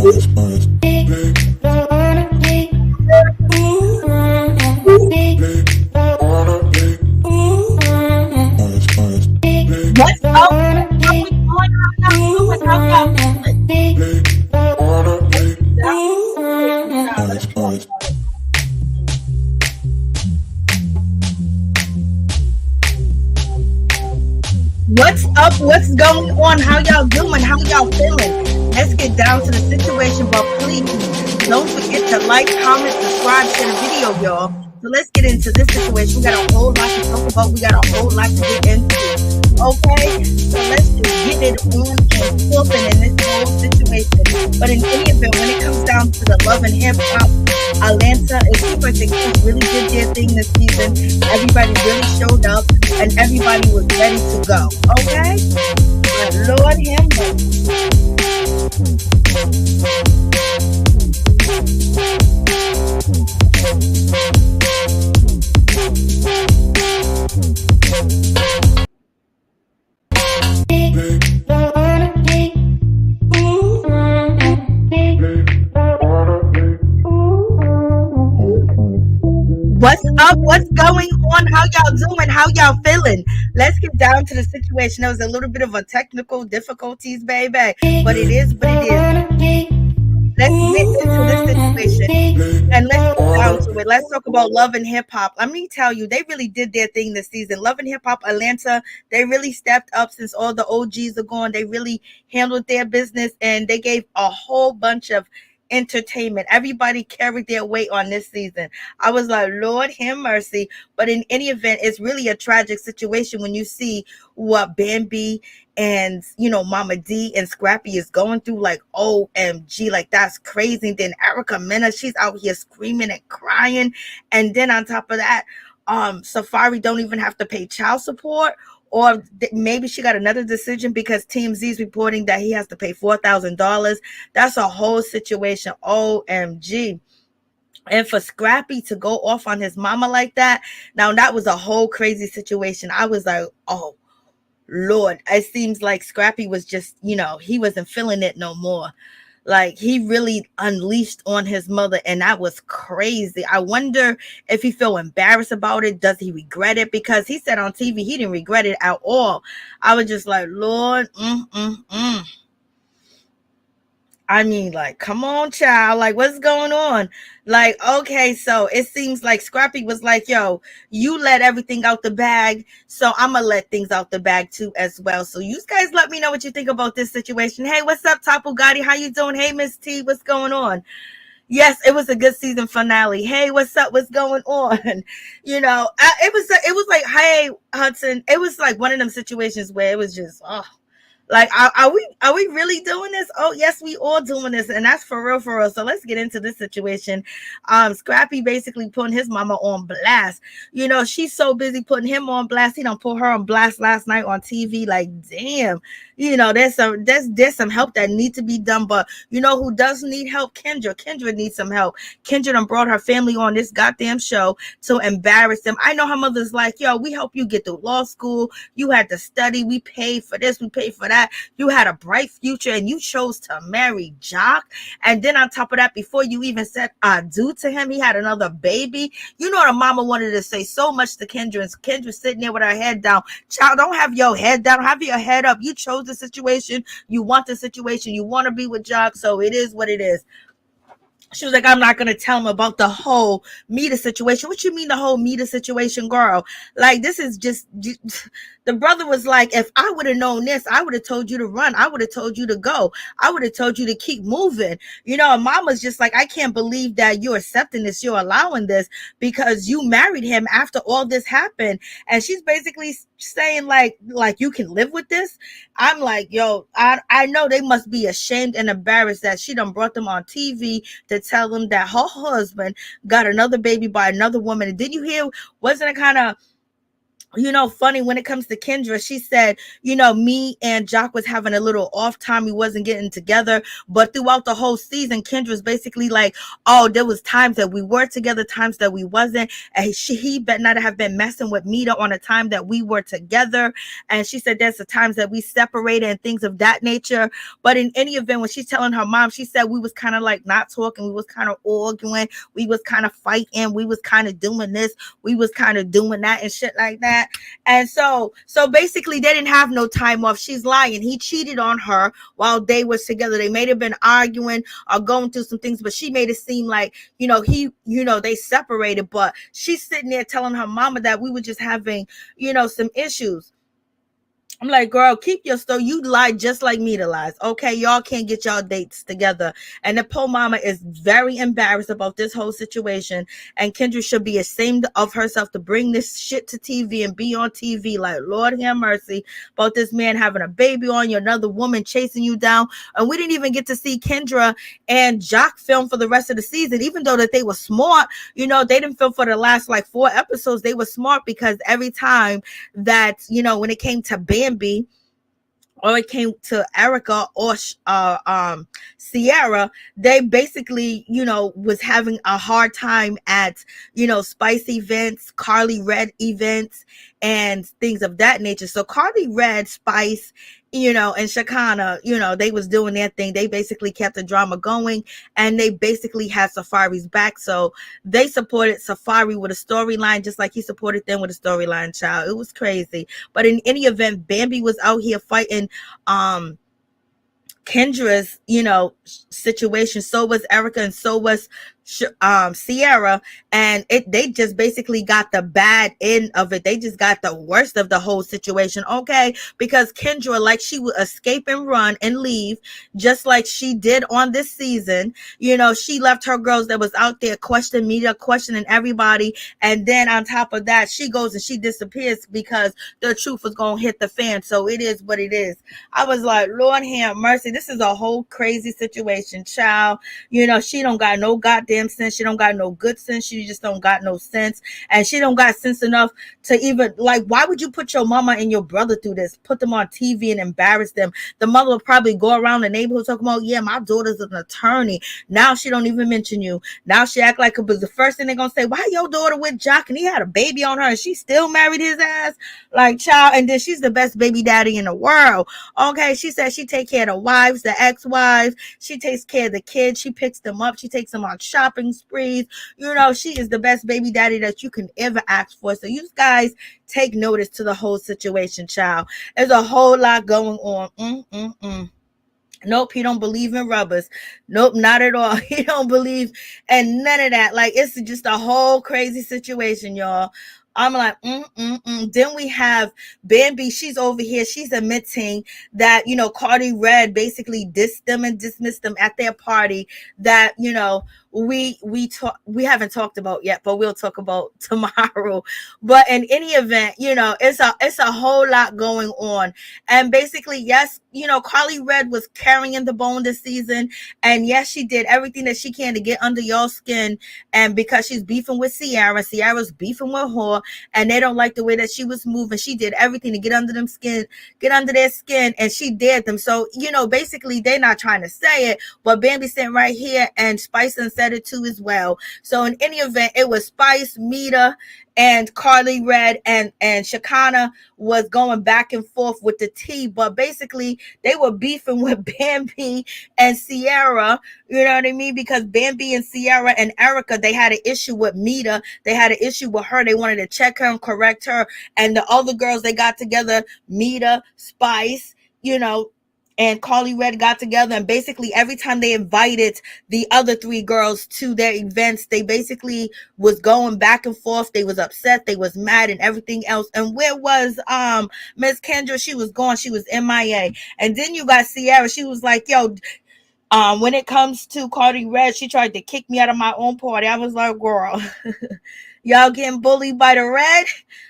What's up? What's up? What's going on? How y'all doing? How y'all feeling? Let's get down to the situation, but please don't forget to like, comment, subscribe, share the video, y'all. So let's get into this situation. We got a whole lot to talk about. We got a whole lot to get into. Okay? So let's just get it on and flipping in this whole situation. But in any event, when it comes down to the love and hip hop, Atlanta, it seems like the kids really did their thing this season. Everybody really showed up and everybody was ready to go. Okay? But Lord have mercy. What's up? What's going on? How y'all doing? How y'all feeling? Let's get down to the situation. There was a little bit of a technical difficulties, baby, but it is what it is. Let's get into this situation and let's get down to it. Let's talk about love and hip hop. Let me tell you, they really did their thing this season. Love and hip hop Atlanta, they really stepped up since all the OGs are gone. They really handled their business and they gave a whole bunch of entertainment. Everybody carried their weight on this season. I was like, Lord have mercy. But in any event, it's really a tragic situation when you see what Bambi and Momma Dee and Scrappy is going through. Like, OMG, like that's crazy. Then Erica Mena, she's out here screaming and crying. And then on top of that, Safaree don't even have to pay child support. Or maybe she got another decision because TMZ is reporting that he has to pay $4,000. That's a whole situation. OMG. And for Scrappy to go off on his mama like that, now that was a whole crazy situation. I was like, oh, Lord. It seems like Scrappy was just, he wasn't feeling it no more. Like he really unleashed on his mother and that was crazy. I wonder if he feel embarrassed about it. Does he regret it? Because he said on TV he didn't regret it at all. I was just like, Lord, I mean, like, come on, child. Like, what's going on? Like, okay, so it seems like Scrappy was like, yo, you let everything out the bag, so I'm going to let things out the bag, too, as well. So you guys let me know what you think about this situation. Hey, what's up, Top Bugatti? How you doing? Hey, Miss T, what's going on? Yes, it was a good season finale. Hey, what's up? What's going on? It was like, hey, Hudson, it was like one of them situations where it was just, like, are we really doing this? Oh, yes, we all doing this. And that's for real, for real. So let's get into this situation. Scrappy basically putting his mama on blast. She's so busy putting him on blast. He done put her on blast last night on TV. Like, damn, there's some help that needs to be done. But who does need help? Kendra. Kendra needs some help. Kendra done brought her family on this goddamn show to embarrass them. I know her mother's like, yo, we help you get through law school. You had to study. We paid for this. We paid for that. You had a bright future and you chose to marry Jock. And then on top of that, before you even said adieu to him, he had another baby. The mama wanted to say so much to Kendra, and Kendra sitting there with her head down. Child, don't have your head down. Have your head up. You chose the situation. You want the situation. You want to be with Jock. So it is what it is. She was like, I'm not going to tell him about the whole Mita situation. What you mean the whole Mita situation, girl? Like, this is just, the brother was like, if I would have known this, I would have told you to run. I would have told you to go. I would have told you to keep moving. Mama's just like, I can't believe that you're accepting this. You're allowing this because you married him after all this happened. And she's basically saying like you can live with this. I'm like, yo, I know they must be ashamed and embarrassed that she done brought them on TV to tell them that her husband got another baby by another woman. And did you hear, wasn't it kind of funny when it comes to Kendra, she said, me and Jock was having a little off time. We wasn't getting together. But throughout the whole season, Kendra's basically like, oh, there was times that we were together, times that we wasn't. And he better not have been messing with Mita on a time that we were together. And she said there's the times that we separated and things of that nature. But in any event, when she's telling her mom, she said we was kind of like not talking. We was kind of arguing. We was kind of fighting. We was kind of doing this. We was kind of doing that and shit like that. And so basically they didn't have no time off. She's lying. He cheated on her while they was together. They may have been arguing or going through some things, but she made it seem like, they separated. But she's sitting there telling her mama that we were just having, some issues. I'm like, girl, keep your story. You lied just like me to lies. Okay, y'all can't get y'all dates together. And the poor mama is very embarrassed about this whole situation. And Kendra should be ashamed of herself to bring this shit to TV and be on TV. Like, Lord have mercy about this man having a baby on you, another woman chasing you down. And we didn't even get to see Kendra and Jock film for the rest of the season, even though that they were smart. They didn't film for the last like 4 episodes. They were smart because every time that, when it came to Bambi, or it came to Erica or Sierra, they basically, was having a hard time at, Spice events, Karlie Red events, and things of that nature. So Karlie Red, Spice, and Shekinah, they was doing their thing. They basically kept the drama going, and they basically had Safaree's back. So they supported Safaree with a storyline, just like he supported them with a storyline, child. It was crazy. But in any event, Bambi was out here fighting Kendra's, situation. So was Erica, and so was Sierra, and they just basically got the bad end of it. They just got the worst of the whole situation, okay? Because Kendra, like, she would escape and run and leave, just like she did on this season. She left her girls that was out there questioning everybody, and then on top of that, she goes and she disappears because the truth was gonna hit the fan. So it is what it is. I was like, Lord have mercy, this is a whole crazy situation, child. She don't got no goddamn sense. She don't got no good sense. She just don't got no sense. And she don't got sense enough to even, like, why would you put your mama and your brother through this? Put them on TV and embarrass them. The mother will probably go around the neighborhood talking about, yeah, my daughter's an attorney. Now she don't even mention you. Now she act like it was the first thing they're going to say, why your daughter with Jock and he had a baby on her and she still married his ass? Like, child, and then she's the best baby daddy in the world. Okay, she said she take care of the wives, the ex-wives. She takes care of the kids. She picks them up. She takes them on shopping sprees. She is the best baby daddy that you can ever ask for. So you guys take notice to the whole situation, child. There's a whole lot going on. Nope, he don't believe in rubbers. Nope, not at all. He don't believe in none of that. Like, it's just a whole crazy situation, y'all. I'm like, Then we have Bambi. She's over here. She's admitting that, Karlie Red basically dissed them and dismissed them at their party that, we haven't talked about yet, but we'll talk about tomorrow. But in any event, it's a whole lot going on. And basically, yes, Karlie Red was carrying the bone this season. And yes, she did everything that she can to get under your skin. And because she's beefing with Sierra's beefing with her, and they don't like the way that she was moving. She did everything to get under their skin, and she dared them. So, basically they're not trying to say it, but Bambi's sitting right here, and Spice said it too as well. So in any event, it was Spice, Mita, and Karlie Red and Shekinah was going back and forth with the tea, but basically they were beefing with Bambi and Sierra, you know what I mean? Because Bambi and Sierra and Erica, they had an issue with Mita. They had an issue with her. They wanted to check her and correct her. And the other girls, they got together, Mita, Spice, and Karlie Red got together, and basically every time they invited the other 3 girls to their events, they basically was going back and forth. They was upset, they was mad, and everything else. And where was Miss Kendra? She was gone. She was MIA. And then you got Sierra. She was like, yo, when it comes to Karlie Red, she tried to kick me out of my own party. I was like, girl, y'all getting bullied by the Red?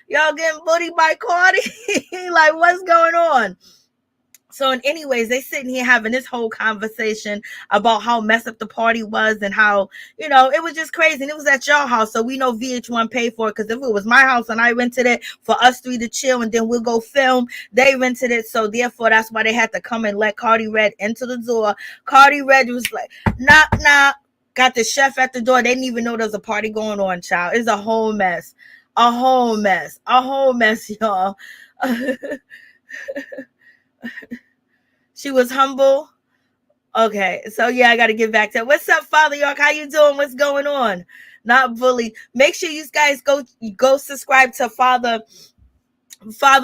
Y'all getting bullied by Karlie? Like, what's going on? So, in anyways, they sitting here having this whole conversation about how messed up the party was and how, it was just crazy. And it was at your house. So we know VH1 paid for it. Because if it was my house and I rented it for us three to chill and then we'll go film, they rented it. So therefore, that's why they had to come and let Karlie Redd into the door. Karlie Redd was like, knock, knock. Got the chef at the door. They didn't even know there was a party going on, child. It's a whole mess. A whole mess. A whole mess, y'all. She was humble. Okay, so yeah, I got to get back to it. What's up, Father York? How you doing? What's going on? Not bully. Make sure you guys go subscribe to Father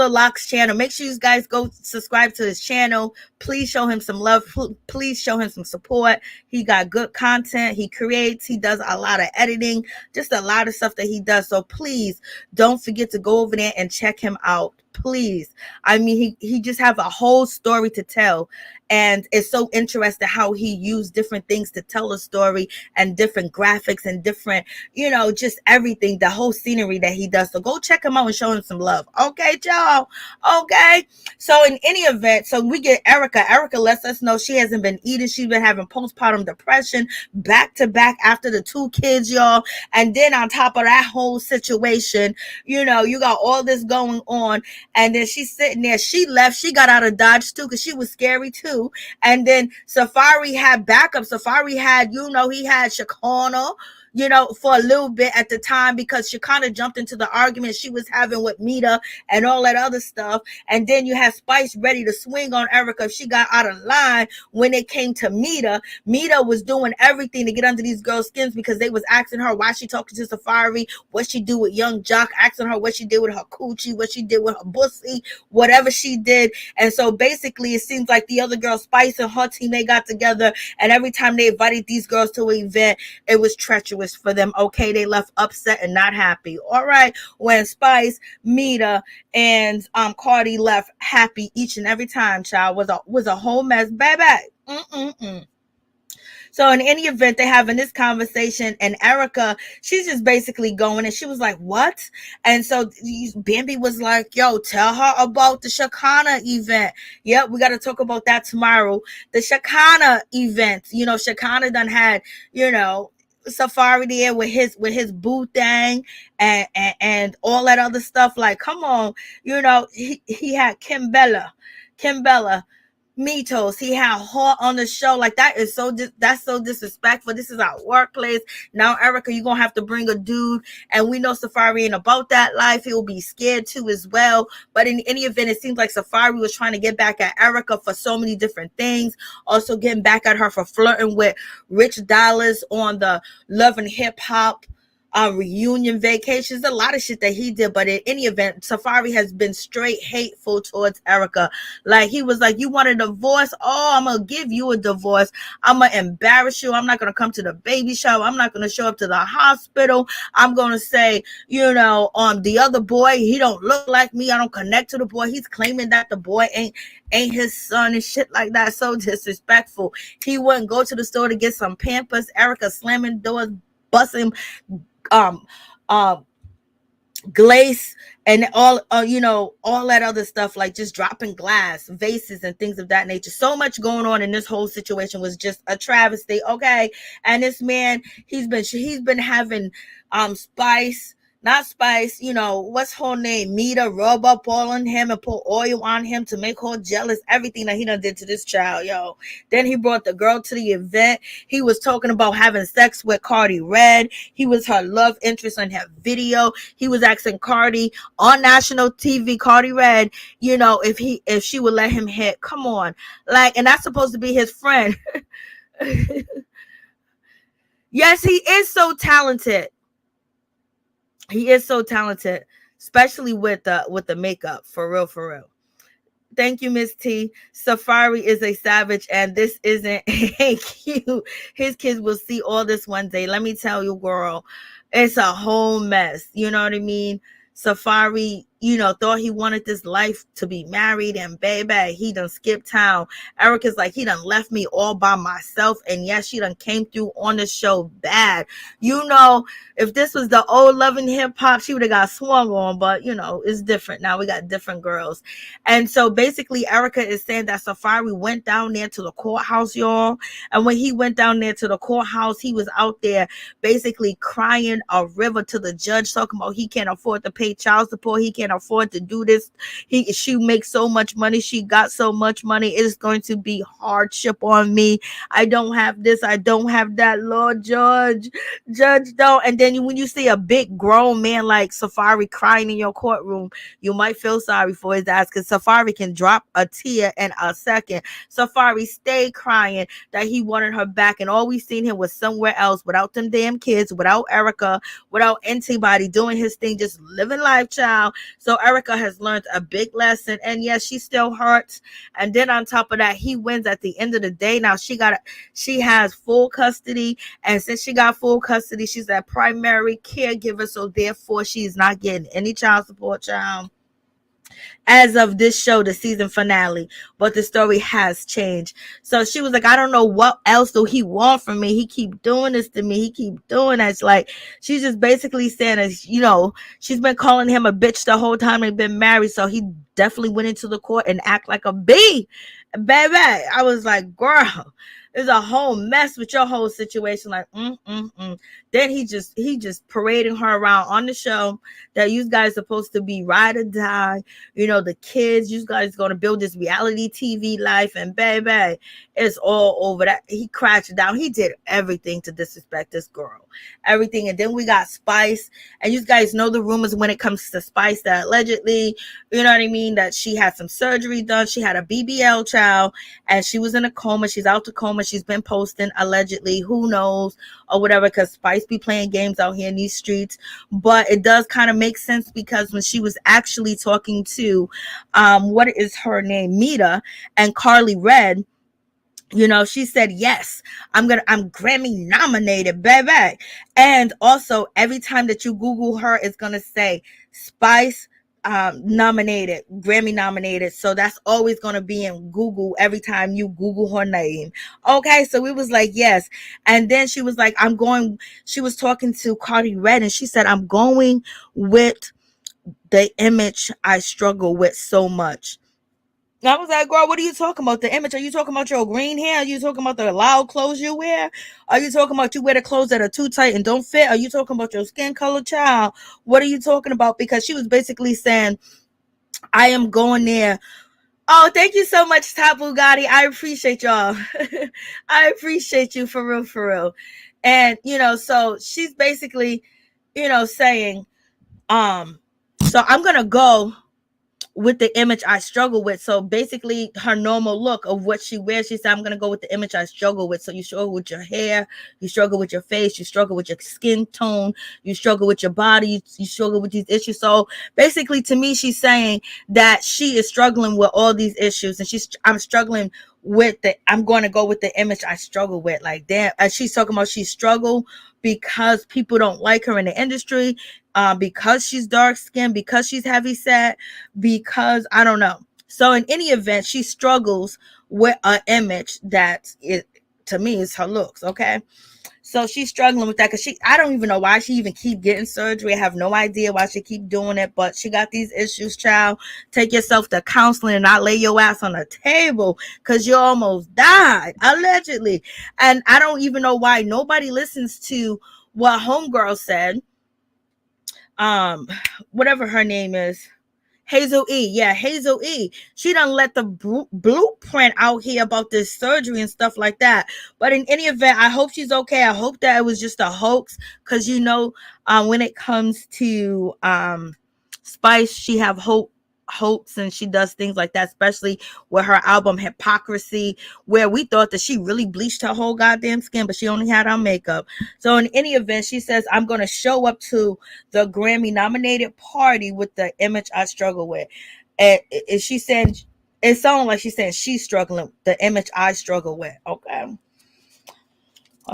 Locke's channel. Make sure you guys go subscribe to his channel. Please show him some love. Please show him some support. He got good content. He creates. He does a lot of editing. Just a lot of stuff that he does. So please don't forget to go over there and check him out. Please. I mean, he just have a whole story to tell. And it's so interesting how he used different things to tell a story and different graphics and different, just everything, the whole scenery that he does. So go check him out and show him some love. Okay, y'all. Okay. So in any event, so we get Erica. Erica lets us know she hasn't been eating. She's been having postpartum depression back to back after the 2 kids, y'all. And then on top of that whole situation, you got all this going on. And then she's sitting there. She left. She got out of Dodge too because she was scary too. And then Safaree had backup. Safaree had, he had Shekinah, for a little bit at the time because Shekinah jumped into the argument she was having with Mita and all that other stuff. And then you had Spice ready to swing on Erica if she got out of line when it came to Mita. Mita was doing everything to get under these girls' skins because they was asking her why she talking to Safaree, what she do with Young Jock, asking her what she did with her coochie, what she did with her pussy, whatever she did. And so basically it seems like the other girl, Spice and her team, they got together, and every time they invited these girls to an event, it was treacherous for them. Okay, they left upset and not happy. All right, when Spice, Mita, and Karlie left happy each and every time, child, was a whole mess, baby. So in any event, they're having this conversation, and Erica, she's just basically going, and she was like, what? And so Bambi was like, yo, tell her about the Shekinah event. Yep, we got to talk about that tomorrow. The Shekinah event, Shekinah done had, Safaree there with his boo thing and all that other stuff. Like, come on, he had Kimbella, Mitos. He had her on the show. Like, that's so disrespectful. This is our workplace. Now, Erica, you're gonna have to bring a dude, and we know Safaree ain't about that life. He'll be scared too as well. But in any event, it seems like Safaree was trying to get back at Erica for so many different things. Also getting back at her for flirting with Rich Dollaz on the Love and Hip Hop reunion vacations, a lot of shit that he did. But in any event, Safaree has been straight hateful towards Erica. Like, he was like, you want a divorce? Oh, I'm gonna give you a divorce. I'm gonna embarrass you. I'm not gonna come to the baby shower. I'm not gonna show up to the hospital. I'm gonna say, the other boy, he don't look like me. I don't connect to the boy. He's claiming that the boy ain't his son and shit like that. So disrespectful. He wouldn't go to the store to get some Pampers. Erica slamming doors, busting glaze and all all that other stuff, like just dropping glass vases and things of that nature. So much going on in this whole situation was just a travesty. Okay. And this man, he's been having Spice, not Spice, what's her name, Mita, rub up all on him and put oil on him to make her jealous. Everything that he done did to this child, yo. Then he brought the girl to the event. He was talking about having sex with Karlie Redd. He was her love interest in her video. He was asking Karlie on national TV, Karlie Redd, if she would let him hit. Come on, like, and that's supposed to be his friend. Yes, he is so talented. He is so talented, especially with the makeup. For real. Thank you, Miss T. Safaree is a savage, and this isn't cute. His kids will see all this one day. Let me tell you, girl, it's a whole mess. You know what I mean? Safaree thought he wanted this life to be married, and baby, he done skipped town. Erica's like, he done left me all by myself. And yes, she done came through on the show bad. If this was the old Love and Hip Hop, she would have got swung on, but it's different now. We got different girls. And so basically Erica is saying that Safaree went down there to the courthouse, y'all. And when he went down there to the courthouse, he was out there basically crying a river to the judge, talking about he can't afford to pay child support, he can't afford to do this. She makes so much money, she got so much money, it is going to be hardship on me. I don't have this, I don't have that, Lord Judge don't. And then when you see a big grown man like Safaree crying in your courtroom, you might feel sorry for his ass, because Safaree can drop a tear in a second. Safaree stayed crying that he wanted her back, and all we seen him was somewhere else, without them damn kids, without Erica, without anybody, doing his thing, just living life, child. So Erica has learned a big lesson, and yes, she still hurts. And then on top of that, he wins at the end of the day. Now she has full custody, and since she got full custody, she's a primary caregiver, so therefore she's not getting any child support, child, as of this show, the season finale. But the story has changed. So she was like, I don't know what else do he want from me. He keep doing this to me. He keep doing that. It's like, she's just basically saying, she's been calling him a bitch the whole time they've been married. So he definitely went into the court and act like a B. Baby, I was like, girl, there's a whole mess with your whole situation. Like, Then he just parading her around on the show that you guys supposed to be ride or die. The kids, you guys going to build this reality TV life, and baby, it's all over. That he crashed down. He did everything to disrespect this girl, everything. And then we got Spice, and you guys know the rumors when it comes to Spice, that allegedly, that she had some surgery done. She had a BBL child, and she was in a coma. She's out the coma. She's been posting allegedly, who knows, or whatever, because Spice be playing games out here in these streets. But it does kind of make sense, because when she was actually talking to what is her name, Mita, and Karlie Red, she said, yes, I'm Grammy nominated, baby. And also every time that you Google her, it's gonna say Spice nominated, Grammy nominated. So that's always going to be in Google every time you Google her name. Okay, so it was like, yes. And then she was like, she was talking to Karlie Red, and she said, I'm going with the image I struggle with so much. And I was like, girl, what are you talking about? The image? Are you talking about your green hair? Are you talking about the loud clothes you wear? Are you talking about you wear the clothes that are too tight and don't fit? Are you talking about your skin color, child? What are you talking about? Because she was basically saying, I am going there. Oh, thank you so much, Top Bugatti. I appreciate y'all. I appreciate you, for real, for real. And, so she's basically, saying, so I'm going to go with the image I struggle with. So basically her normal look of what she wears, she said, I'm going to go with the image I struggle with. So you struggle with your hair, you struggle with your face, you struggle with your skin tone, you struggle with your body, you struggle with these issues. So basically, to me, she's saying that she is struggling with all these issues, and I'm struggling with I'm going to go with the image I struggle with. Like, damn, and she's talking about she struggle because people don't like her in the industry, because she's dark skinned, because she's heavy set, because I don't know. So in any event, she struggles with an image that to me is her looks. Okay. So she's struggling with that, because I don't even know why she even keep getting surgery. I have no idea why she keep doing it, but she got these issues, child. Take yourself to counseling and not lay your ass on the table, because you almost died, allegedly. And I don't even know why nobody listens to what Homegirl said. Whatever her name is. Hazel E. Yeah, Hazel E. She done let the blueprint out here about this surgery and stuff like that. But in any event, I hope she's okay. I hope that it was just a hoax, because when it comes to Spice, she have hopes, and she does things like that, especially with her album Hypocrisy, where we thought that she really bleached her whole goddamn skin, but she only had on makeup. So in any event, she says, I'm going to show up to the Grammy nominated party with the image I struggle with. And she said, it sounds like she's saying she's struggling with the image I struggle with. Okay.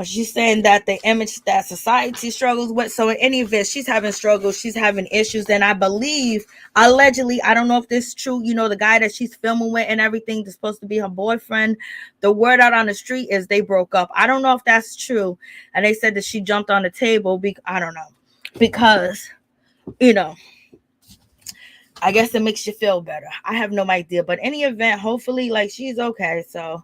She's saying that the image that society struggles with. So in any event, she's having struggles, she's having issues, and I believe, allegedly, I don't know if this is true, the guy that she's filming with and everything that's supposed to be her boyfriend, the word out on the street is they broke up. I don't know if that's true. And they said that she jumped on the table. I don't know. Because, I guess it makes you feel better. I have no idea. But any event, hopefully, like, she's okay. So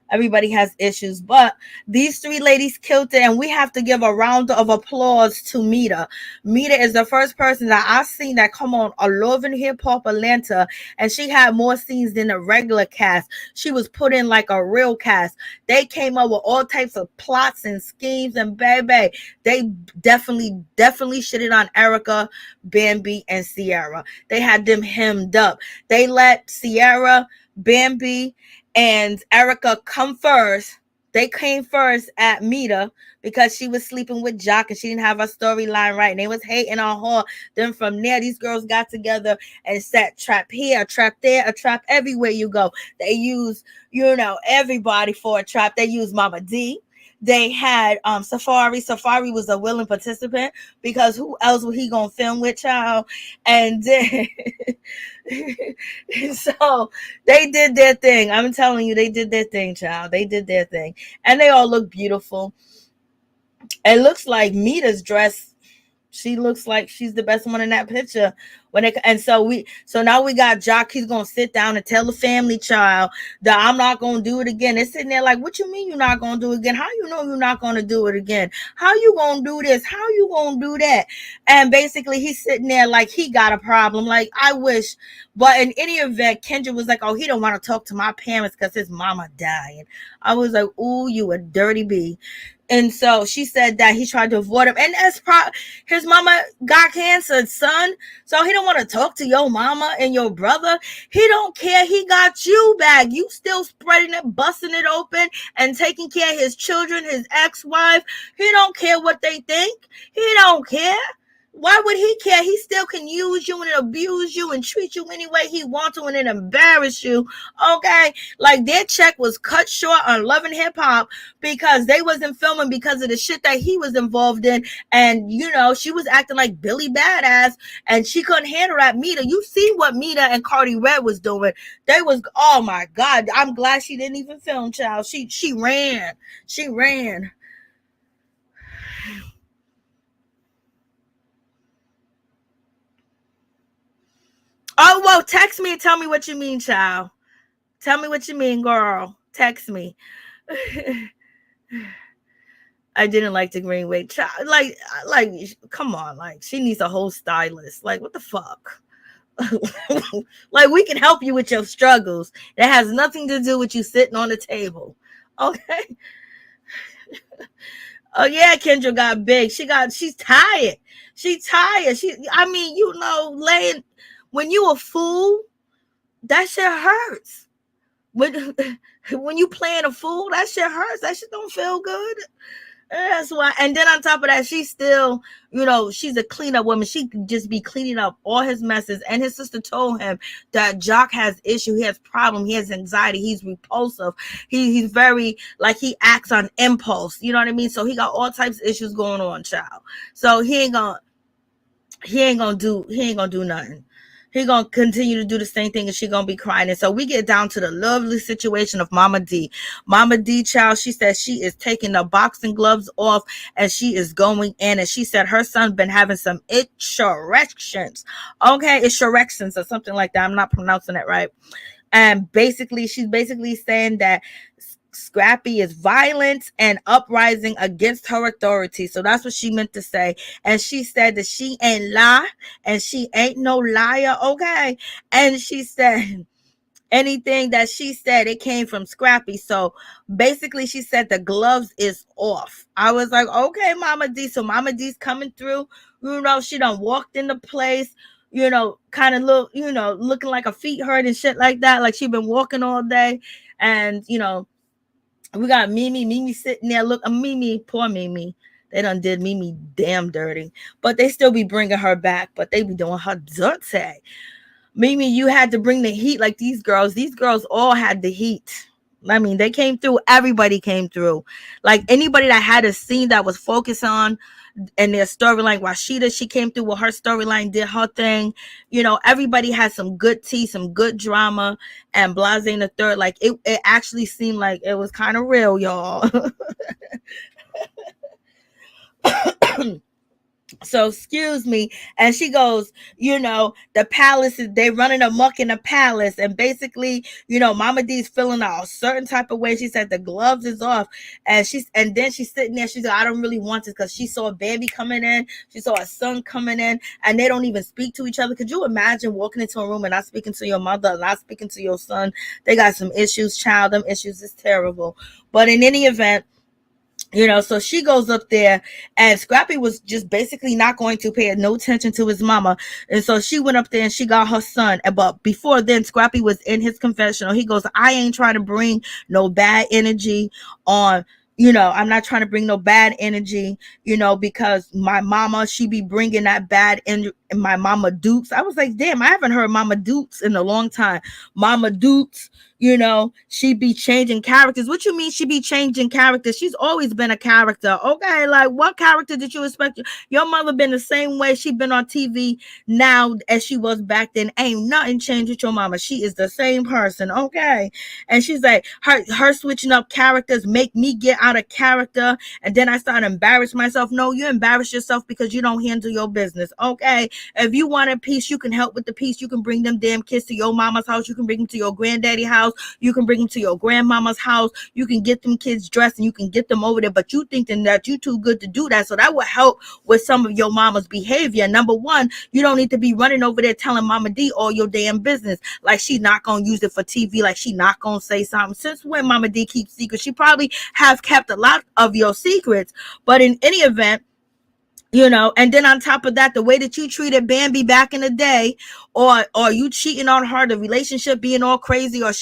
everybody has issues, but these three ladies killed it, and we have to give a round of applause to Mita. Mita is the first person that I've seen that come on a Love and Hip Hop Atlanta, and she had more scenes than a regular cast. She was put in like a real cast. They came up with all types of plots and schemes, and baby, they definitely shitted on Erica, Bambi, and Sierra. They had them hemmed up. They let Sierra, Bambi, and Erica come first. They came first at Mita because she was sleeping with Jock and she didn't have a storyline right. And they was hating on her. Then from there, these girls got together and set trap here, a trap there, a trap everywhere you go. They use, everybody for a trap. They use Momma Dee. They had Safaree. Safaree was a willing participant because who else was he gonna film with, child? And then so they did their thing. I'm telling you, they did their thing, child. They did their thing, and they all look beautiful. It looks like Mita's dress. She looks like she's the best one in that picture. So now we got Jock. He's gonna sit down and tell the family, child, that I'm not gonna do it again. They're sitting there like, what you mean you're not gonna do it again? How you know you're not gonna do it again? How you gonna do this? How you gonna do that? And basically he's sitting there like he got a problem. Like, I wish. But in any event, Kendra was like, oh, he don't want to talk to my parents because his mama died. I was like, ooh, you a dirty bee. And so she said that he tried to avoid him. And his mama got cancer, son. So he don't want to talk to your mama and your brother. He don't care. He got you back. You still spreading it, busting it open, and taking care of his children, his ex-wife. He don't care what they think. He don't care. Why would he care? He still can use you and abuse you and treat you any way he wants to and then embarrass you. Okay? Like, their check was cut short on Love and Hip Hop because they wasn't filming because of the shit that he was involved in. And, she was acting like Billy Badass and she couldn't handle that. Mita, you see what Mita and Karlie Red was doing. They was, oh my God. I'm glad she didn't even film, child. She ran. She ran. Oh, well, text me and tell me what you mean, child. Tell me what you mean, girl. Text me. I didn't like the green wig. Child, like, come on. Like, she needs a whole stylist. Like, what the fuck? Like, we can help you with your struggles. It has nothing to do with you sitting on the table. Okay? Oh, yeah, Kendra got big. She's tired. She's tired. Laying... When you a fool, that shit hurts. When you playing a fool, that shit hurts. That shit don't feel good. That's why. And then on top of that, she's still, she's a cleanup woman. She could just be cleaning up all his messes. And his sister told him that Jock has issue. He has problem. He has anxiety. He's repulsive. He's very, like, he acts on impulse. You know what I mean? So he got all types of issues going on, child. So he ain't gonna do nothing. He gonna continue to do the same thing and she gonna be crying. And so we get down to the lovely situation of Momma Dee. Momma Dee, child, she said she is taking the boxing gloves off and she is going in. And she said her son been having some insurrections. Okay, insurrections or something like that. I'm not pronouncing it right. And she's basically saying that Scrappy is violent and uprising against her authority. So that's what she meant to say. And she said that she ain't lie and she ain't no liar. Okay. And she said anything that she said, it came from Scrappy. So basically she said the gloves is off. I was like, okay, Momma Dee. So Momma Dee's coming through. She done walked in the place, kind of looking like her feet hurt and shit like that. Like she been walking all day. And, we got Mimi sitting there. Look, Mimi, poor Mimi. They done did Mimi damn dirty. But they still be bringing her back. But they be doing her dirty. Mimi, you had to bring the heat like these girls. These girls all had the heat. I mean, they came through. Everybody came through. Like anybody that had a scene that was focused on and their storyline. Rasheeda, she came through with her storyline, did her thing. You know, everybody had some good tea, some good drama, and Blase the third. Like it actually seemed like it was kind of real, y'all. So excuse me. And she goes, you know, the palace is, they running amok in the palace. And basically, you know, Momma Dee's feeling a certain type of way. She said the gloves is off. And then she's sitting there. She's like, I don't really want this, because she saw a baby coming in. She saw a son coming in, and they don't even speak to each other. Could you imagine walking into a room and not speaking to your mother, not speaking to your son? They got some issues, child. Them issues is terrible. But in any event, you know, so she goes up there, and Scrappy was just basically not going to pay no attention to his mama. And so she went up there and she got her son. But before then, Scrappy was in his confessional. He goes, I ain't trying to bring no bad energy on, you know, I'm not trying to bring no bad energy, you know, because my mama, she be bringing that bad energy. And my Mama Dukes, I was like, damn, I haven't heard Mama Dukes in a long time. Mama Dukes, you know, she be changing characters. What you mean she be changing characters? She's always been a character. Okay, like what character did you expect? Your mother been the same way she been on TV now as she was back then. Ain't nothing changed with your mama. She is the same person. Okay. And she's like, her switching up characters make me get out of character. And then I start embarrassing myself. No, you embarrass yourself because you don't handle your business. Okay. If you want a piece, you can help with the piece. You can bring them damn kids to your mama's house. You can bring them to your granddaddy house. You can bring them to your grandmama's house. You can get them kids dressed and you can get them over there. But you thinking that you too good to do that. So that will help with some of your mama's behavior. Number one, you don't need to be running over there telling Momma Dee all your damn business. Like she not going to use it for TV. Like she not going to say something. Since when Momma Dee keeps secrets? She probably have kept a lot of your secrets. But in any event, you know, and then on top of that, the way that you treated Bambi back in the day, or you cheating on her, the relationship being all crazy, or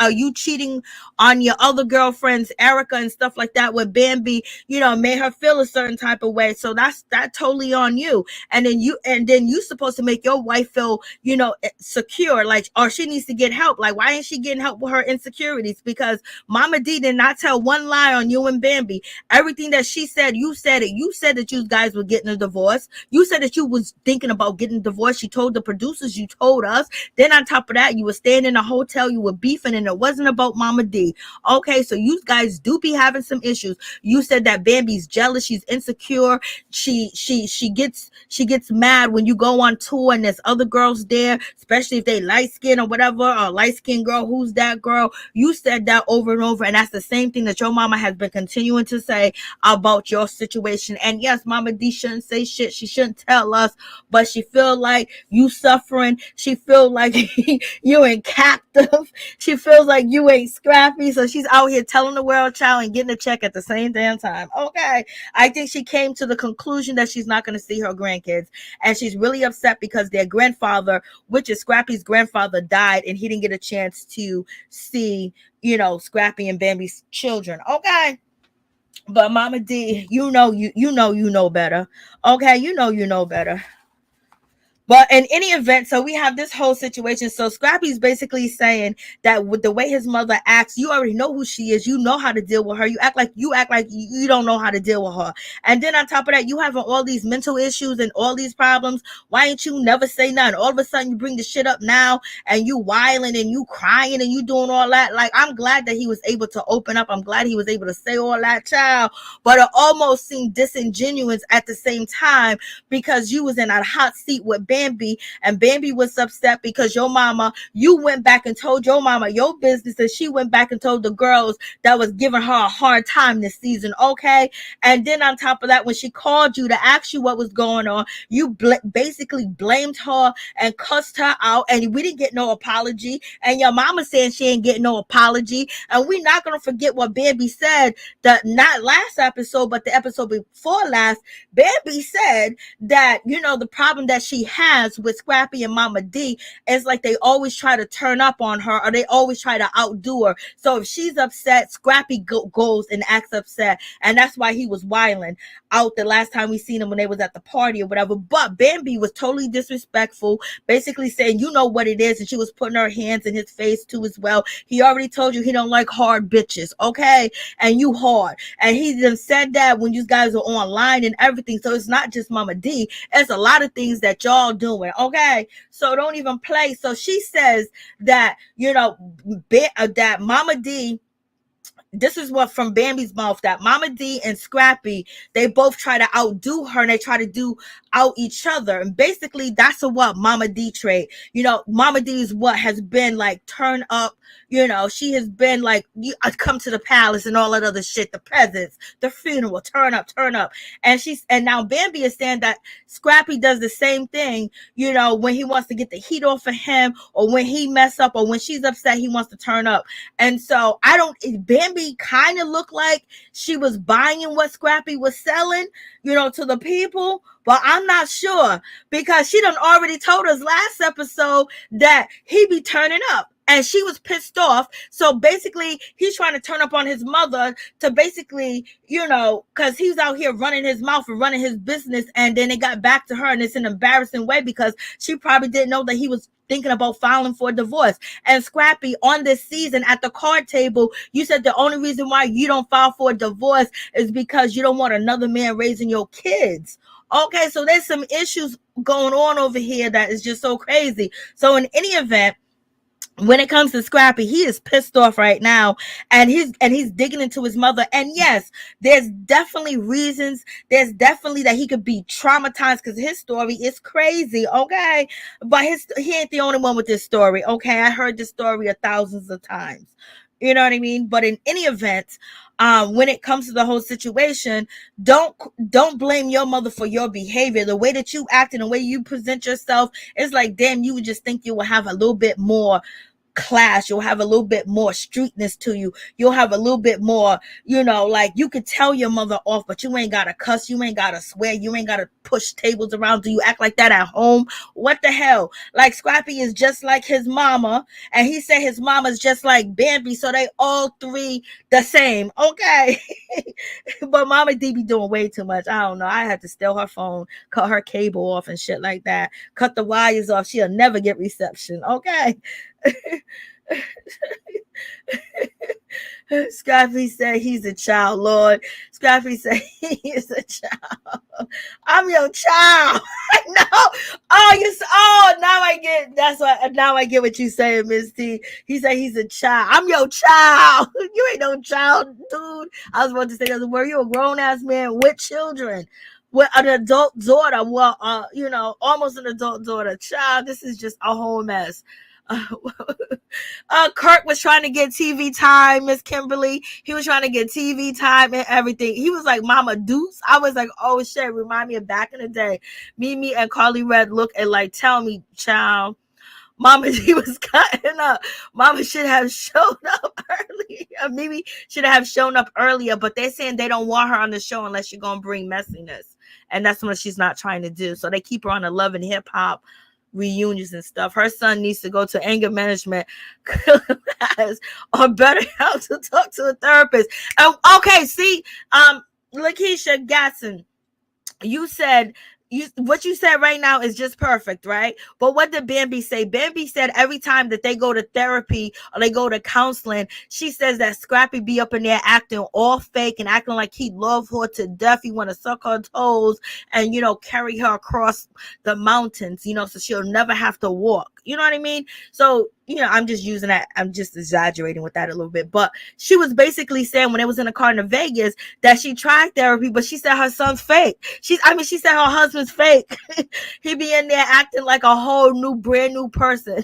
you cheating on your other girlfriends, Erica and stuff like that with Bambi, you know, made her feel a certain type of way. So that totally on you. And then you supposed to make your wife feel, you know, secure, like, or she needs to get help. Like, why ain't she getting help with her insecurities? Because Momma Dee did not tell one lie on you and Bambi. Everything that she said, you said it. You said that you guys were getting a divorce. You said that you was thinking about getting divorced. You told the producers, you told us. Then on top of that, you were staying in a hotel, you were beefing, and it wasn't about Momma Dee. Okay, so you guys do be having some issues. You said that Bambi's jealous, she's insecure. She gets mad when you go on tour and there's other girls there, especially if they light skin or whatever, or light skin girl, who's that girl? You said that over and over, and that's the same thing that your mama has been continuing to say about your situation. And yes, Momma Dee shouldn't say shit. She shouldn't tell us, but she feel like you suffering. She feel like you ain't captive. She feels like you ain't Scrappy. So she's out here telling the world, child, and getting a check at the same damn time. Okay. I think she came to the conclusion that she's not going to see her grandkids. And she's really upset because their grandfather, which is Scrappy's grandfather, died, and he didn't get a chance to see, you know, Scrappy and Bambi's children. Okay. But Momma Dee, you know better. Okay, you know better. But in any event, so we have this whole situation. So Scrappy's basically saying that with the way his mother acts, you already know who she is. You know how to deal with her. You act like you don't know how to deal with her. And then on top of that, you having all these mental issues and all these problems. Why ain't you never say nothing? All of a sudden you bring the shit up now, and you whiling and you crying and you doing all that. Like, I'm glad that he was able to open up. I'm glad he was able to say all that, child. But it almost seemed disingenuous at the same time, because you was in a hot seat with Bambi, and Bambi was upset because you went back and told your mama your business, and she went back and told the girls that was giving her a hard time this season. Okay. And then on top of that, when she called you to ask you what was going on, you basically blamed her and cussed her out, and we didn't get no apology. And your mama saying she ain't getting no apology. And we're not going to forget what Bambi said, that not last episode, but the episode before last. Bambi said that, you know, the problem that she had has with Scrappy and Momma Dee is like they always try to turn up on her, or they always try to outdo her. So if she's upset, Scrappy goes and acts upset, and that's why he was wilding out the last time we seen him when they was at the party or whatever. But Bambi was totally disrespectful, basically saying, you know what it is, and she was putting her hands in his face too as well. He already told you he don't like hard bitches, okay? And you hard. And he just said that when you guys are online and everything. So it's not just Momma Dee. It's a lot of things that y'all doing, okay? So don't even play. So she says that, you know, that Momma Dee, this is what from Bambi's mouth, that Momma Dee and Scrappy, they both try to outdo her, and they try to do out each other. And basically that's a what Momma Dee trait. You know, Momma Dee is what has been like turn up, you know, she has been like, come to the palace and all that other shit, the presents, the funeral, turn up. And now Bambi is saying that Scrappy does the same thing, you know, when he wants to get the heat off of him, or when he mess up, or when she's upset, he wants to turn up. And so Bambi kind of looked like she was buying what Scrappy was selling, you know, to the people, but I'm not sure, because she done already told us last episode that he be turning up. And she was pissed off. So basically, he's trying to turn up on his mother to basically, you know, because he's out here running his mouth and running his business. And then it got back to her. And it's an embarrassing way, because she probably didn't know that he was thinking about filing for divorce. And Scrappy, on this season at the card table, you said the only reason why you don't file for a divorce is because you don't want another man raising your kids. Okay, so there's some issues going on over here that is just so crazy. So in any event, when it comes to Scrappy, he is pissed off right now, and he's digging into his mother. And yes, there's definitely reasons. There's definitely that he could be traumatized, because his story is crazy, okay? But he ain't the only one with this story, okay? I heard this story thousands of times. You know what I mean? But in any event, when it comes to the whole situation, don't blame your mother for your behavior. The way that you act and the way you present yourself, it's like, damn, you would just think you will have a little bit more class, you'll have a little bit more streetness to you, you'll have a little bit more, you know, like you could tell your mother off, but you ain't gotta cuss, you ain't gotta swear, you ain't gotta push tables around. Do you act like that at home? What the hell? Like, Scrappy is just like his mama, and he said his mama's just like Bambi, so they all three the same, okay? But Momma Dee be doing way too much. I don't know, I had to steal her phone, cut her cable off and shit like that, cut the wires off. She'll never get reception, okay? Scrappy said he's a child, Lord. Scrappy said he is a child. I'm your child. No. Now I get, that's what, now I get what you saying, Miss T. He said he's a child. I'm your child. You ain't no child, dude. I was about to say that word. You're a grown ass man with children, with an adult daughter. Well, you know, almost an adult daughter. Child, this is just a whole mess. Kirk was trying to get TV time, Miss Kimberly. He was trying to get TV time and everything. He was like Mama Deuce. I was like, oh shit, remind me of back in the day. Mimi and Karlie Red look and like, tell me, child. Momma Dee was cutting up. Mama should have shown up earlier. Mimi should have shown up earlier, but they're saying they don't want her on the show unless you're gonna bring messiness. And that's what she's not trying to do. So they keep her on the Love and Hip Hop reunions and stuff. Her son needs to go to anger management class or better how to talk to a therapist. Okay, see, Lakeisha Gatson, you said what you said right now is just perfect, right? But what did Bambi say? Bambi said every time that they go to therapy or they go to counseling, she says that Scrappy be up in there acting all fake and acting like he love her to death. He want to suck her toes and, you know, carry her across the mountains, you know, so she'll never have to walk. You know what I mean? So, you know, I'm just using that. I'm just exaggerating with that a little bit. But she was basically saying when it was in the car in Vegas that she tried therapy, but she said her son's fake. She said her husband's fake. He be in there acting like a whole new, brand new person.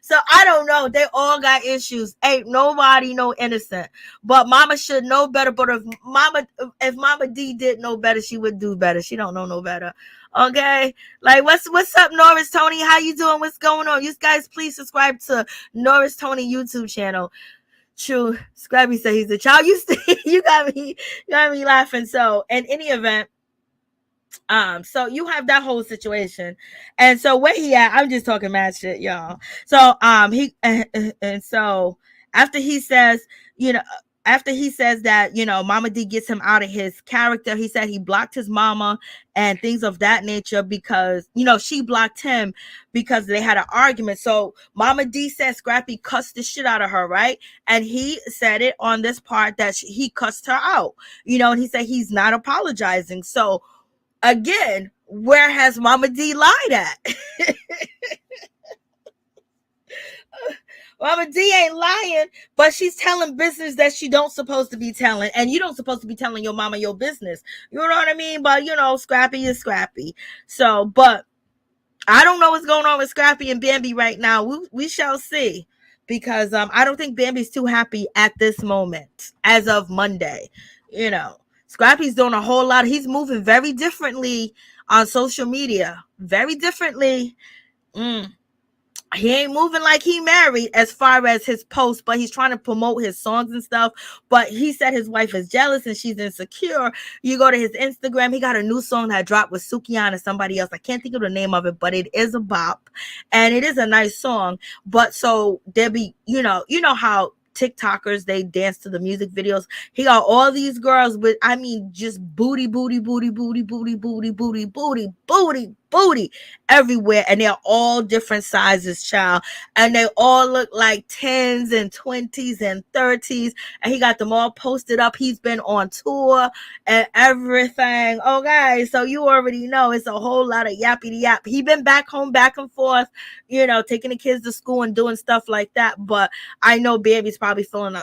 So I don't know. They all got issues. Ain't nobody no innocent. But Mama should know better. But if Momma Dee did know better, she would do better. She don't know no better. Okay, like what's up, Norris Tony? How you doing? What's going on? You guys, please subscribe to Norris Tony YouTube channel. True, Scrappy said he's a child. You got me laughing. So, in any event, So you have that whole situation, and so where he at? I'm just talking mad shit, y'all. So he and so after he says, you know, after he says that, Momma Dee gets him out of his character. He said he blocked his mama and things of that nature because she blocked him because they had an argument. So Momma Dee said Scrappy cussed the shit out of her, right? And he said it on this part that he cussed her out, and he said he's not apologizing. So again, where has Momma Dee lied at? Momma Dee ain't lying, but she's telling business that she don't supposed to be telling, and you don't supposed to be telling your mama your business. You know what I mean? But Scrappy is Scrappy. So, but I don't know what's going on with Scrappy and Bambi right now. We shall see, because I don't think Bambi's too happy at this moment as of Monday. Scrappy's doing a whole lot. He's moving very differently on social media. Very differently. He ain't moving like he married as far as his posts, but he's trying to promote his songs and stuff. But he said his wife is jealous and she's insecure. You go to his Instagram, he got a new song that dropped with Sukian and somebody else. I can't think of the name of it, but it is a bop and it is a nice song. But so there be, you know how TikTokers, they dance to the music videos. He got all these girls with, just booty everywhere, and they're all different sizes, child, and they all look like 10s and 20s and 30s, and he got them all posted up. He's been on tour and everything. Okay, so you already know it's a whole lot of yappy yap. He been back home, back and forth, taking the kids to school and doing stuff like that. But I know Bambi's probably feeling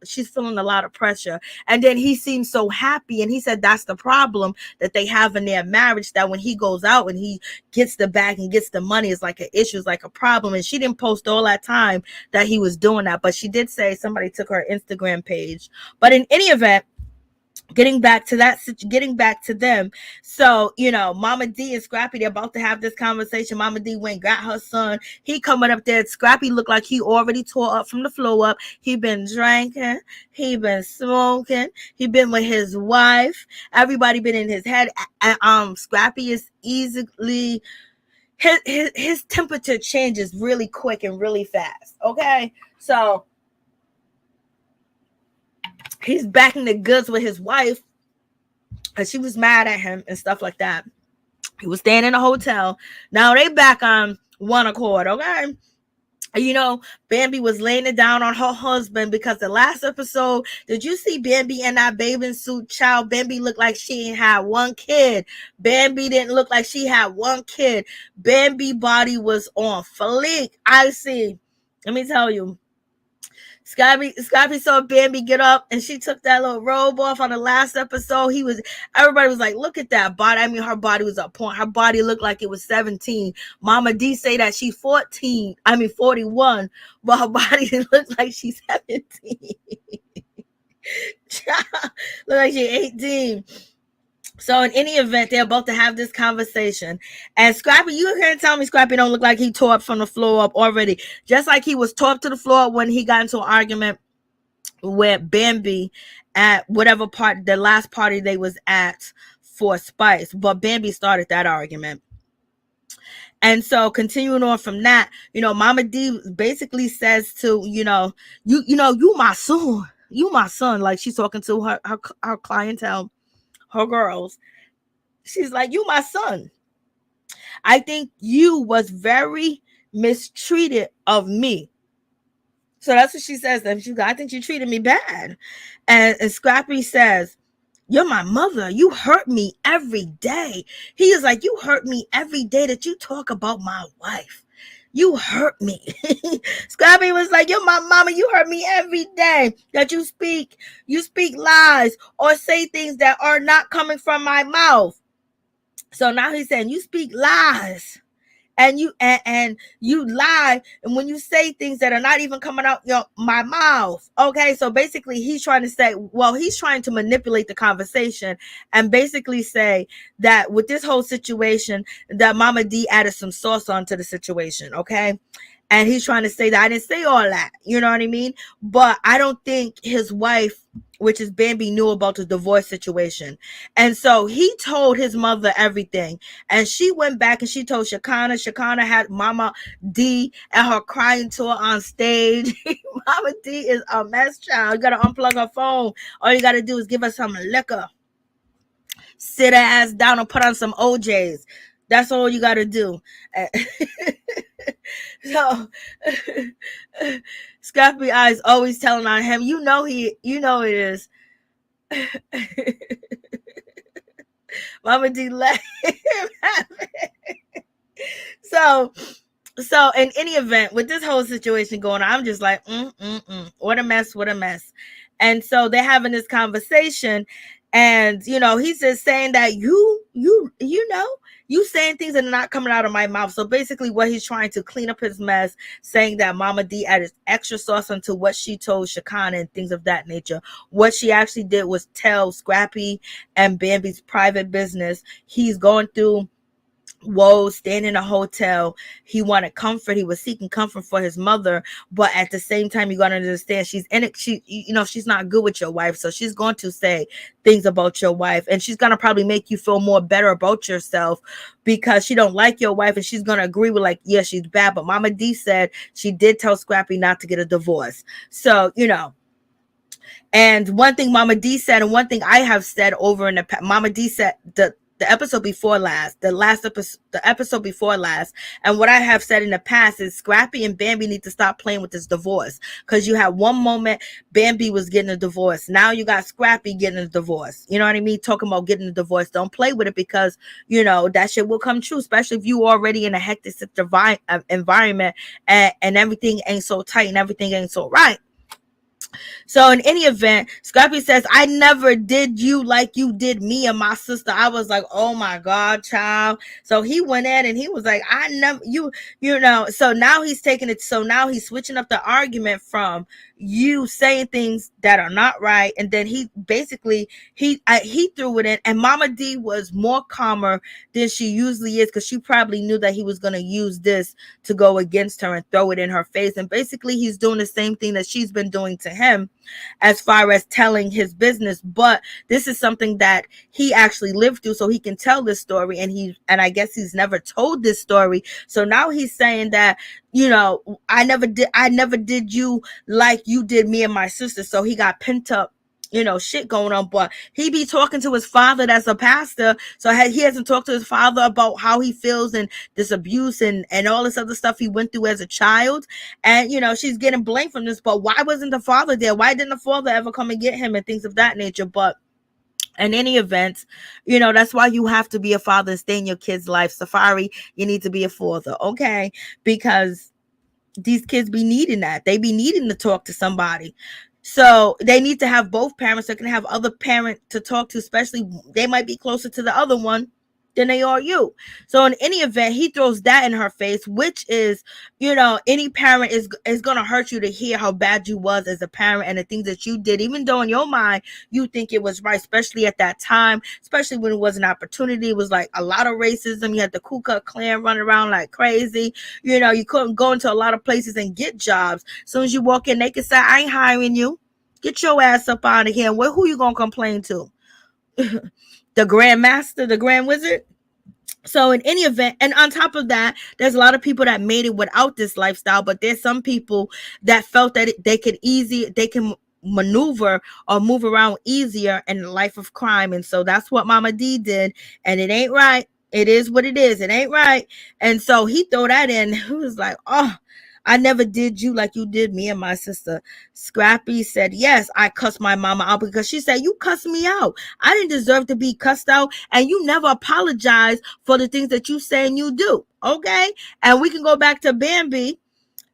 she's feeling a lot of pressure. And then he seems so happy, and he said that's the problem that they have in their marriage, that when he goes out and he gets the bag and gets the money, it's like an issue, it's like a problem. And she didn't post all that time that he was doing that, but she did say somebody took her Instagram page. But in any event, getting back to them. So, Momma Dee and Scrappy, they're about to have this conversation. Momma Dee went, got her son. He coming up there. Scrappy looked like he already tore up from the floor up. He been drinking. He been smoking. He been with his wife. Everybody been in his head. Scrappy is easily, his temperature changes really quick and really fast. Okay. So he's backing the goods with his wife because she was mad at him and stuff like that. He was staying in a hotel. Now they back on one accord, okay? Bambi was laying it down on her husband because the last episode, did you see Bambi in that bathing suit, child? Bambi looked like she ain't had one kid. Bambi didn't look like she had one kid. Bambi body was on fleek. I see. Let me tell you. Scrappy saw Bambi get up and she took that little robe off on the last episode. Everybody was like, look at that body. Her body was up point. Her body looked like it was 17. Momma Dee say that she's 41, but her body didn't look like she's 17. Look like she's 18. So in any event, they're about to have this conversation. And Scrappy, you can't tell me Scrappy don't look like he tore up from the floor up already. Just like he was tore up to the floor when he got into an argument with Bambi at whatever part, the last party they was at for Spice. But Bambi started that argument. And so continuing on from that, Momma Dee basically says to, you my son. You my son. Like she's talking to her clientele, her girls. She's like, you my son. I think you was very mistreated of me. So that's what she says. She's like, I think you treated me bad. And Scrappy says, you're my mother. You hurt me every day. He is like, you hurt me every day that you talk about my wife. You hurt me. Scrappy was like, you're my mama. You hurt me every day that you speak lies or say things that are not coming from my mouth. So now he's saying you speak lies and you lie, and when you say things that are not even coming out my mouth. Okay, so basically he's trying to manipulate the conversation and basically say that with this whole situation that Momma Dee added some sauce onto the situation. Okay, And he's trying to say that I didn't say all that. You know what I mean? But I don't think his wife, which is Bambi, knew about the divorce situation. And so he told his mother everything. And she went back and she told Shekinah. Shekinah had Momma Dee and her crying to her on stage. Momma Dee is a mess, child. You got to unplug her phone. All you got to do is give her some liquor. Sit her ass down and put on some OJs. That's all you got to do. So Scrappy Eyes always telling on him. You know it is. Momma Dee let him have it. So in any event, with this whole situation going on, I'm just like, what a mess. And so they're having this conversation, and he's just saying that you saying things that are not coming out of my mouth. So basically what he's trying to clean up his mess, saying that Momma Dee added extra sauce onto what she told Shekinah and things of that nature. What she actually did was tell Scrappy and Bambi's private business. He's going through woe, staying in a hotel. He wanted comfort. He was seeking comfort for his mother, but at the same time, you got to understand she's in it. She's not good with your wife, so she's going to say things about your wife, and she's going to probably make you feel more better about yourself because she don't like your wife, and she's going to agree with like, yeah, she's bad. But Momma Dee said she did tell Scrappy not to get a divorce. So and one thing Momma Dee said, and one thing I have said over in the past, Momma Dee said the episode before last, the episode before last, and what I have said in the past is Scrappy and Bambi need to stop playing with this divorce, because you had one moment Bambi was getting a divorce, now you got Scrappy getting a divorce. You know what I mean? Talking about getting a divorce. Don't play with it, because that shit will come true, especially if you already in a hectic environment and everything ain't so tight and everything ain't so right. So in any event, Scrappy says, I never did you like you did me and my sister. I was like, oh my God, child. So he went in and he was like, I never, so now he's taking it. So now he's switching up the argument from you saying things that are not right. And then he basically, he threw it in, and Momma Dee was more calmer than she usually is, because she probably knew that he was going to use this to go against her and throw it in her face. And basically he's doing the same thing that she's been doing to him as far as telling his business, but this is something that he actually lived through, so he can tell this story, and I guess he's never told this story. So now he's saying that I never did you like you did me and my sister. So he got pent up shit going on, but he be talking to his father that's a pastor, so he hasn't talked to his father about how he feels and this abuse and all this other stuff he went through as a child. And she's getting blamed from this, but why wasn't the father there? Why didn't the father ever come and get him and things of that nature? But in any event, that's why you have to be a father and stay in your kid's life. Safaree, you need to be a father, okay? Because these kids be needing that. They be needing to talk to somebody. So they need to have both parents. They can have other parent to talk to, especially they might be closer to the other one than they are you. So in any event, he throws that in her face, which is, any parent is going to hurt you to hear how bad you was as a parent and the things that you did, even though in your mind you think it was right, especially at that time, especially when it was an opportunity. It was like a lot of racism. You had the Ku Klux Klan running around like crazy. You couldn't go into a lot of places and get jobs. As soon as you walk in, they can say, I ain't hiring you. Get your ass up out of here. Who you going to complain to? The Grand Master, the Grand Wizard? So in any event, and on top of that, there's a lot of people that made it without this lifestyle, but there's some people that felt that they can maneuver or move around easier in the life of crime. And so that's what Momma Dee did, and it ain't right. It is what it is. It ain't right. And so he threw that in. He was like, oh, I never did you like you did me and my sister. Scrappy said, yes, I cussed my mama out, because she said, you cussed me out. I didn't deserve to be cussed out, and you never apologize for the things that you say and you do. Okay? And we can go back to Bambi.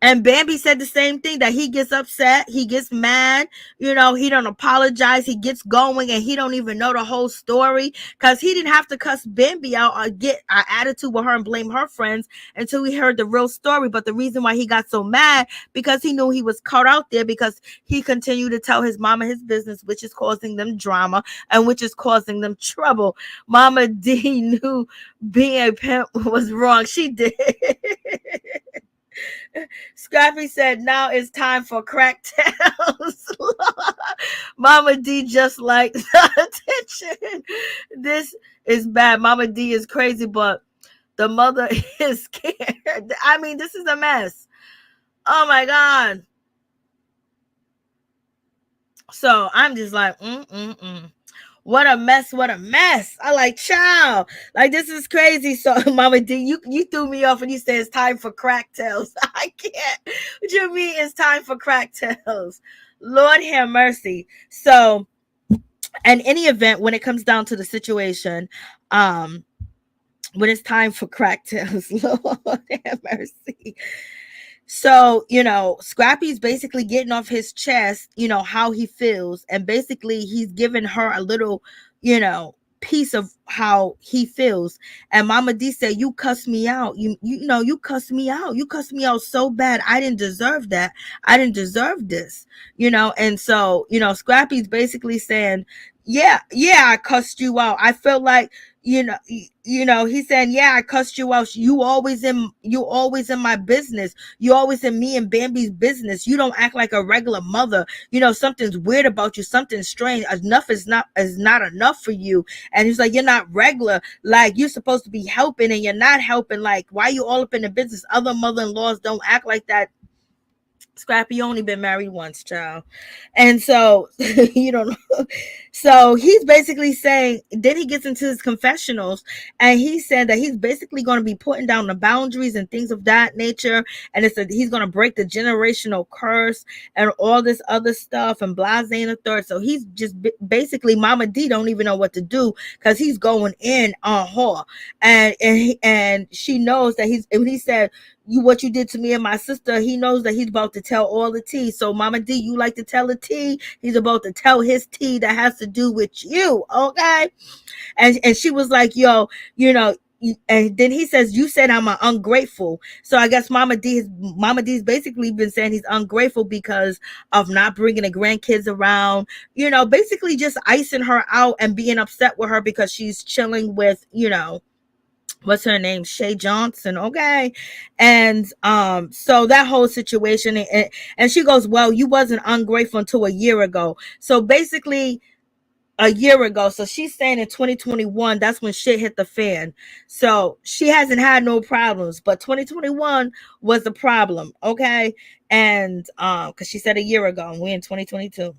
And Bambi said the same thing, that he gets upset, he gets mad, he don't apologize, he gets going, and he don't even know the whole story, because he didn't have to cuss Bambi out or get an attitude with her and blame her friends until he heard the real story. But the reason why he got so mad, because he knew he was caught out there, because he continued to tell his mama his business, which is causing them drama and which is causing them trouble. Momma Dee knew being a pimp was wrong. She did. Scrappy said, now it's time for crack tales. Momma Dee just like the attention. This is bad. Momma Dee is crazy, but the mother is scared. I mean, this is a mess. Oh my God. So I'm just like, what a mess, what a mess. I like, child, like this is crazy. So Momma Dee, you threw me off and you said it's time for crack tales. I can't. What you mean it's time for crack tales? Lord have mercy. So, in any event, when it comes down to the situation, when it's time for crack tales, Lord have mercy. So, Scrappy's basically getting off his chest, how he feels. And basically, he's giving her a little, piece of how he feels. And Momma Dee said, you cussed me out. You cussed me out. You cussed me out so bad. I didn't deserve that. I didn't deserve this, And so, Scrappy's basically saying, yeah, I cussed you out. I felt like, he's saying, yeah, I cussed you out. You always in my business. You always in me and Bambi's business. You don't act like a regular mother. Something's weird about you. Something's strange. Enough is not enough for you. And he's like, you're not regular. Like, you're supposed to be helping and you're not helping. Like, why you all up in the business? Other mother-in-laws don't act like that. Scrappy only been married once, child. And so, you don't know. So he's basically saying, then he gets into his confessionals and he said that he's basically going to be putting down the boundaries and things of that nature. And he's going to break the generational curse and all this other stuff and blase and a third. So he's just basically, Momma Dee don't even know what to do because he's going in on her. And she knows that when he said, what you did to me and my sister, he knows that he's about to tell all the tea. So Momma Dee, you like to tell the tea, he's about to tell his tea that has to do with you, okay? And she was like, yo, and then he says, you said I'm ungrateful. So I guess Momma Dee's basically been saying he's ungrateful because of not bringing the grandkids around, basically just icing her out and being upset with her because she's chilling with, what's her name? Shay Johnson. Okay. And so that whole situation, and she goes, well, you wasn't ungrateful until a year ago. So basically a year ago. So she's saying in 2021, that's when shit hit the fan. So she hasn't had no problems, but 2021 was the problem. Okay. And because she said a year ago and we're in 2022.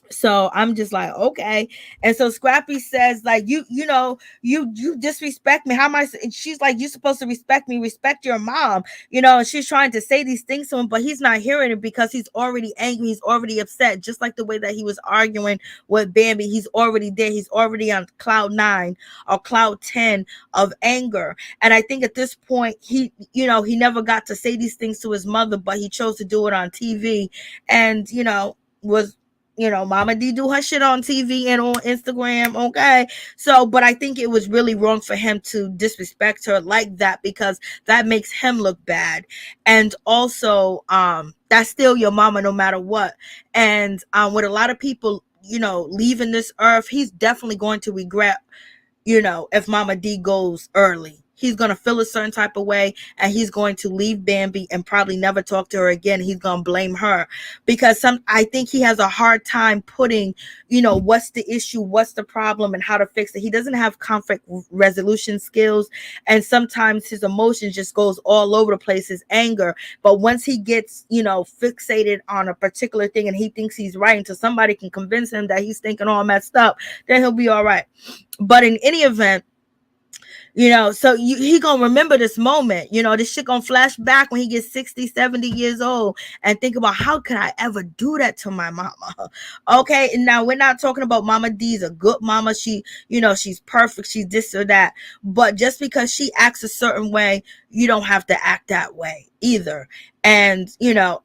So I'm just like, okay. And so Scrappy says, like, you disrespect me. How am I? And she's like, you're supposed to respect me, respect your mom, and she's trying to say these things to him, but he's not hearing it because he's already angry. He's already upset, just like the way that he was arguing with Bambi. He's already there. He's already on cloud 9 or cloud 10 of anger. And I think at this point, he never got to say these things to his mother, but he chose to do it on TV and, was Momma Dee do her shit on TV and on Instagram, okay? So, but I think it was really wrong for him to disrespect her like that because that makes him look bad. And also, that's still your mama no matter what. And with a lot of people, leaving this earth, he's definitely going to regret, if Momma Dee goes early. He's going to feel a certain type of way and he's going to leave Bambi and probably never talk to her again. He's going to blame her because I think he has a hard time putting, what's the issue, what's the problem and how to fix it. He doesn't have conflict resolution skills. And sometimes his emotions just goes all over the place, his anger. But once he gets, fixated on a particular thing and he thinks he's right until somebody can convince him that he's thinking all messed up, then he'll be all right. But in any event, so he gonna remember this moment, this shit gonna flash back when he gets 60, 70 years old and think about how could I ever do that to my mama? Okay. And now we're not talking about Momma Dee's a good mama. She, she's perfect. She's this or that. But just because she acts a certain way, you don't have to act that way either. And,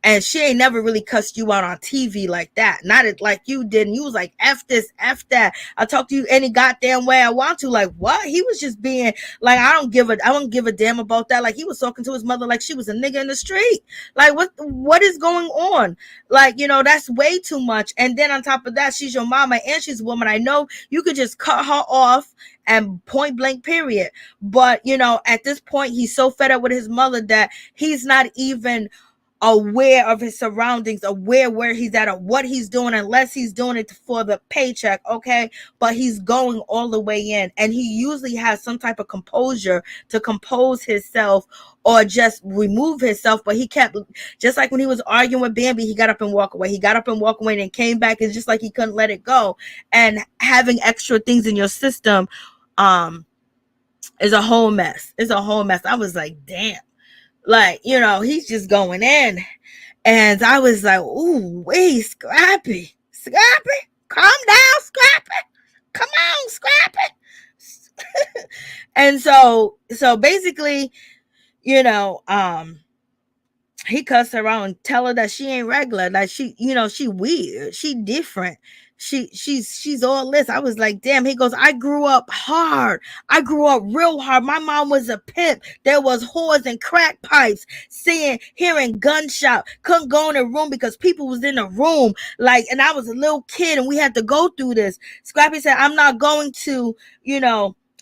and she ain't never really cussed you out on TV like that. Not like you did. And you was like, F this, F that. I'll talk to you any goddamn way I want to. Like, what? He was just being like, I don't give a damn about that. Like, he was talking to his mother like she was a nigga in the street. Like, what is going on? Like, that's way too much. And then on top of that, she's your mama and she's a woman. I know you could just cut her off and point blank period. But at this point, he's so fed up with his mother that he's not even aware of his surroundings, aware where he's at or what he's doing, unless he's doing it for the paycheck. Okay, but he's going all the way in, and he usually has some type of composure to compose himself or just remove himself. But he kept, just like when he was arguing with Bambi, he got up and walked away. He got up and walked away and came back. It's just like he couldn't let it go. And having extra things in your system is a whole mess. It's a whole mess. I was like, damn. Like, he's just going in. And I was like, ooh, wait, Scrappy, calm down, Scrappy. Come on, Scrappy. And so basically, he cussed her out and tell her that she ain't regular, that she weird, she different. She's all this. I was like, damn. He goes, I grew up hard. I grew up real hard. My mom was a pimp. There was whores and crack pipes, hearing gunshot. Couldn't go in the room because people was in the room. Like, and I was a little kid and we had to go through this. Scrappy said, I'm not going to,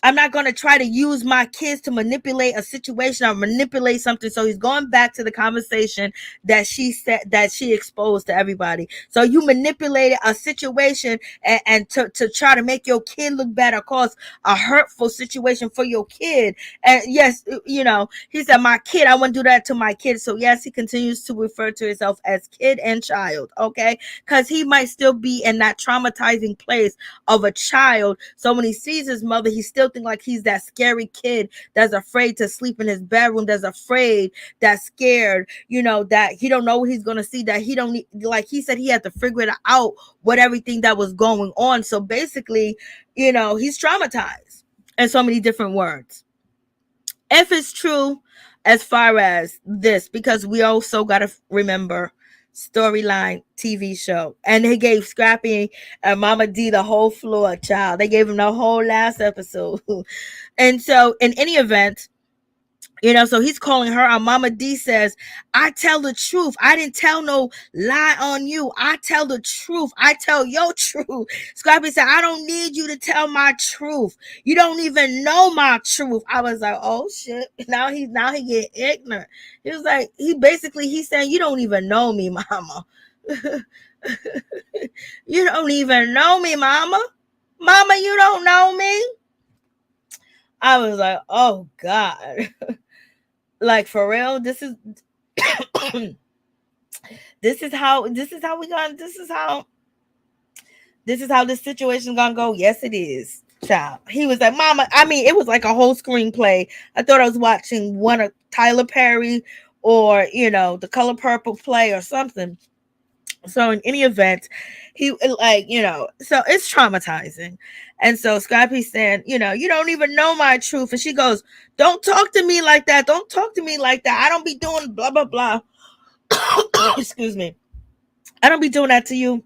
I'm not going to try to use my kids to manipulate a situation or manipulate something. So he's going back to the conversation that she said, that she exposed to everybody. So you manipulated a situation and to try to make your kid look better, cause a hurtful situation for your kid. And yes, he said, my kid, I wouldn't do that to my kid. So yes, he continues to refer to himself as kid and child. Okay. Cause he might still be in that traumatizing place of a child. So when he sees his mother, he still think like he's that scary kid that's afraid to sleep in his bedroom, that's afraid, that's scared, that he don't know what he's gonna see, that he don't need, like he said, he had to figure it out what everything that was going on. So basically, he's traumatized in so many different words. If it's true as far as this, because we also got to remember storyline TV show, and they gave Scrappy and Momma Dee the whole floor, child. They gave him the whole last episode. And so in any event, so he's calling her out. Momma Dee says, I tell the truth. I didn't tell no lie on you. I tell the truth. I tell your truth. Scrappy said, I don't need you to tell my truth. You don't even know my truth. I was like, oh shit. Now he get ignorant. He was like, he's saying, you don't even know me, mama. You don't even know me, mama. Mama, you don't know me. I was like, oh God. Like, for real, this is how this situation gonna go. Yes, it is, child. He was like, mama, I mean, it was like a whole screenplay. I thought I was watching one of Tyler Perry or The Color Purple play or something. So in any event, he so it's traumatizing. And so Scrappy's saying, you don't even know my truth. And she goes, don't talk to me like that. Don't talk to me like that. I don't be doing blah, blah, blah. Excuse me. I don't be doing that to you.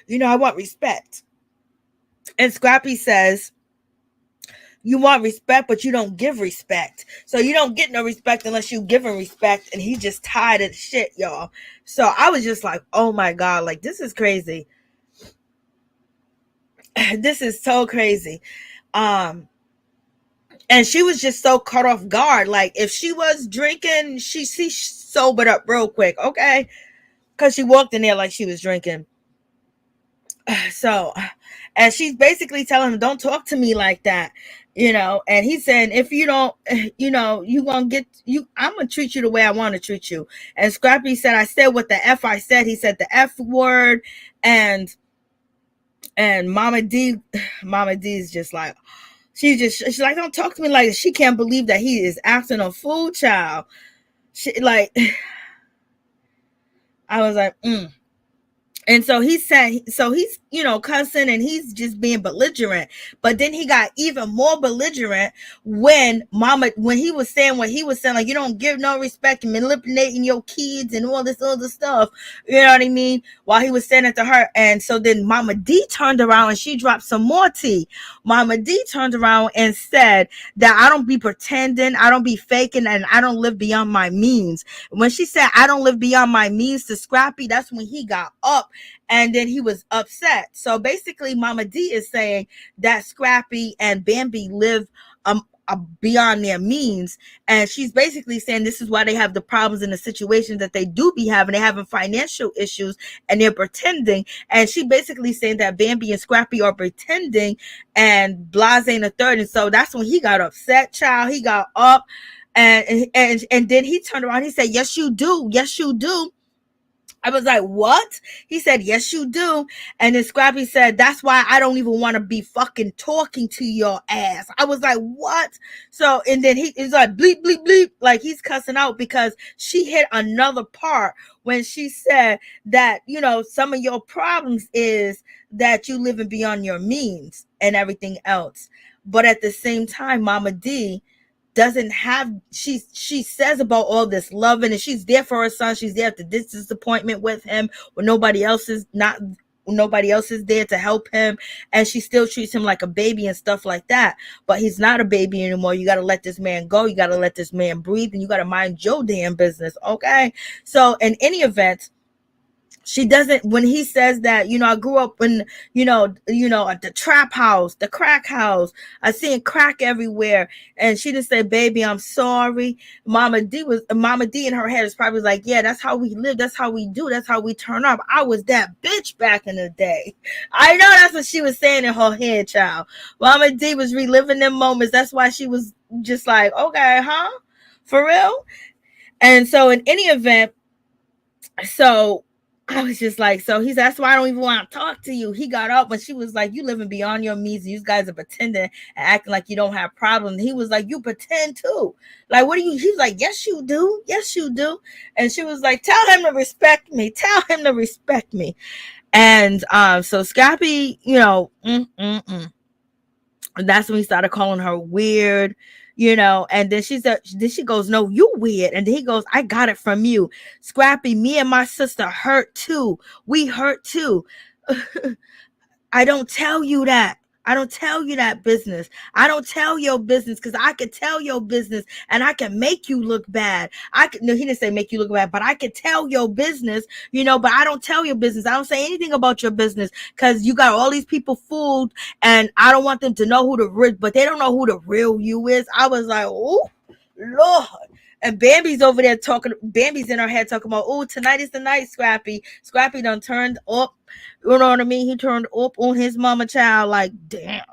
I want respect. And Scrappy says, you want respect, but you don't give respect. So you don't get no respect unless you give him respect. And he just tired of shit, y'all. So I was just like, oh my God, like, this is crazy. This is so crazy. And she was just so caught off guard. Like, if she was drinking, she sobered up real quick, okay? Because she walked in there like she was drinking. So, and she's basically telling him, don't talk to me like that. And he's saying, if you don't, you gonna get you, I'm gonna treat you the way I want to treat you. And Scrappy said, I said what the F I said. He said the F word. And Momma Dee is just like, she's like, don't talk to me like this. She can't believe that he is acting a fool, child. She, like, I was like, And so he said, so he's, cussing and he's just being belligerent. But then he got even more belligerent when he was saying what he was saying, like, you don't give no respect and manipulating your kids and all this other stuff. You know what I mean? While he was saying it to her. And so then Momma Dee turned around and she dropped some more tea. Momma Dee turned around and said that I don't be pretending, I don't be faking, and I don't live beyond my means. When she said I don't live beyond my means to Scrappy, that's when he got up and then he was upset. So basically Momma Dee is saying that Scrappy and Bambi live beyond their means, and she's basically saying this is why they have the problems in the situations that they do be having. They're having financial issues and they're pretending, and she basically saying that Bambi and Scrappy are pretending and blase and a third. And so that's when he got upset, child. He got up, and then he turned around. He said, yes you do, yes you do. I was like, what? He said, yes, you do. And then Scrappy said, that's why I don't even want to be fucking talking to your ass. I was like, what? So, and then he's like, bleep, bleep, bleep. Like he's cussing out because she hit another part when she said that, you know, some of your problems is that you living beyond your means and everything else. But at the same time, Momma Dee doesn't have, she says about all this loving, and she's there for her son. She's there at this disappointment with him when nobody else is there to help him, and she still treats him like a baby and stuff like that. But he's not a baby anymore. You got to let this man go. You got to let this man breathe, and you got to mind your damn business. Okay. So in any event, she doesn't, when he says that, you know, I grew up in, at the trap house, the crack house, I seen crack everywhere. And she just said, baby, I'm sorry. Momma Dee in her head is probably like, yeah, that's how we live. That's how we do. That's how we turn up. I was that bitch back in the day. I know that's what she was saying in her head, child. Momma Dee was reliving them moments. That's why she was just like, okay, huh? For real? And so in any event, so I was just like, so he's, that's why I don't even want to talk to you. He got up when she was like, you living beyond your means. You guys are pretending and acting like you don't have problems. He was like, you pretend too. Like, what do you, he was like, yes, you do. Yes, you do. And she was like, tell him to respect me. Tell him to respect me. And so Scrappy, that's when he started calling her weird, and then she goes, no, you weird. And then he goes, I got it from you. Scrappy, me and my sister hurt too. We hurt too. I don't tell you that. I don't tell you that business. I don't tell your business because I could tell your business and I can make you look bad. No, he didn't say make you look bad, but I could tell your business, but I don't tell your business. I don't say anything about your business because you got all these people fooled and I don't want them to know who the real, but they don't know who the real you is. I was like, oh, Lord. And Bambi's over there talking. Bambi's in her head talking about, oh, tonight is the night, Scrappy. Scrappy done turned up. You know what I mean? He turned up on his mama child. Like, damn.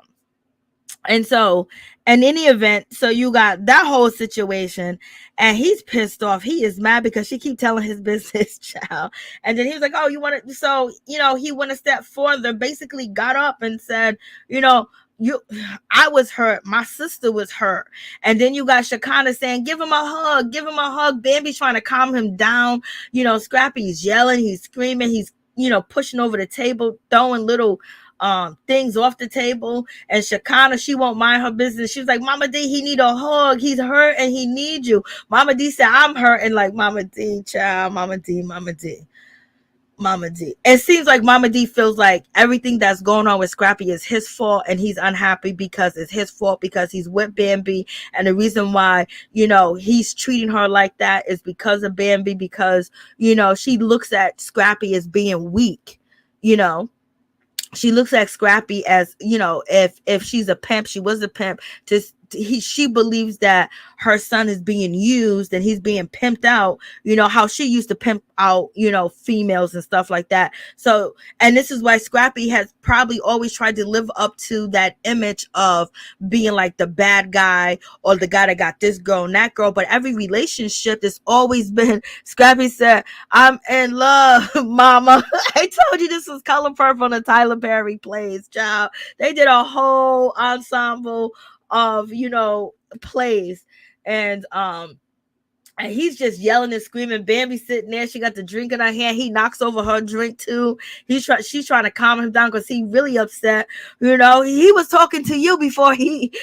And so, in any event, so you got that whole situation, and he's pissed off. He is mad because she keep telling his business, child. And then he was like, oh, you want to, so, he went a step further, basically got up and said, I was hurt. My sister was hurt. And then you got Shekinah saying, give him a hug, give him a hug. Bambi's trying to calm him down. Scrappy's yelling, he's screaming, he's, pushing over the table, throwing little things off the table. And Shekinah, she won't mind her business. She was like, Momma Dee, he need a hug. He's hurt and he needs you. Momma Dee said, I'm hurt. And like, Momma Dee, child, Momma Dee, Momma Dee. Momma Dee. It seems like Momma Dee feels like everything that's going on with Scrappy is his fault, and he's unhappy because it's his fault because he's with Bambi, and the reason why he's treating her like that is because of Bambi, because she looks at Scrappy as being weak. She looks at Scrappy as if she's a pimp, she was a pimp. She believes that her son is being used and he's being pimped out, how she used to pimp out, females and stuff like that. So, and this is why Scrappy has probably always tried to live up to that image of being like the bad guy or the guy that got this girl and that girl. But every relationship has always been, Scrappy said, I'm in love, mama. I told you this was Color Purple on the Tyler Perry plays, child. They did a whole ensemble of plays, and he's just yelling and screaming. Bambi sitting there, she got the drink in her hand, he knocks over her drink too. She's trying to calm him down because he really upset. He was talking to you before he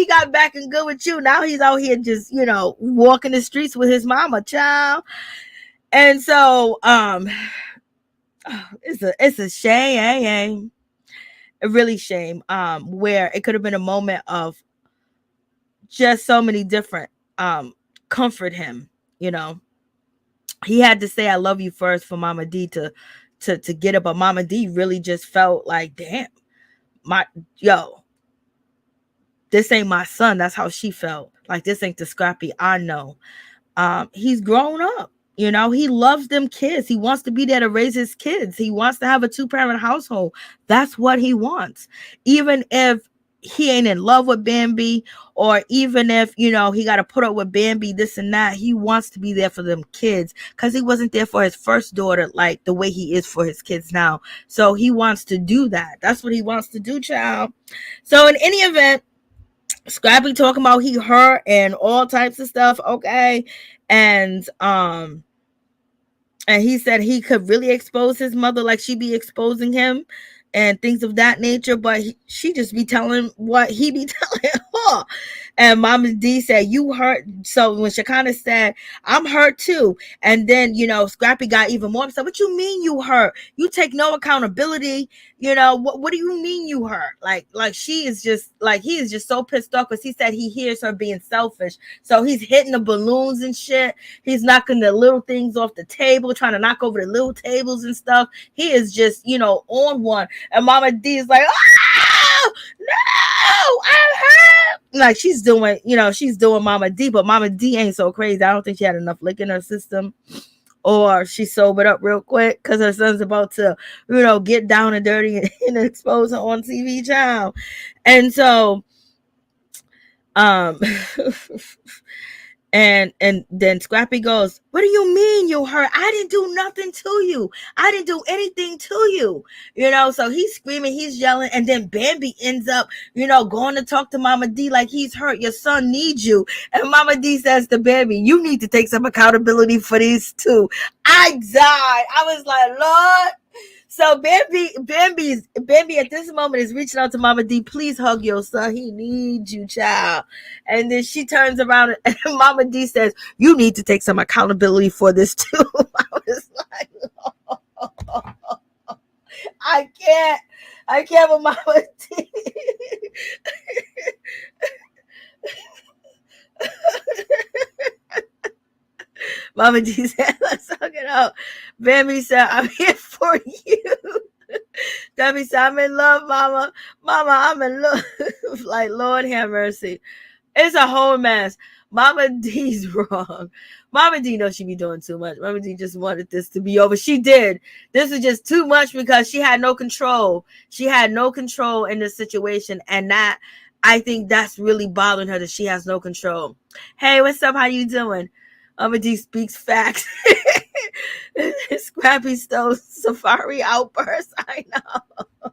got back and good with you. Now he's out here just walking the streets with his mama, child. And so it's a shame, a really shame, where it could have been a moment of just so many different comfort him. He had to say I love you first for Momma Dee to to get it, but Momma Dee really just felt like, damn, yo, this ain't my son. That's how she felt. Like, this ain't the Scrappy I know. He's grown up. You know, he loves them kids. He wants to be there to raise his kids. He wants to have a 2-parent household. That's what he wants. Even if he ain't in love with Bambi, or even if, you know, he got to put up with Bambi, this and that, he wants to be there for them kids, because he wasn't there for his first daughter like the way he is for his kids now. So he wants to do that. That's what he wants to do, child. So in any event, Scrappy talking about he hurt and all types of stuff, okay? And he said he could really expose his mother like she be exposing him and things of that nature, but she just be telling what he be telling her. And Momma Dee said, you hurt. So when Shekinah said, I'm hurt too. And then, you know, Scrappy got even more upset. What you mean you hurt? You take no accountability. You know, what do you mean you hurt? Like she is just, like, he is just so pissed off because he said he hears her being selfish. So he's hitting the balloons and shit. He's knocking the little things off the table, trying to knock over the little tables and stuff. He is just, you know, on one. And Momma Dee is like, oh, no, I'm hurt. Like, she's doing, you know, she's doing Momma Dee, but Momma Dee ain't so crazy. I don't think she had enough lick in her system, or she sobered up real quick because her son's about to, you know, get down and dirty and expose her on TV, child. And so, and then Scrappy goes, what do you mean you hurt? I didn't do nothing to you. I didn't do anything to you. You know, so he's screaming, he's yelling, and then Bambi ends up, you know, going to talk to Momma Dee like he's hurt. Your son needs you. And Momma Dee says to Bambi, you need to take some accountability for these too. I died. I was like, Lord. So Bambi at this moment is reaching out to Momma Dee. Please hug your son. He needs you, child. And then she turns around and Momma Dee says, you need to take some accountability for this too. I was like, oh, I can't with Momma Dee. Momma Dee said, let's hug it out. Bambi said, I'm here for you. Bambi said, I'm in love, Mama. Mama, I'm in love. Like, Lord have mercy. It's a whole mess. Momma Dee's wrong. Momma Dee knows she be doing too much. Momma Dee just wanted this to be over. She did. This was just too much because she had no control. She had no control in the situation. And that, I think that's really bothering her, that she has no control. Hey, what's up? How you doing? Momma Dee speaks facts. Scrappy stole Safaree outburst. I know.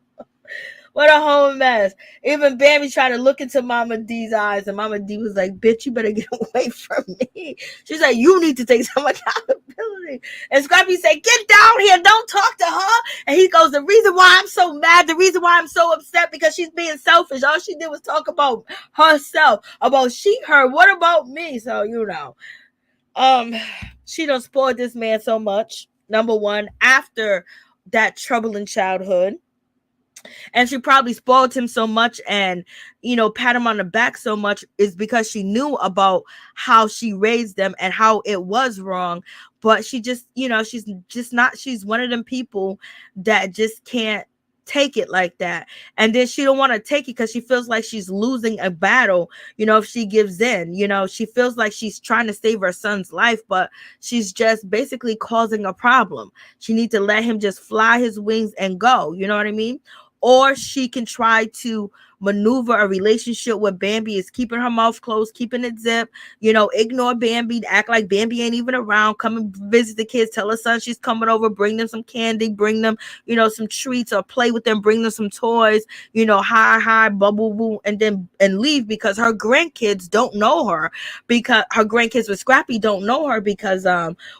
What a whole mess. Even Bambi tried to look into Momma Dee's eyes, and Momma Dee was like, bitch, you better get away from me. She's like, you need to take some accountability. And Scrappy said, get down here. Don't talk to her. And he goes, the reason why I'm so mad, the reason why I'm so upset, because she's being selfish. All she did was talk about herself, about she, her. What about me? So, you know. She done spoiled this man so much, number one, after that troubling childhood. And she probably spoiled him so much and, you know, pat him on the back so much is because she knew about how she raised them and how it was wrong. But she just, you know, she's one of them people that just can't take it like that. And then she don't want to take it because she feels like she's losing a battle, you know, if she gives in. You know, she feels like she's trying to save her son's life, but she's just basically causing a problem. She needs to let him just fly his wings and go, you know what I mean? Or she can try to maneuver a relationship where Bambi is keeping her mouth closed, keeping it zip, you know, ignore Bambi, act like Bambi ain't even around, come and visit the kids, tell her son she's coming over, bring them some candy, bring them, you know, some treats, or play with them, bring them some toys, you know, hi, bubble boo, and leave, because her grandkids don't know her, because her grandkids with Scrappy don't know her, because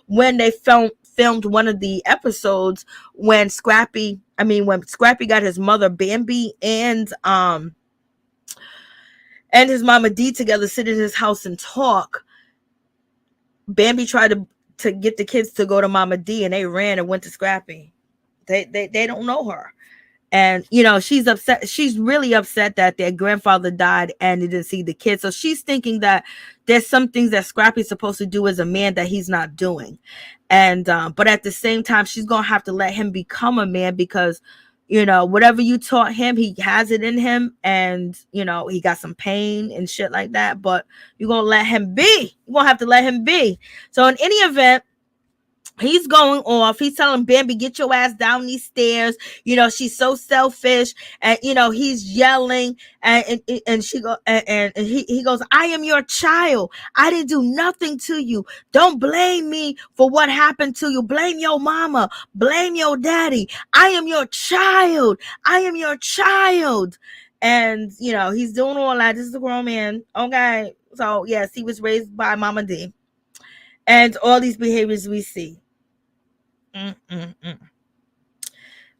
when they filmed one of the episodes when Scrappy got his mother Bambi and his Momma Dee together, sit in his house and talk. Bambi tried to get the kids to go to Momma Dee, and they ran and went to Scrappy. They don't know her. And, you know, she's upset. She's really upset that their grandfather died and they didn't see the kids. So she's thinking that there's some things that Scrappy's supposed to do as a man that he's not doing. And, but at the same time, she's going to have to let him become a man because, you know, whatever you taught him, he has it in him. And, you know, he got some pain and shit like that. But you're going to let him be. You're going to have to let him be. So in any event, he's going off. He's telling Bambi, get your ass down these stairs. You know, she's so selfish. And, you know, he's yelling. And she go and he goes, I am your child. I didn't do nothing to you. Don't blame me for what happened to you. Blame your mama. Blame your daddy. I am your child. I am your child. And, you know, he's doing all that. This is a grown man. Okay. So, yes, he was raised by Momma Dee. And all these behaviors we see.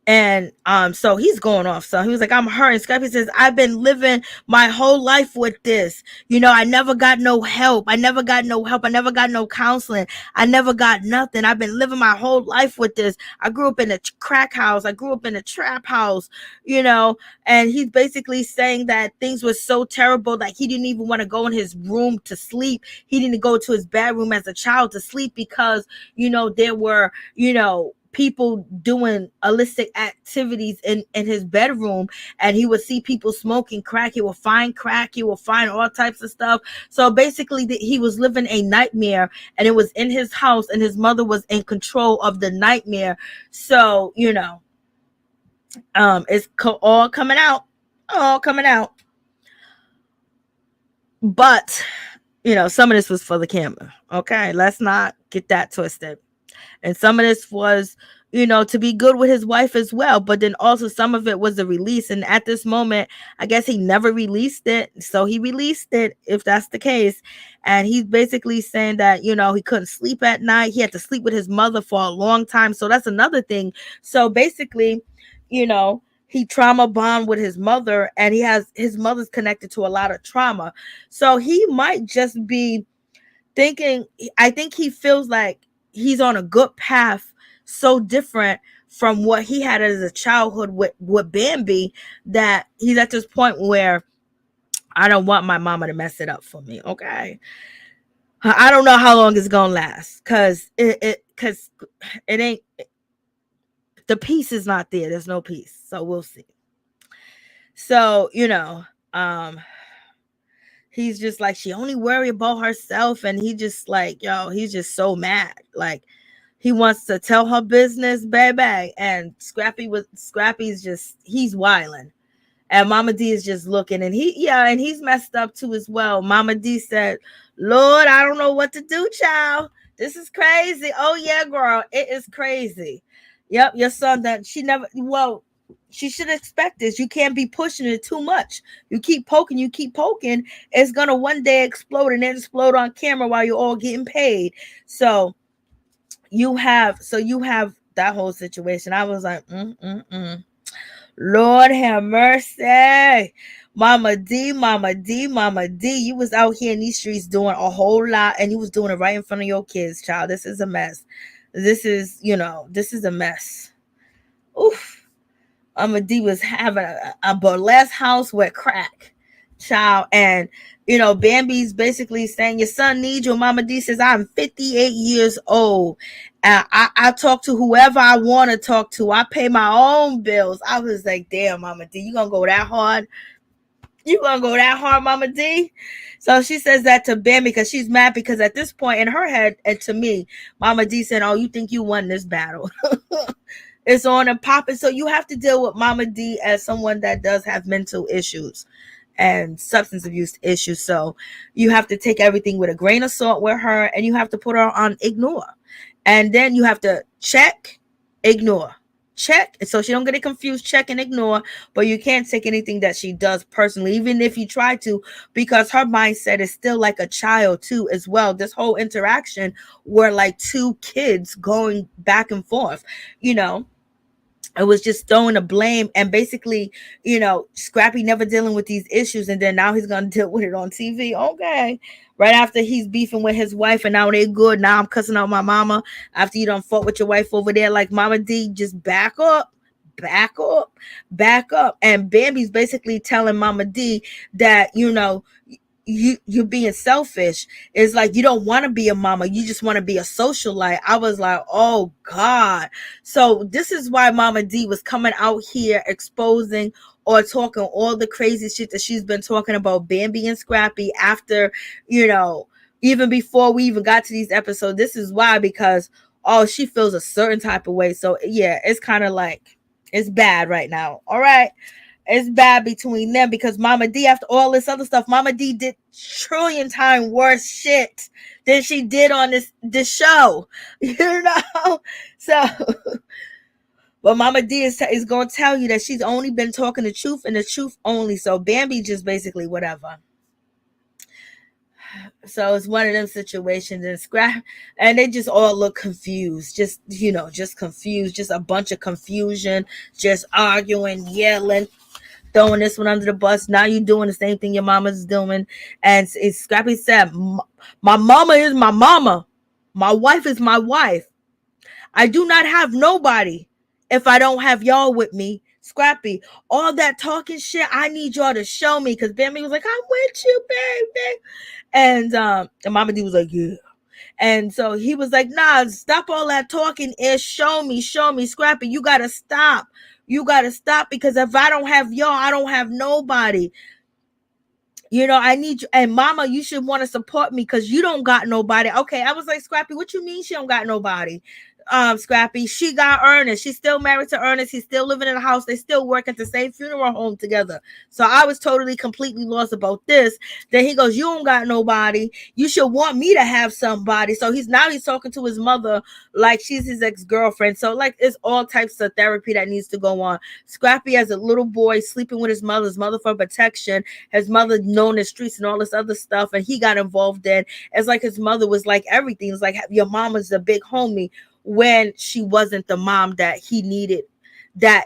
And so he's going off. So he was like, I'm hurt. And Scrappy says, I've been living my whole life with this. You know, I never got no help. I never got no counseling. I never got nothing. I've been living my whole life with this. I grew up in a crack house. I grew up in a trap house, you know. And he's basically saying that things were so terrible that he didn't even want to go in his room to sleep. He didn't go to his bedroom as a child to sleep because, you know, there were, you know, people doing illicit activities in his bedroom, and he would see people smoking crack. He will find crack. He will find all types of stuff. So basically he was living a nightmare, and it was in his house, and his mother was in control of the nightmare. So, you know, it's all coming out. But, you know, some of this was for the camera. Okay, let's not get that twisted. And some of this was, you know, to be good with his wife as well. But then also some of it was a release. And at this moment, I guess he never released it. So he released it, if that's the case. And he's basically saying that, you know, he couldn't sleep at night. He had to sleep with his mother for a long time. So that's another thing. So basically, you know, he trauma bond with his mother, and his mother's connected to a lot of trauma. So he might just be thinking, I think he feels like he's on a good path, so different from what he had as a childhood with Bambi, that he's at this point where I don't want my mama to mess it up for me. Okay. I don't know how long it's gonna last, because it ain't, the peace is not there. There's no peace. So we'll see. So, you know, he's just like, she only worry about herself. And he just like, yo, he's just so mad. Like, he wants to tell her business, baby. And Scrappy's just, he's wilding. And Momma Dee is just looking, and he's messed up too as well. Momma Dee said, Lord, I don't know what to do, child. This is crazy. Oh yeah, girl, it is crazy. Yep, your son that she should expect this. You can't be pushing it too much. You keep poking, it's gonna one day explode, and then explode on camera while you're all getting paid. So you have that whole situation. I was like, Lord have mercy. Momma Dee, you was out here in these streets doing a whole lot, and you was doing it right in front of your kids, child. This is a mess. This is a mess. Oof. Momma Dee was having a burlesque house with crack, child. And, you know, Bambi's basically saying, your son needs you. Momma Dee says, I'm 58 years old. I talk to whoever I want to talk to. I pay my own bills. I was like, damn, Momma Dee, you gonna go that hard? Momma Dee? So she says that to Bambi because she's mad, because at this point in her head, and to me, Momma Dee said, oh, you think you won this battle? It's on and popping. So you have to deal with Momma Dee as someone that does have mental issues and substance abuse issues. So you have to take everything with a grain of salt with her, and you have to put her on ignore. And then you have to check, ignore, check. And so she don't get it confused, check and ignore. But you can't take anything that she does personally, even if you try to, because her mindset is still like a child too as well. This whole interaction were like two kids going back and forth, you know. It was just throwing the blame, and basically, you know, Scrappy never dealing with these issues, and then now he's gonna deal with it on TV. Okay, right after he's beefing with his wife, and now they good. Now I'm cussing out my mama after you done fought with your wife over there. Like, Momma Dee, just back up, back up. And Bambi's basically telling Momma Dee that, you're being selfish. It's like you don't want to be a mama, you just want to be a socialite. I was like, oh God. So this is why Momma Dee was coming out here exposing or talking all the crazy shit that she's been talking about Bambi and Scrappy after, even before we even got to these episodes. This is why, because she feels a certain type of way. So yeah, it's kind of like, it's bad right now. All right. It's bad between them because Momma Dee, after all this other stuff, Momma Dee did trillion times worse shit than she did on this show. So but Momma Dee is going to tell you that she's only been talking the truth and the truth only. So Bambi just basically whatever. So it's one of them situations, and they just all look confused, just confused, just a bunch of confusion, just arguing, yelling, throwing this one under the bus. Now you're doing the same thing your mama's doing. And Scrappy said, my mama is my mama. My wife is my wife. I do not have nobody if I don't have y'all with me. Scrappy, all that talking shit, I need y'all to show me. Because Bambi was like, I'm with you, baby. And Momma Dee was like, yeah. And so he was like, nah, stop all that talking. Show me. Scrappy, you got to stop. Because if I don't have y'all, I don't have nobody. I need you. And Mama, you should want to support me because you don't got nobody. Okay, I was like, Scrappy, what you mean she don't got nobody? Scrappy, she got Ernest. She's still married to Ernest. He's still living in the house. They still work at the same funeral home together. So I was completely lost about this. Then he goes, you don't got nobody. You should want me to have somebody. So he's talking to his mother like she's his ex-girlfriend. So like it's all types of therapy that needs to go on. Scrappy as a little boy sleeping with his mother for protection. His mother known the streets and all this other stuff, and he got involved in. It's like his mother was like everything. It's like your mama's the big homie, when she wasn't the mom that he needed, and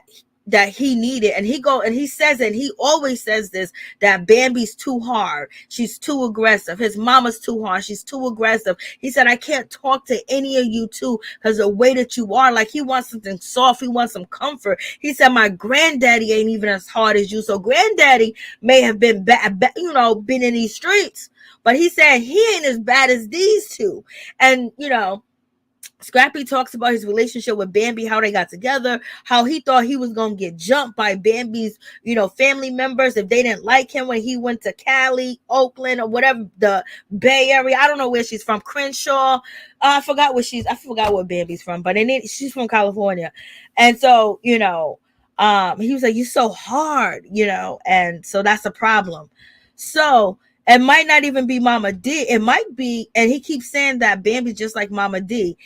he says it, and he always says this, that Bambi's too hard, she's too aggressive, his mama's too hard, she's too aggressive. He said, I can't talk to any of you two because the way that you are, like he wants something soft, he wants some comfort. He said, my granddaddy ain't even as hard as you. So granddaddy may have been been in these streets, but he said he ain't as bad as these two. And Scrappy talks about his relationship with Bambi, how they got together, how he thought he was going to get jumped by Bambi's, family members if they didn't like him when he went to Cali, Oakland, or whatever, the Bay Area. I don't know where she's from, Crenshaw. I forgot where Bambi's from, but she's from California. And so, he was like, you're so hard, and so that's a problem. So it might not even be Momma Dee. It might be, and he keeps saying that Bambi's just like Momma Dee.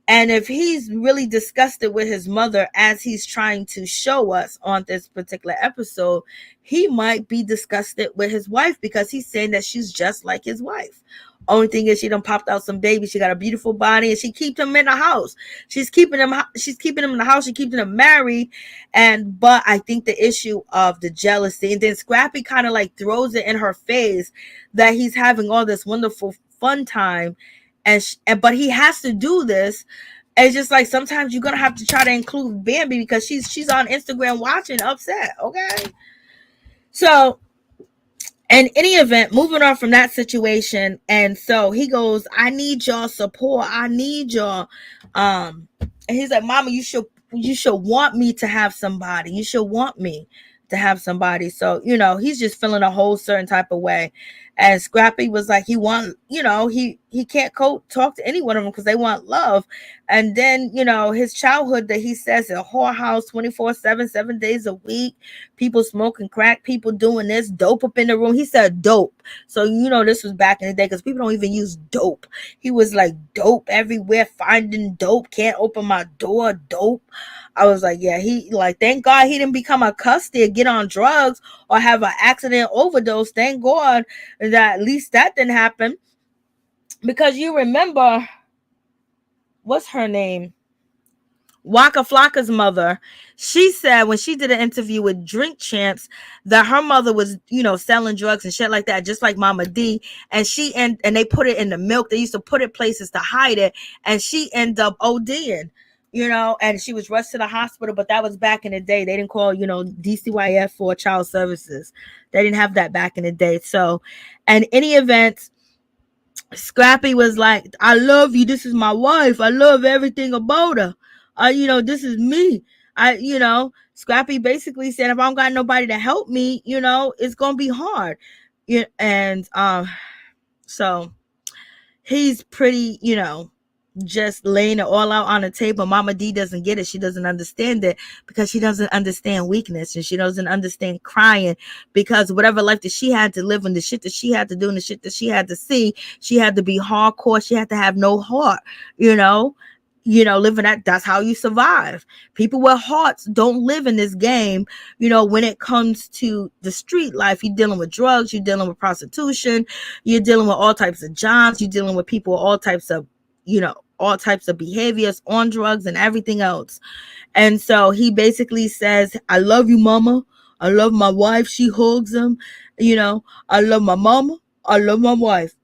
And if he's really disgusted with his mother, as he's trying to show us on this particular episode, he might be disgusted with his wife because he's saying that she's just like his wife. Only thing is she done popped out some babies. She got a beautiful body and she keeps him in the house. She's keeping him in the house. She's keeping him married. But I think the issue of the jealousy, and then Scrappy kind of like throws it in her face that he's having all this wonderful fun time. But he has to do this. It's just like sometimes you're gonna have to try to include Bambi because she's on Instagram watching upset. Okay. So in any event, moving on from that situation, and so he goes, I need y'all support. I need y'all. And he's like, Mama, you should want me to have somebody. You should want me to have somebody. So, he's just feeling a whole certain type of way. And Scrappy was like, he can't talk to any one of them because they want love. And then, his childhood that he says a whorehouse 24/7, 7 days a week, people smoking crack, people doing this, dope up in the room. He said dope. So, this was back in the day because people don't even use dope. He was like dope everywhere, finding dope, can't open my door, dope. I was like, yeah, thank God he didn't become a custer, get on drugs, or have an accident overdose. Thank God that at least that didn't happen. Because you remember, what's her name? Waka Flocka's mother, she said when she did an interview with Drink Champs that her mother was, selling drugs and shit like that, just like Momma Dee. And and they put it in the milk. They used to put it places to hide it. And she ended up ODing. and she was rushed to the hospital, but that was back in the day. They didn't call, DCYF for child services. They didn't have that back in the day. So, in any event, Scrappy was like, I love you. This is my wife. I love everything about her. This is me. Scrappy basically said, if I don't got nobody to help me, it's going to be hard. And so he's pretty, just laying it all out on the table. Momma Dee doesn't get it. She doesn't understand it because she doesn't understand weakness, and she doesn't understand crying, because whatever life that she had to live and the shit that she had to do and the shit that she had to see, she had to be hardcore. She had to have no heart, living that's how you survive. People with hearts don't live in this game. When it comes to the street life, you're dealing with drugs, you're dealing with prostitution, you're dealing with all types of jobs, you're dealing with people with all types of behaviors on drugs and everything else. And so he basically says, I love you, mama. I love my wife. She hugs him. I love my mama. I love my wife.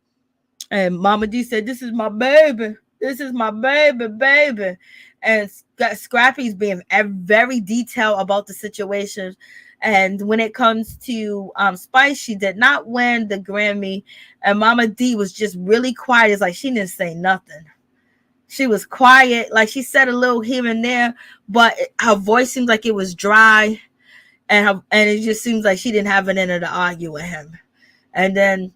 And Momma Dee said, this is my baby. This is my baby. And Scrappy's being very detailed about the situation. And when it comes to Spice, she did not win the Grammy. And Momma Dee was just really quiet. It's like she didn't say nothing. She was quiet. Like, she said a little here and there, but her voice seems like it was dry. And it just seems like she didn't have it in her to argue with him. And then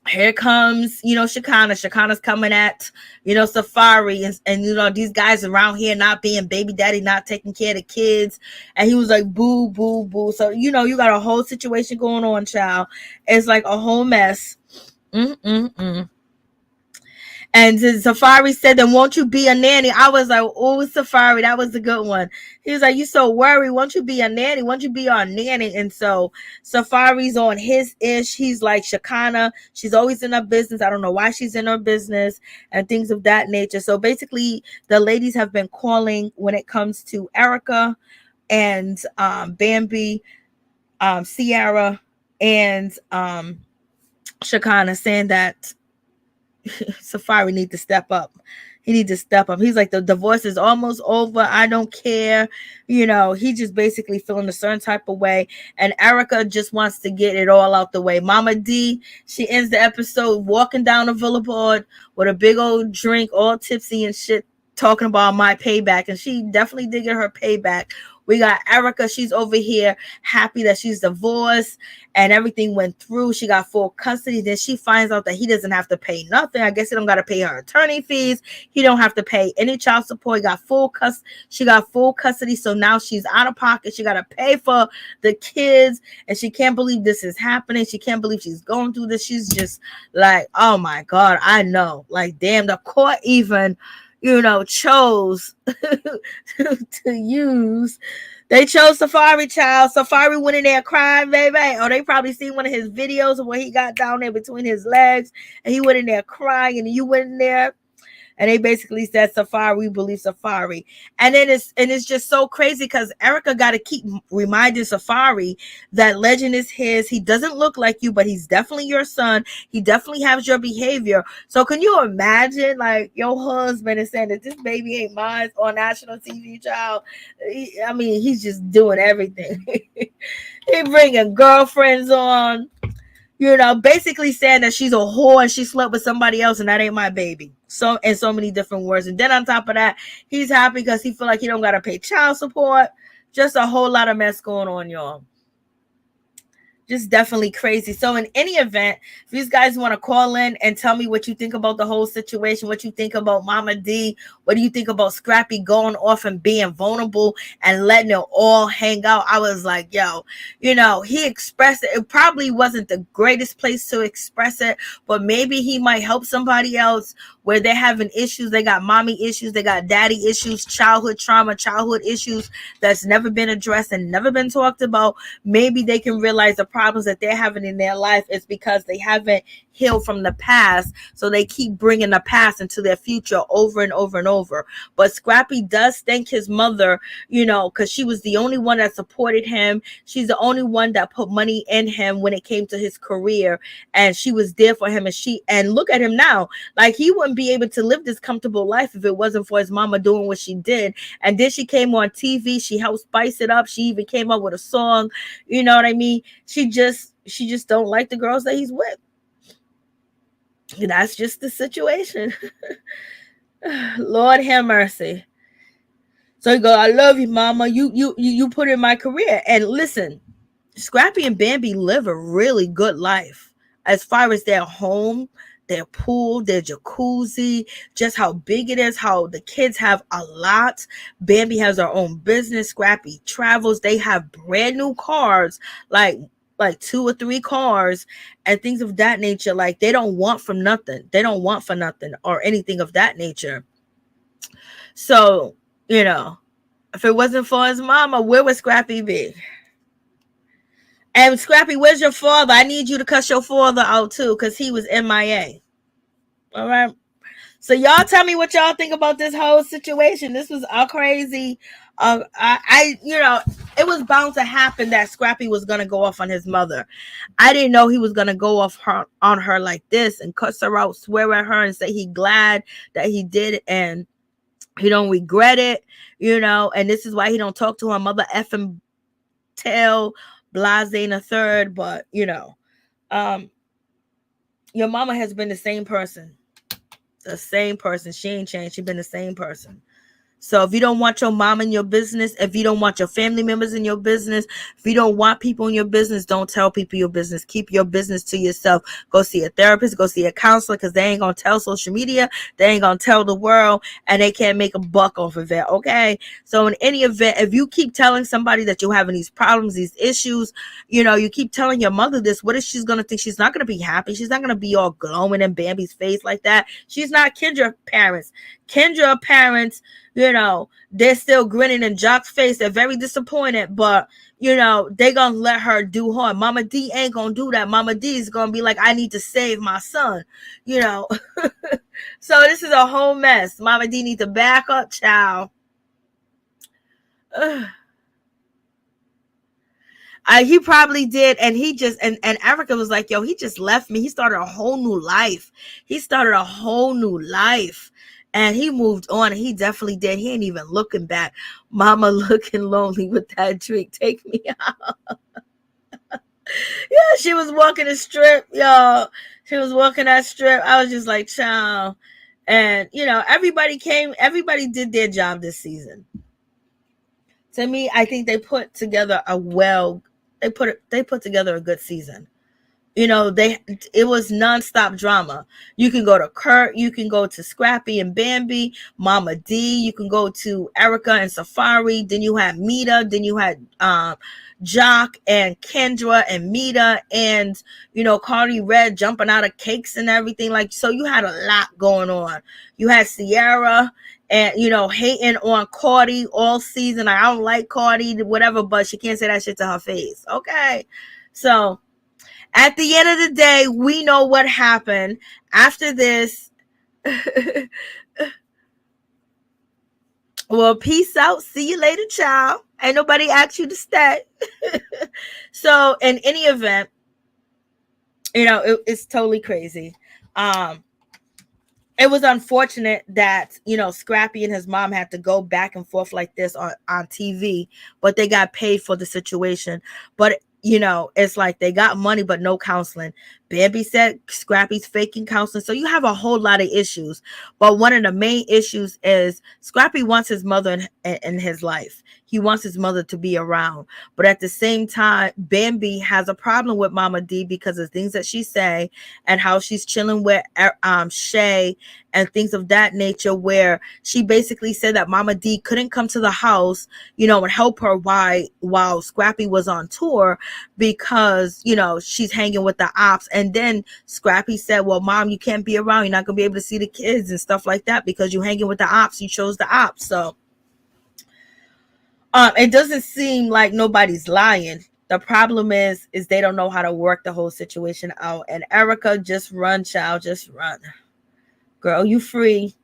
here comes, Shekinah. Shekinah's coming at, Safaree and these guys around here not being baby daddy, not taking care of the kids. And he was like, boo, boo, boo. So, you got a whole situation going on, child. It's like a whole mess. And Safaree said, then won't you be a nanny? I was like, oh, Safaree, that was a good one. He was like, you so worried. Won't you be a nanny? Won't you be our nanny? And so Safaree's on his ish. He's like, Shekinah, she's always in her business. I don't know why she's in her business and things of that nature. So basically, the ladies have been calling when it comes to Erica and Bambi, Sierra, and Shekinah, saying that Safaree need to step up. He need to step up. He's like, the divorce is almost over. I don't care. He just basically feeling a certain type of way. And Erica just wants to get it all out the way. Momma Dee, she ends the episode walking down the boulevard with a big old drink, all tipsy and shit, talking about my payback. And she definitely did get her payback. We got Erica. She's over here happy that she's divorced and everything went through. She got full custody. Then she finds out that he doesn't have to pay nothing. I guess he don't got to pay her attorney fees. He don't have to pay any child support. He got full custody. She got full custody. So now she's out of pocket. She got to pay for the kids. And she can't believe this is happening. She can't believe she's going through this. She's just like, oh my God, I know. Like, damn, the court even chose to use. They chose Safaree, child. Safaree went in there crying, baby. Oh, they probably seen one of his videos of what he got down there between his legs, and he went in there crying, and you went in there. And they basically said, Safaree, we believe Safaree. And then it's just so crazy because Erica got to keep reminding Safaree that legend is his. He doesn't look like you, but he's definitely your son. He definitely has your behavior. So can you imagine, like, your husband is saying that this baby ain't mine on national TV, child? He's just doing everything. He bringing girlfriends on. Basically saying that she's a whore and she slept with somebody else and that ain't my baby. So, in so many different words. And then on top of that, he's happy because he feel like he don't got to pay child support. Just a whole lot of mess going on, y'all. Just definitely crazy. So in any event, if you guys want to call in and tell me what you think about the whole situation, what you think about Momma Dee, what do you think about Scrappy going off and being vulnerable and letting it all hang out? I was like, yo, he expressed it. It probably wasn't the greatest place to express it, but maybe he might help somebody else where they're having issues. They got mommy issues, they got daddy issues, childhood trauma, childhood issues that's never been addressed and never been talked about. Maybe they can realize the problem problems that they're having in their life is because they haven't healed from the past, so they keep bringing the past into their future over and over and over. But Scrappy does thank his mother, because she was the only one that supported him. She's the only one that put money in him when it came to his career, and she was there for him. And look at him now. Like, he wouldn't be able to live this comfortable life if it wasn't for his mama doing what she did. And then she came on TV. She helped spice it up. She even came up with a song. You know what I mean? She just don't like the girls that he's with. And that's just the situation. Lord have mercy. So you go, I love you, mama. You put in my career. And listen, Scrappy and Bambi live a really good life as far as their home, their pool, their jacuzzi, just how big it is, how the kids have a lot. Bambi has her own business. Scrappy travels. They have brand new cars, like 2 or 3 cars and things of that nature. Like, they don't want for nothing. They don't want for nothing or anything of that nature. So, if it wasn't for his mama, where would Scrappy be? And Scrappy, where's your father? I need you to cuss your father out too, because he was MIA. All right. So y'all tell me what y'all think about this whole situation. This was all crazy. It was bound to happen that Scrappy was gonna go off on his mother. I didn't know he was gonna go off on her like this and cuss her out, swear at her, and say he glad that he did it and he don't regret it, and this is why he don't talk to her mother effing tell blase in a third. But your mama has been the same person. She ain't changed. She's been the same person. So if you don't want your mom in your business, if you don't want your family members in your business, if you don't want people in your business, don't tell people your business. Keep your business to yourself. Go see a therapist, go see a counselor, because they ain't going to tell social media. They ain't going to tell the world, and they can't make a buck off of it, okay? So in any event, if you keep telling somebody that you're having these problems, these issues, you keep telling your mother this, what is she going to think? She's not going to be happy. She's not going to be all glowing in Bambi's face like that. She's not Kendra parents. Kendra parents, they're still grinning in Jock's face. They're very disappointed, but they gonna let her do her. Momma Dee ain't gonna do that. Momma Dee is gonna be like, I need to save my son, So this is a whole mess. Momma Dee need to back up, child. He probably did, and he just and Erica was like, yo, he just left me. He started a whole new life. And he moved on, and he definitely did. He ain't even looking back. Mama looking lonely with that drink. Take me out. Yeah, she was walking the strip, y'all. She was walking that strip. I was just like, child. And, everybody did their job this season. To me, I think they put together they put together a good season. It was nonstop drama. You can go to Kurt, you can go to Scrappy and Bambi, Momma Dee, you can go to Erica and Safaree, then you had Mita, then you had Jock and Kendra and Mita, and Karlie Red jumping out of cakes and everything. Like, so you had a lot going on. You had Sierra and hating on Karlie all season. I don't like Karlie, whatever, but she can't say that shit to her face. Okay. So at the end of the day, we know what happened. After this, well, peace out. See you later, child. Ain't nobody asked you to stay. So in any event, it's totally crazy. It was unfortunate that, Scrappy and his mom had to go back and forth like this on TV, but they got paid for the situation. But it's like they got money, but no counseling. Bambi said Scrappy's faking counseling. So you have a whole lot of issues. But one of the main issues is Scrappy wants his mother in his life. He wants his mother to be around. But at the same time, Bambi has a problem with Momma Dee because of things that she say and how she's chilling with Shay and things of that nature, where she basically said that Momma Dee couldn't come to the house, and help her while Scrappy was on tour because, she's hanging with the ops. And then Scrappy said, well, Mom, you can't be around. You're not going to be able to see the kids and stuff like that because you're hanging with the ops. You chose the ops. So it doesn't seem like nobody's lying. The problem is they don't know how to work the whole situation out. And Erica, just run, child, just run. Girl, you free.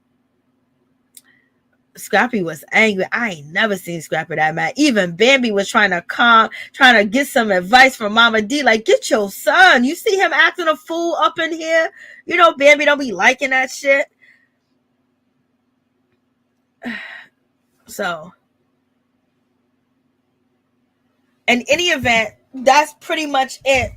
Scrappy was angry. I ain't never seen Scrappy that mad. Even Bambi was trying to get some advice from Momma Dee. Like, get your son. You see him acting a fool up in here? You know, Bambi don't be liking that shit. So, in any event, that's pretty much it.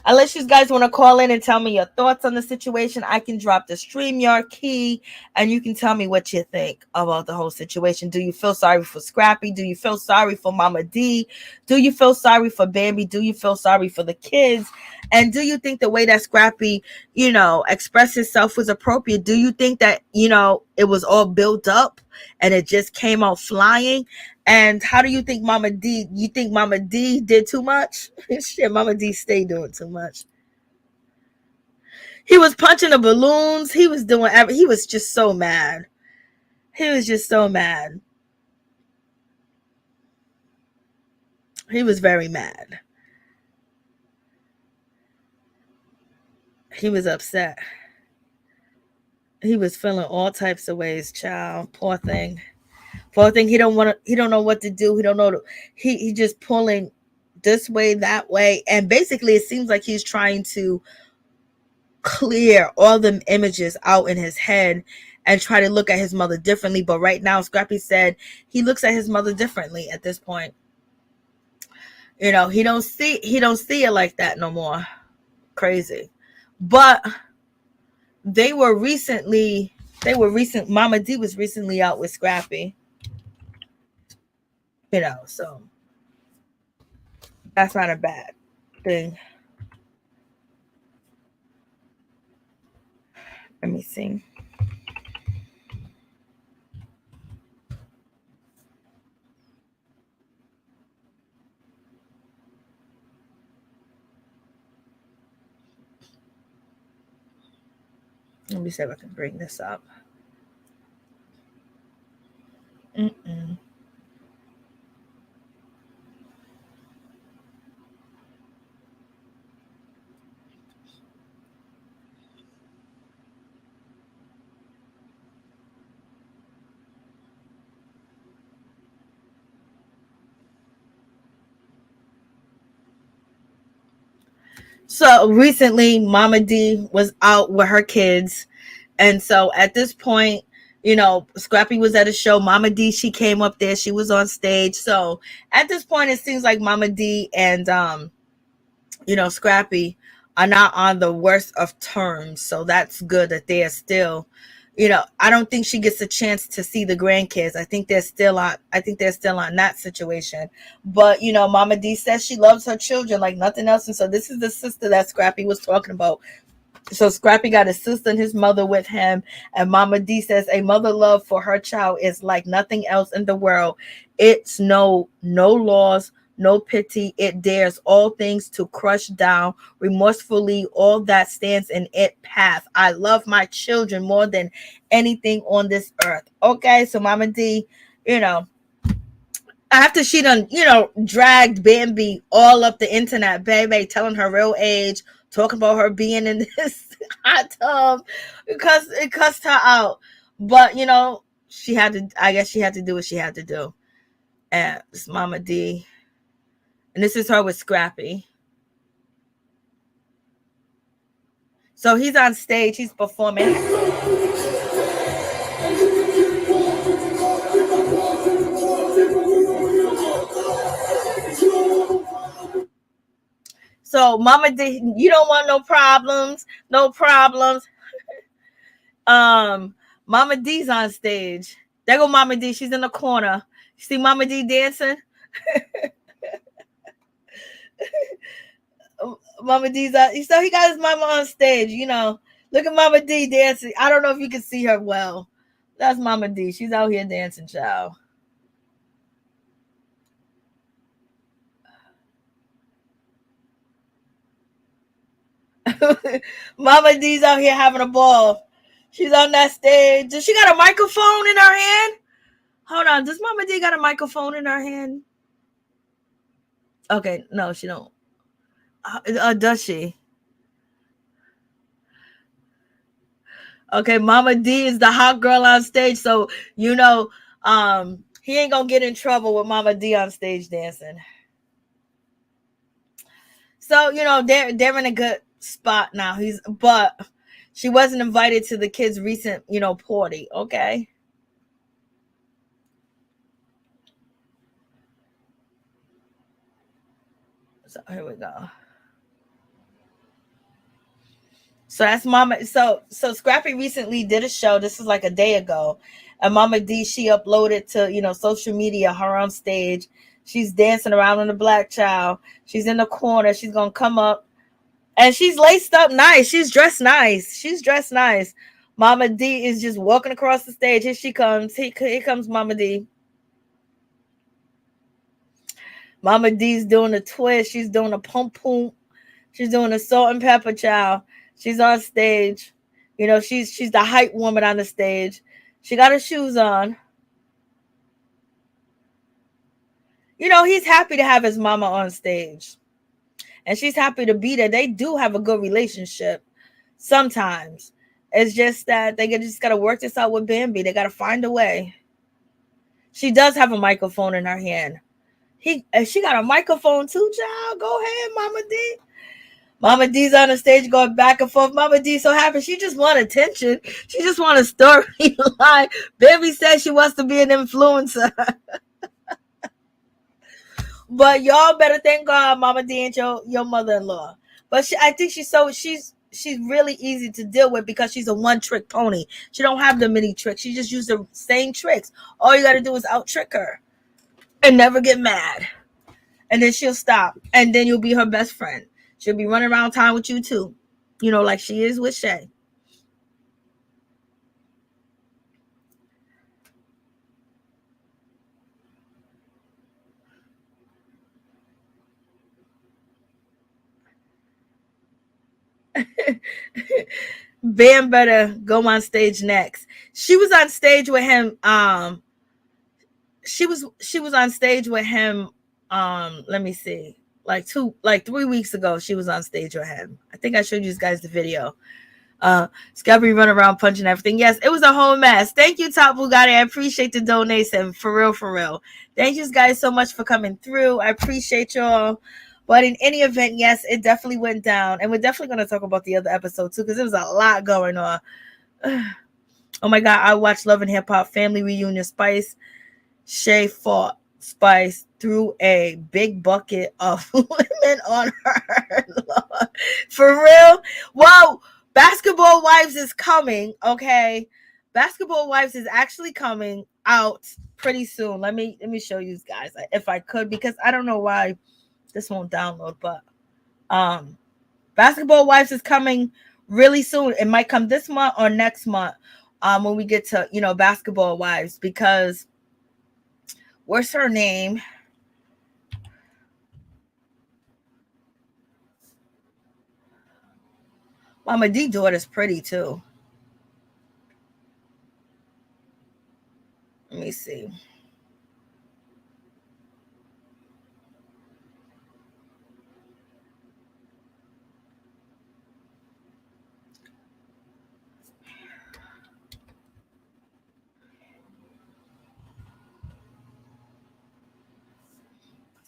Unless you guys want to call in and tell me your thoughts on the situation, I can drop the StreamYard key and you can tell me what you think about the whole situation. Do you feel sorry for Scrappy? Do you feel sorry for Momma Dee? Do you feel sorry for Bambi? Do you feel sorry for the kids? And do you think the way that Scrappy, expressed himself was appropriate? Do you think that, it was all built up and it just came out flying? And how do you think Momma Dee? You think Momma Dee did too much? Shit, Momma Dee stayed doing too much. He was punching the balloons. He was doing he was just so mad. He was just so mad. He was very mad. He was upset. He was feeling all types of ways, child. Poor thing. Poor thing. He don't know what to do. He don't know. He just pulling this way, that way. And basically it seems like he's trying to clear all them images out in his head and try to look at his mother differently. But right now, Scrappy said he looks at his mother differently at this point. He don't see it like that no more. Crazy. But Momma Dee was recently out with Scrappy. So that's not a bad thing. Let me see. Let me see if I can bring this up. So recently, Momma Dee was out with her kids. And so at this point, Scrappy was at a show. Momma Dee, she came up there. She was on stage. So at this point, it seems like Momma Dee and, Scrappy are not on the worst of terms. So that's good that they are still, I don't think she gets a chance to see the grandkids. I think they're still on that situation. But, Momma Dee says she loves her children like nothing else. And so this is the sister that Scrappy was talking about. So Scrappy got his sister and his mother with him. And Momma Dee says a mother love for her child is like nothing else in the world. It's no laws, no pity. It dares all things to crush down remorsefully all that stands in its path. I love my children more than anything on this earth. Okay, so Momma Dee, after she done, dragged Bambi all up the internet, baby, telling her real age, talking about her being in this hot tub, because it cussed her out. But, she had to do what she had to do. And it's Momma Dee. And this is her with Scrappy. So he's on stage, he's performing. So Momma Dee, you don't want no problems. Momma Dee's on stage. There go Momma Dee. She's in the corner. You see Momma Dee dancing? Momma Dee's out. So he got his mama on stage, Look at Momma Dee dancing. I don't know if you can see her well. That's Momma Dee. She's out here dancing, child. Momma Dee's out here having a ball. She's on that stage. Does she got a microphone in her hand? Hold on. Does Momma Dee got a microphone in her hand? Okay, no, she don't. Does she? Okay, Momma Dee is the hot girl on stage, so you know, he ain't gonna get in trouble with Momma Dee on stage dancing. So you know, they're in a good spot now. But she wasn't invited to the kids' recent, party. Okay. So here we go. So that's Mama. So Scrappy recently did a show. This is like a day ago, and Momma Dee, she uploaded to social media her on stage. She's dancing around on the black child. She's in the corner. She's gonna come up, and she's laced up nice. She's dressed nice. She's dressed nice. Momma Dee is just walking across the stage. Here she comes. Here comes Momma Dee. Momma Dee's doing a twist. She's doing a pump pump. She's doing a salt and pepper child. She's on stage. She's the hype woman on the stage. She got her shoes on. He's happy to have his mama on stage. And she's happy to be there. They do have a good relationship sometimes. It's just that they just got to work this out with Bambi. They got to find a way. She does have a microphone in her hand. She got a microphone too, child. Go ahead, Momma Dee. Momma Dee's on the stage going back and forth. Momma Dee so happy. She just want attention. She just want a storyline. Bambi says she wants to be an influencer. But y'all better thank God Momma Dee ain't your mother-in-law. But I think she's really easy to deal with because she's a one-trick pony. She don't have the many tricks. She just used the same tricks. All you got to do is out-trick her and never get mad. And then she'll stop. And then you'll be her best friend. She'll be running around town with you too. Like she is with Shay. Bam better go on stage next. She was on stage with him. She was on stage with him. Let me see. Like 3 weeks ago, she was on stage with him. I think I showed you guys the video. Scrappy run around punching everything. Yes, it was a whole mess. Thank you, Top Bugatti. I appreciate the donation. For real, for real. Thank you guys so much for coming through. I appreciate y'all. But in any event, yes, it definitely went down. And we're definitely going to talk about the other episode too, because there was a lot going on. Oh my God, I watched Love and Hip Hop Family Reunion Spice. Shay fought Spice threw a big bucket of women on her. For real? Whoa. Basketball Wives is coming, okay? Basketball Wives is actually coming out pretty soon. Let me show you guys if I could, because I don't know why this won't download, but Basketball Wives is coming really soon. It might come this month or next month when we get to, Basketball Wives, because what's her name? Momma Dee daughter's pretty too. Let me see.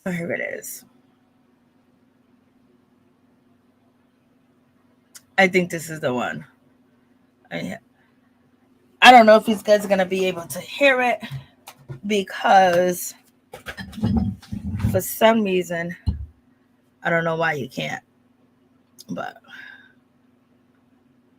Oh, here it is. I think this is the one. I don't know if these guys are going to be able to hear it, because for some reason, I don't know why you can't, but.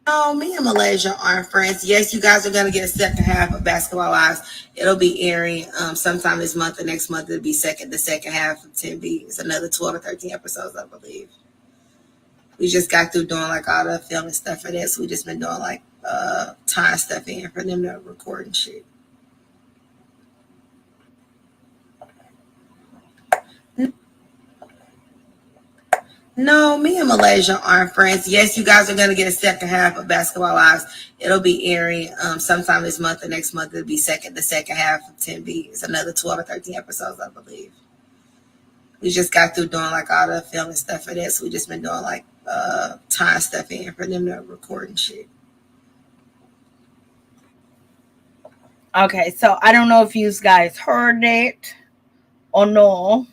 Oh, me and Malaysia aren't friends. Yes, you guys are going to get a second half of Basketball Wives. It'll be airing sometime this month or next month. It'll be the second half of 10B. It's another 12 or 13 episodes, I believe. We just got through doing like all the filming stuff for this. We just been doing like time stuff in for them to record and shit. No, me and Malaysia aren't friends. Yes, you guys are going to get a second half of Basketball Wives. It'll be airing sometime this month or next month. It'll be the second half of 10B. It's another 12 or 13 episodes, I believe. We just got through doing like all the film and stuff for that, so we just been doing like time stuff in for them to record and shit. Okay, so I don't know if you guys heard it or no.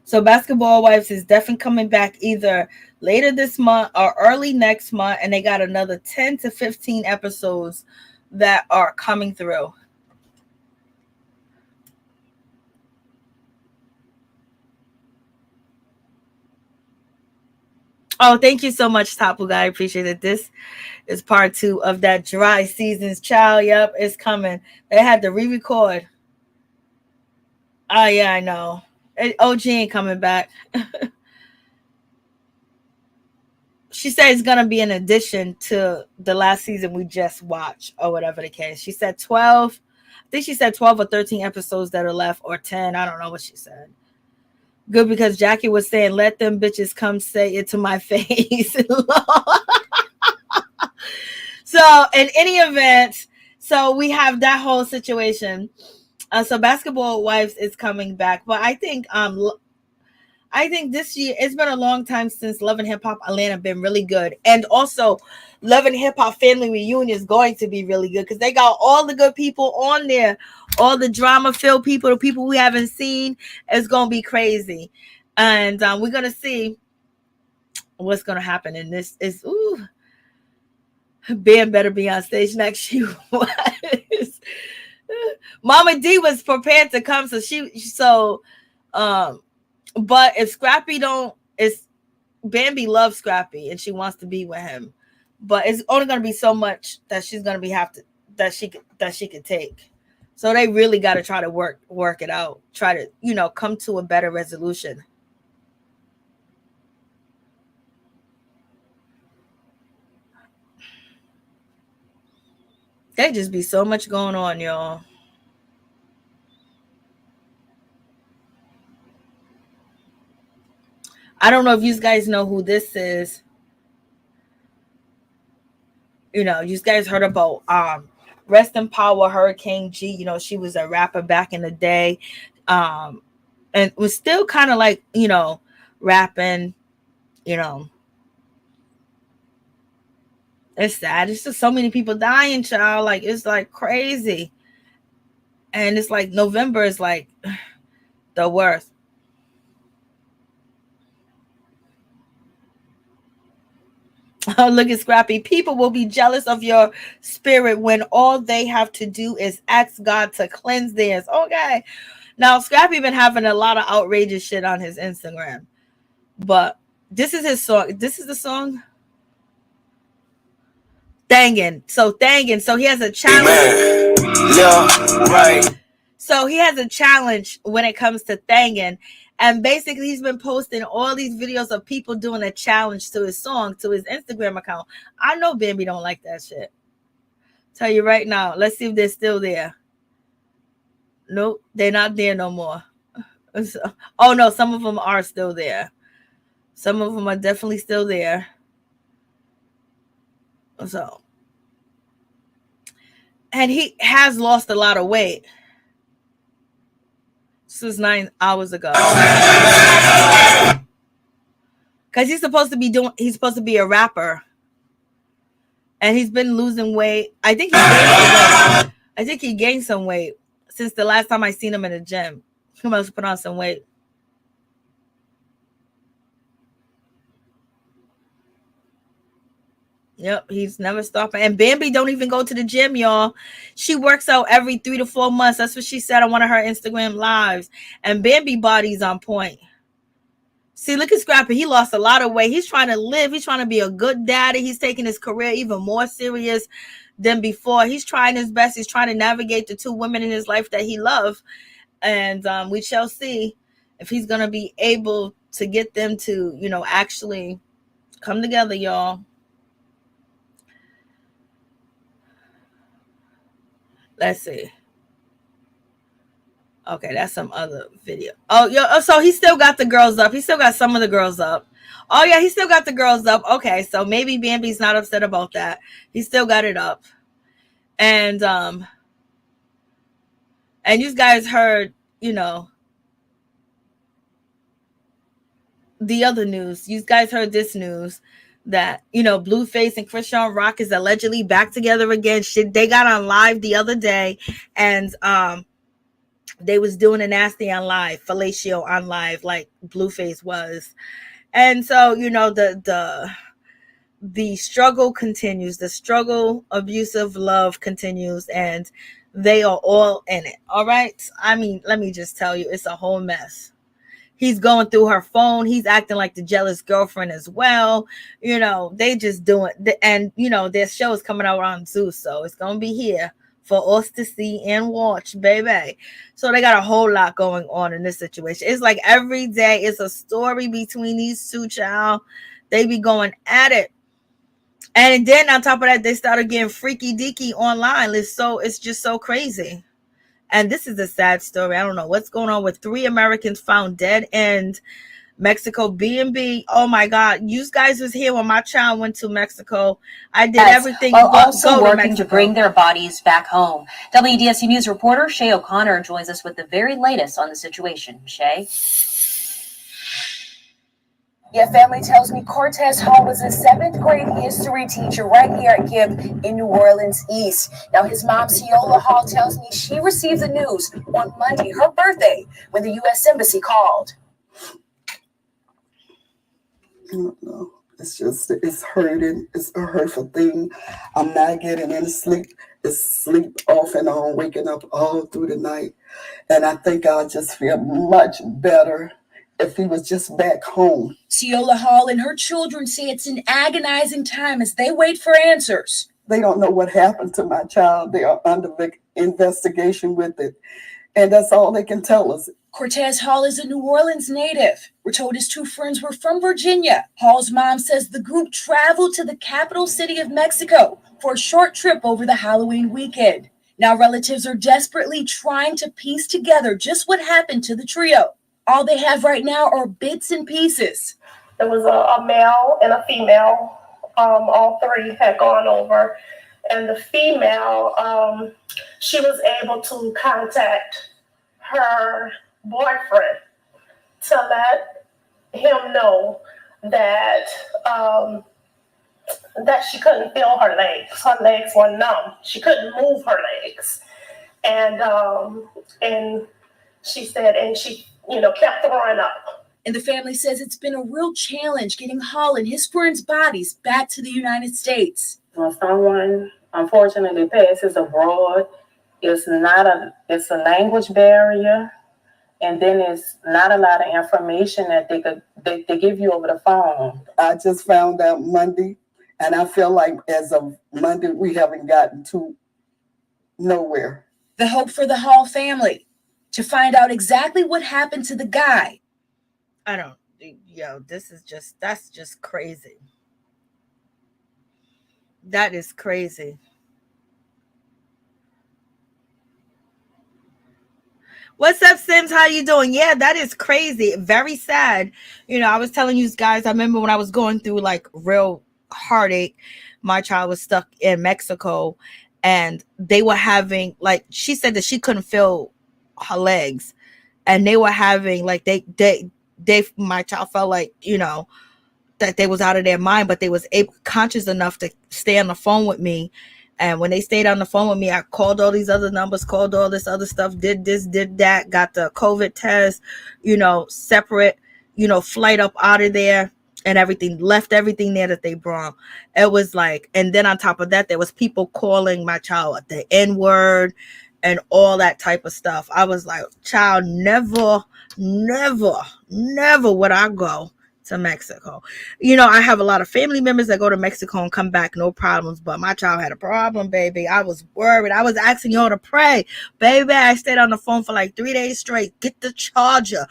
So Basketball Wives is definitely coming back either later this month or early next month, and they got another 10 to 15 episodes that are coming through. Oh, thank you so much, Tapu Guy. I appreciate it. This is part 2 of that dry seasons, child. Yep, it's coming. They had to re-record. Oh, yeah, I know. OG ain't coming back. She said it's going to be an addition to the last season we just watched, or whatever the case. She said 12. I think she said 12 or 13 episodes that are left, or 10. I don't know what she said. Good, because Jackie was saying, let them bitches come say it to my face. So in any event, so we have that whole situation. So Basketball Wives is coming back, but I think this year, it's been a long time since Love and Hip Hop Atlanta been really good, and also Love and Hip Hop Family Reunion is going to be really good because they got all the good people on there, all the drama filled people, the people we haven't seen. It's gonna be crazy, and we're gonna see what's gonna happen. And this is Bam better be on stage next year. Momma Dee was prepared to come, but if Scrappy don't, it's Bambi loves Scrappy and she wants to be with him, but it's only gonna be so much that she's gonna that she could take. So they really got to try to work it out, try to come to a better resolution. There just be so much going on, y'all. I don't know if you guys know who this is. You guys heard about Rest in Power Hurricane G. She was a rapper back in the day, and was still kind of like rapping. It's sad. It's just so many people dying, child. Like, it's like crazy, and it's like November is like the worst. Oh, look at Scrappy. People will be jealous of your spirit when all they have to do is ask God to cleanse theirs. Okay. Now, Scrappy been having a lot of outrageous shit on his Instagram. But this is his song. This is the song. Thangin'. So he has a challenge. Yeah, right. So he has a challenge when it comes to Thangin'. And basically, he's been posting all these videos of people doing a challenge to his song, to his Instagram account. I know Bambi don't like that shit. Tell you right now. Let's see if they're still there. Nope, they're not there no more. Oh, no, some of them are still there. Some of them are definitely still there. So, and he has lost a lot of weight. This was 9 hours ago. Because he's supposed to be a rapper. And he's been losing weight. I think he gained some weight since the last time I seen him in the gym. He must put on some weight. Yep, he's never stopping. And Bambi don't even go to the gym, y'all. She works out every 3 to 4 months. That's what she said on one of her Instagram lives. And Bambi body's on point. See, look at Scrappy. He lost a lot of weight. He's trying to live. He's trying to be a good daddy. He's taking his career even more serious than before. He's trying his best. He's trying to navigate the 2 women in his life that he loves. And we shall see if he's going to be able to get them to, actually come together, y'all. Let's see. Okay, that's some other video. Oh, so he still got the girls up. He still got some of the girls up. Oh, yeah, he still got the girls up. Okay, so maybe Bambi's not upset about that. He still got it up. And you guys heard, the other news. You guys heard this news that, Blueface and Chrisean Rock is allegedly back together again. Shit, they got on live the other day, and they was doing a nasty on live, fellatio on live, like Blueface was. And so, the struggle continues. The struggle, abusive love continues, and they are all in it. All right. I mean, let me just tell you, it's a whole mess. He's going through her phone. He's acting like the jealous girlfriend as well. They just doing, and their show is coming out on Zeus, so it's gonna be here for us to see and watch, baby. So they got a whole lot going on in this situation. It's like every day it's a story between these two, child. They be going at it. And then on top of that, they started getting freaky deaky online. It's just so crazy. And this is a sad story. I don't know what's going on with 3 Americans found dead in Mexico. B&B. Oh my God. You guys was here when my child went to Mexico. I did everything. While also working to bring their bodies back home. WDSC News reporter Shay O'Connor joins us with the very latest on the situation. Shay? Yeah, family tells me Cortez Hall was a 7th grade history teacher right here at KIPP in New Orleans East. Now, his mom, Ciola Hall, tells me she received the news on Monday, her birthday, when the U.S. Embassy called. I don't know. It's hurting. It's a hurtful thing. I'm not getting any sleep. It's sleep off and on, waking up all through the night. And I think I'll just feel much better if he was just back home. Ciola Hall and her children say it's an agonizing time as they wait for answers. They don't know what happened to my child. They are under investigation with it. And that's all they can tell us. Cortez Hall is a New Orleans native. We're told his 2 friends were from Virginia. Hall's mom says the group traveled to the capital city of Mexico for a short trip over the Halloween weekend. Now relatives are desperately trying to piece together just what happened to the trio. All they have right now are bits and pieces. There was a male and a female. All 3 had gone over. And the female, she was able to contact her boyfriend to let him know that that she couldn't feel her legs. Her legs were numb. She couldn't move her legs. And she said, and she kept throwing up. And the family says it's been a real challenge getting Hall and his friends' bodies back to the United States. When someone unfortunately passes abroad, it's a language barrier, and then it's not a lot of information that they give you over the phone. I just found out Monday, and I feel like as of Monday, we haven't gotten to nowhere. The hope for the Hall family to find out exactly what happened to the guy. That's just crazy. That is crazy. What's up, Sims? How you doing? Yeah, that is crazy. Very sad. I was telling you guys, I remember when I was going through like real heartache, my child was stuck in Mexico, and they were having, like, she said that she couldn't feel her legs, and they were having like my child felt like that they was out of their mind, but they was conscious enough to stay on the phone with me. And when they stayed on the phone with me, I called all these other numbers, called all this other stuff, did this, did that, got the COVID test, separate, flight up out of there and everything, left everything there that they brought. It was like, and then on top of that, there was people calling my child the N-word and all that type of stuff. I was like, child, never would I go to Mexico. I have a lot of family members that go to Mexico and come back, no problems, but my child had a problem, baby. I was worried. I was asking y'all to pray, baby. I stayed on the phone for like 3 days straight. Get the charger.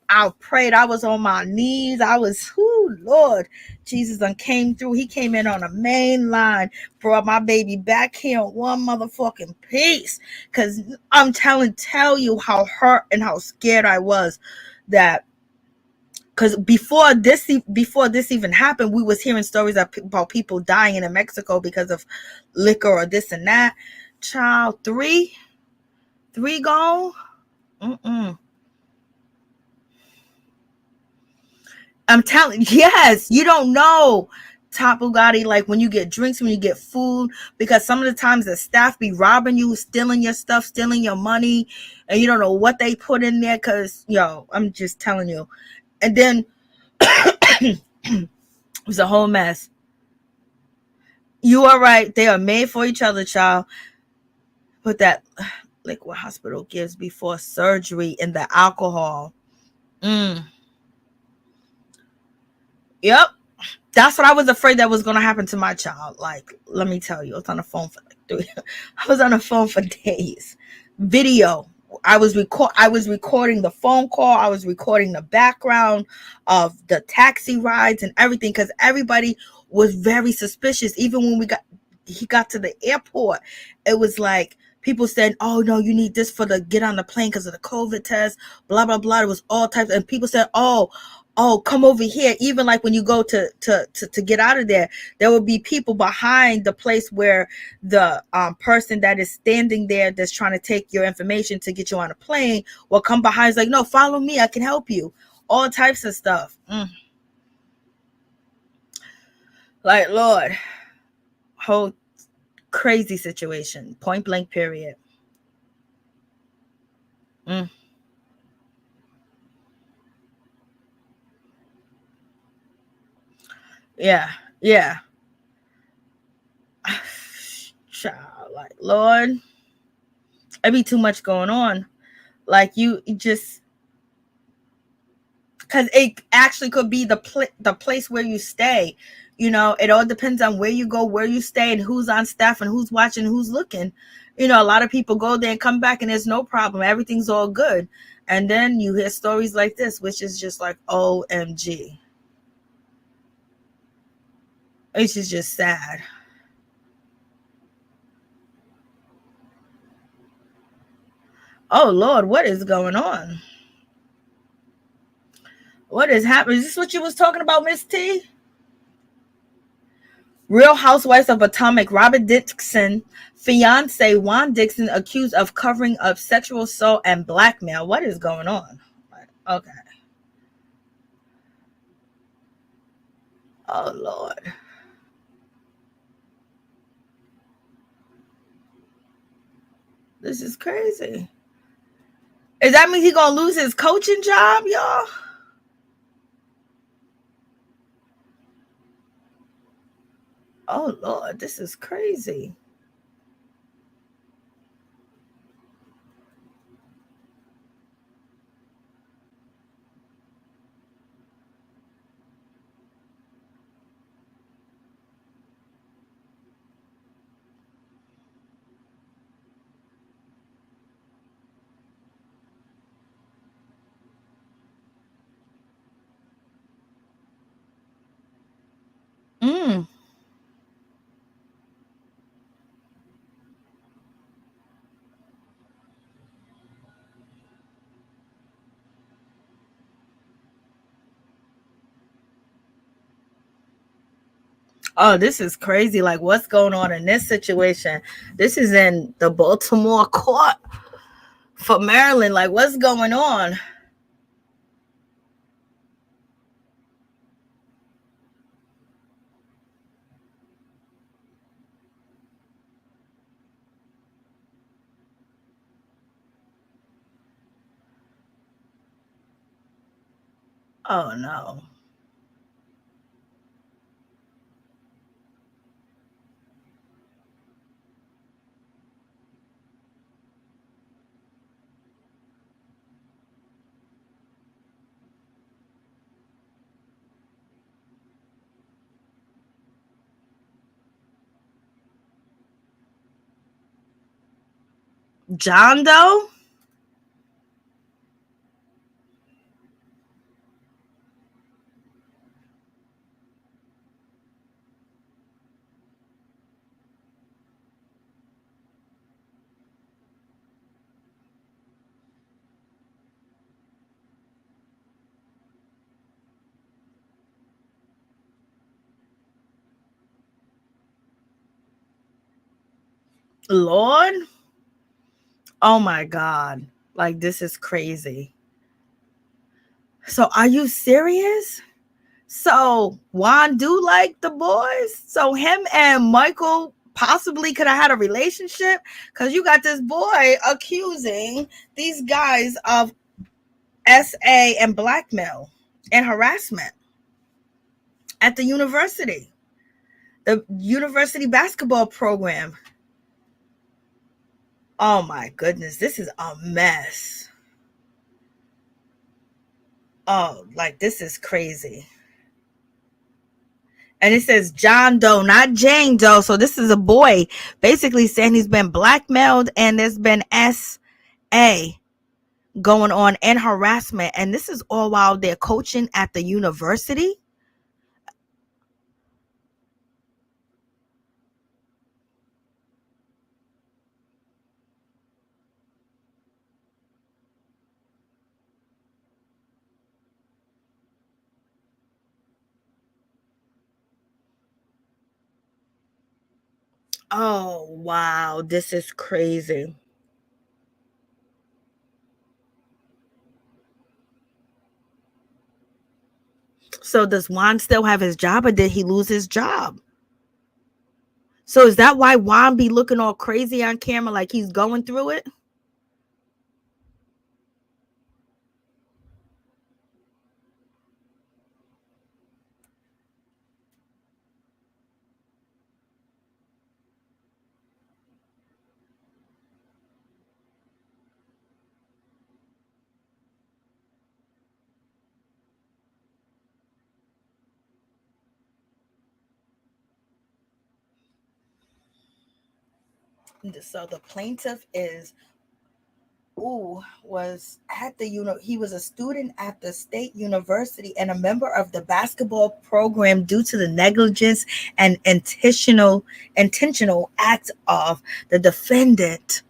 I prayed. I was on my knees. Lord Jesus came through. He came in on the main line, brought my baby back here in one motherfucking piece. Cause I'm tell you how hurt and how scared I was that. Because before this even happened, we was hearing stories about people dying in Mexico because of liquor or this and that. Child, three gone. I'm telling you, yes, you don't know. Top Bugatti, like when you get drinks, when you get food, because some of the times the staff be robbing you, stealing your stuff, stealing your money, and you don't know what they put in there. Cause I'm just telling you. And then it was a whole mess. You are right. They are made for each other, child. Put that liquid hospital gives before surgery in the alcohol. Yep. That's what I was afraid that was going to happen to my child. Like, let me tell you, I was on the phone for like 3. I was on the phone for days. Video. I was recording the phone call. I was recording the background of the taxi rides and everything, because everybody was very suspicious. Even when he got to the airport, it was like people said, "Oh no, you need this for the get on the plane because of the COVID test." Blah blah blah. It was all types, and people said, "Oh, come over here." Even like when you go to get out of there would be people behind the place where the person that is standing there that's trying to take your information to get you on a plane will come behind. It's like, "No, follow me, I can help you." All types of stuff. Like, Lord, whole crazy situation, point blank period. Yeah. Child, like, Lord, it be too much going on. Like, you just, because it actually could be the place where you stay. It all depends on where you go, where you stay, and who's on staff and who's watching, who's looking. A lot of people go there and come back and there's no problem, everything's all good, and then you hear stories like this, which is just like, OMG. It's just sad. Oh Lord, what is going on? What is happening? Is this what you was talking about, Miss T? Real Housewives of Potomac, Robert Dixon fiance Juan Dixon accused of covering up sexual assault and blackmail. What is going on? Okay. Oh Lord. This is crazy. Does that mean he's gonna lose his coaching job, y'all? Oh Lord, this is crazy. Oh, this is crazy. Like, what's going on in this situation? This is in the Baltimore court for Maryland. Like, what's going on? Oh no. John Doe? Lord? Oh my God. Like, this is crazy. So are you serious? So Juan do like the boys. So him and Michael possibly could have had a relationship, because you got this boy accusing these guys of SA and blackmail and harassment at the university basketball program. Oh my goodness, this is a mess. Oh, like, this is crazy. And it says John Doe, not Jane Doe. So this is a boy basically saying he's been blackmailed, and there's been SA going on and harassment. And this is all while they're coaching at the university. Oh, wow. This is crazy. So does Juan still have his job, or did he lose his job? So is that why Juan be looking all crazy on camera, like he's going through it? So the plaintiff was at the he was a student at the state university and a member of the basketball program. Due to the negligence and intentional act of the defendant,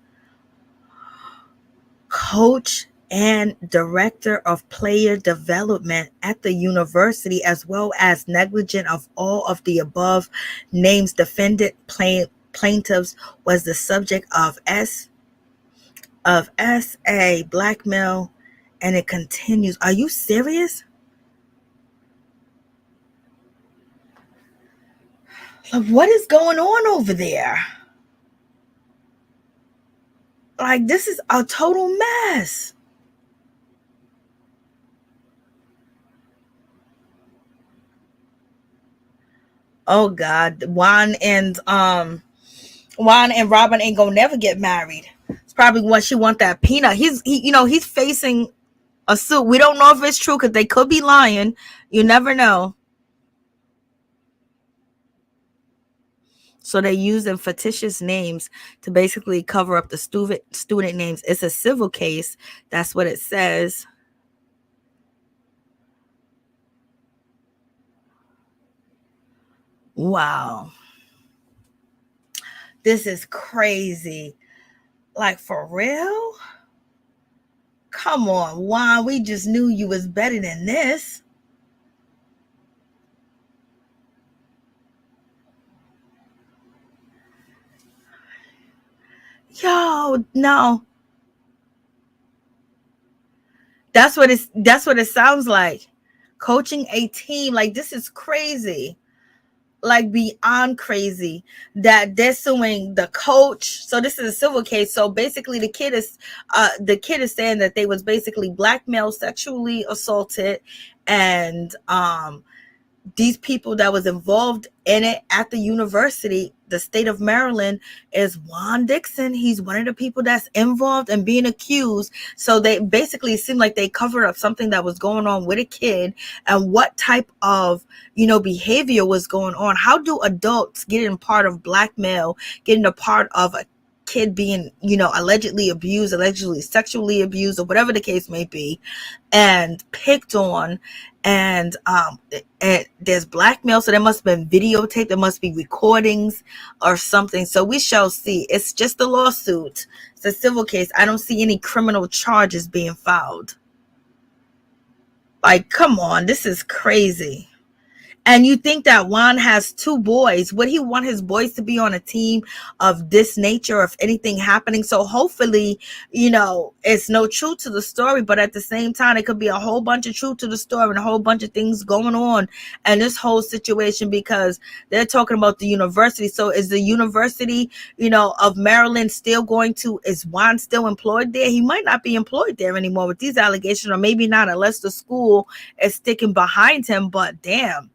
coach and director of player development at the university, as well as negligent of all of the above names defendant plaintiffs, was the subject of SA blackmail. And it continues. Are you serious? Like, what is going on over there? Like, this is a total mess. Oh God, Juan and Robin ain't gonna never get married. It's probably what she want, that peanut. He's facing a suit. We don't know if it's true, because they could be lying. You never know. So they're using fictitious names to basically cover up the student names. It's a civil case. That's what it says. Wow. This is crazy. Like, for real? Come on, Juan. We just knew you was better than this. Yo, no. That's what it sounds like. Coaching a team, like, this is crazy. Like, beyond crazy, that they're suing the coach. So this is a civil case. So basically the kid is saying that they was basically blackmailed, sexually assaulted, and these people that was involved in it at the university, the state of Maryland, is Juan Dixon. He's one of the people that's involved and being accused. So they basically seem like they covered up something that was going on with a kid, and what type of, behavior was going on. How do adults get in part of blackmail, getting a part of a kid being, allegedly abused, allegedly sexually abused, or whatever the case may be, and picked on, and there's blackmail. So there must have been videotape, there must be recordings or something. So we shall see. It's just a lawsuit. It's a civil case. I don't see any criminal charges being filed. Like, come on, this is crazy. And you think that Juan has 2 boys. Would he want his boys to be on a team of this nature if anything happening? So hopefully, it's no truth to the story, but at the same time, it could be a whole bunch of truth to the story and a whole bunch of things going on and this whole situation, because they're talking about the university. So is the university, of Maryland still is Juan still employed there? He might not be employed there anymore with these allegations, or maybe not unless the school is sticking behind him, but damn.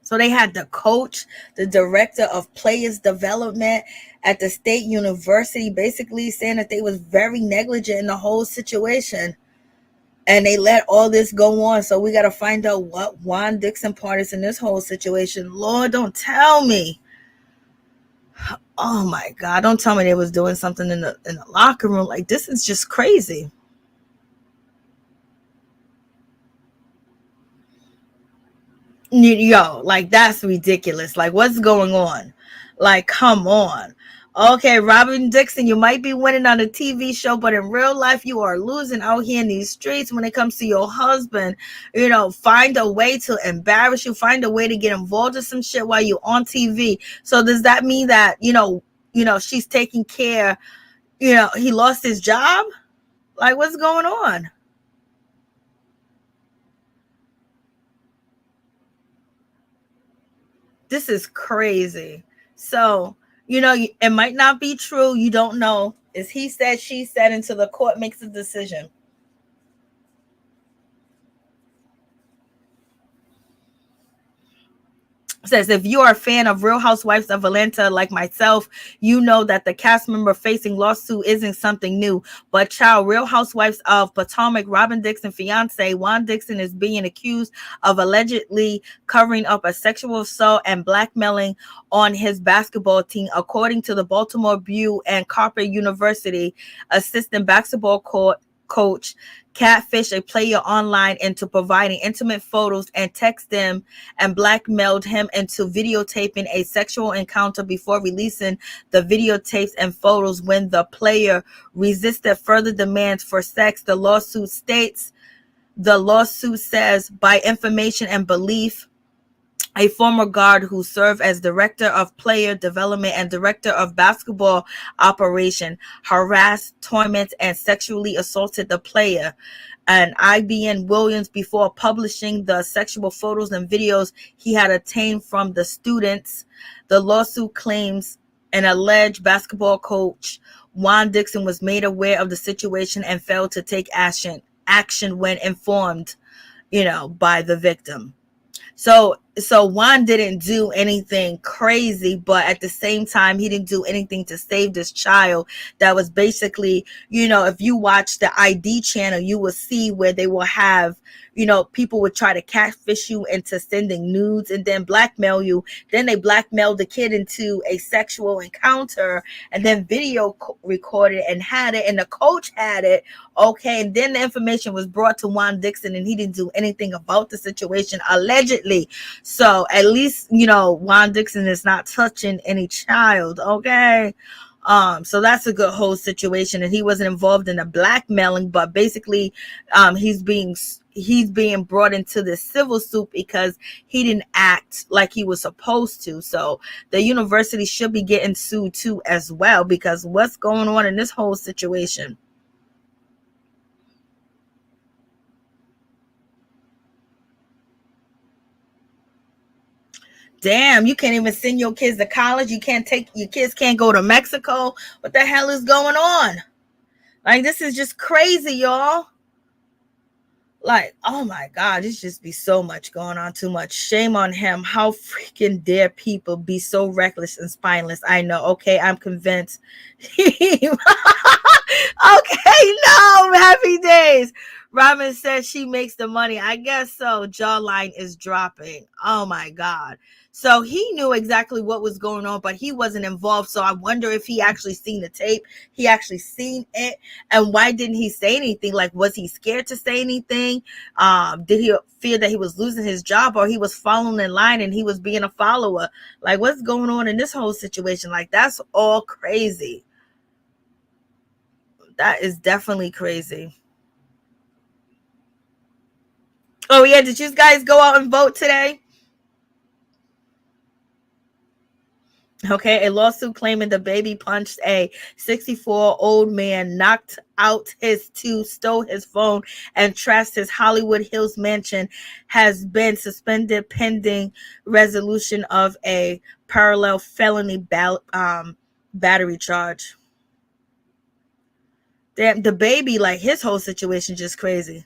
So they had the coach, the director of players development at the state university, basically saying that they was very negligent in the whole situation. And they let all this go on. So we got to find out what Juan Dixon part is in this whole situation. Lord, don't tell me. Oh my God, don't tell me they was doing something in the locker room. Like, this is just crazy. Yo, like, that's ridiculous. Like, what's going on? Like, come on. Okay, Robin Dixon, you might be winning on a TV show, but in real life, you are losing out here in these streets when it comes to your husband. Find a way to embarrass you. Find a way to get involved in some shit while you're on TV. So does that mean that, she's taking care, he lost his job? Like, what's going on? This is crazy. So, it might not be true. You don't know. It's he said, she said until the court makes a decision. Says, if you are a fan of Real Housewives of Atlanta like myself, you know that the cast member facing lawsuit isn't something new. But child, Real Housewives of Potomac, Robin Dixon fiance Juan Dixon is being accused of allegedly covering up a sexual assault and blackmailing on his basketball team, according to the Baltimore Bew and Carper University assistant basketball coach. Catfish a player online into providing intimate photos and text them and blackmailed him into videotaping a sexual encounter before releasing the videotapes and photos. When the player resisted further demands for sex, the lawsuit says, by information and belief, a former guard who served as director of player development and director of basketball operation harassed, tormented, and sexually assaulted the player. And IBN Williams before publishing the sexual photos and videos he had obtained from the students. The lawsuit claims an alleged basketball coach, Juan Dixon, was made aware of the situation and failed to take action when informed, by the victim. So Juan didn't do anything crazy, but at the same time, he didn't do anything to save this child that was basically, if you watch the ID channel, you will see where they will have, people would try to catfish you into sending nudes and then blackmail you. Then they blackmailed the kid into a sexual encounter and then video recorded and had it, and the coach had it. Okay. And then the information was brought to Juan Dixon and he didn't do anything about the situation, allegedly. So at least, Juan Dixon is not touching any child. Okay. So that's a good whole situation. And he wasn't involved in the blackmailing, but basically, he's being brought into this civil suit because he didn't act like he was supposed to. So the university should be getting sued too as well, because what's going on in this whole situation? Damn, you can't even send your kids to college. Your kids can't go to Mexico. What the hell is going on? Like, this is just crazy, y'all. Like, oh my God, it's just be so much going on, too much. Shame on him. How freaking dare people be so reckless and spineless? I know. Okay, I'm convinced. Okay, no, happy days. Robin says she makes the money. I guess so. Jawline is dropping. Oh my God. So he knew exactly what was going on, but he wasn't involved. So I wonder if he actually seen the tape. He actually seen it. And why didn't he say anything? Like, was he scared to say anything? Did he fear that he was losing his job, or he was following in line and he was being a follower? Like, what's going on in this whole situation? Like, that's all crazy. That is definitely crazy. Oh yeah, did you guys go out and vote today? Okay, a lawsuit claiming the baby punched a 64-year-old man, knocked out his tooth, stole his phone, and trashed his Hollywood Hills mansion has been suspended pending resolution of a parallel felony battery charge. Damn, the baby, like, his whole situation just crazy.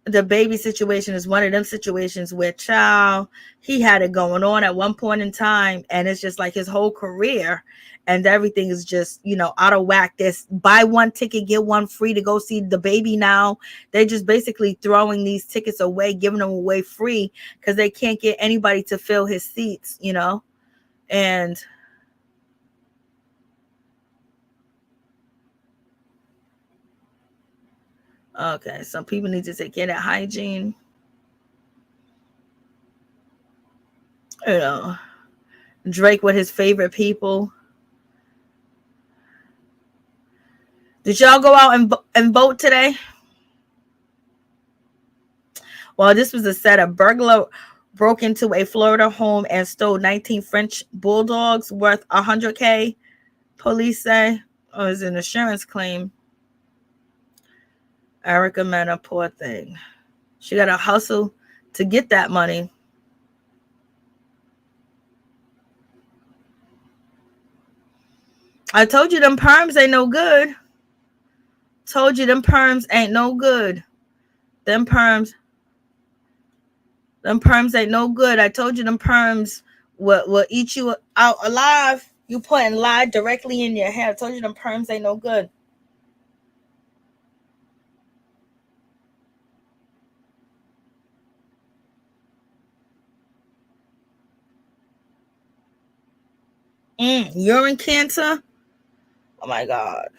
The baby situation is one of them situations where, child, he had it going on at one point in time, and it's just like his whole career and everything is just, out of whack. This buy one ticket, get one free to go see the baby now. They're just basically throwing these tickets away, giving them away free because they can't get anybody to fill his seats, and okay, some people need to take care of that hygiene. Drake with his favorite people. Did y'all go out and vote today? Well, this was a set. A burglar broke into a Florida home and stole 19 French bulldogs worth $100K. Police say, it's an insurance claim. Erica Mena, poor thing. She got to hustle to get that money. I told you them perms ain't no good. Told you them perms ain't no good. Them perms ain't no good. I told you them perms will eat you out alive. You putting lye directly in your hair. I told you them perms ain't no good. Urine cancer? Oh my God.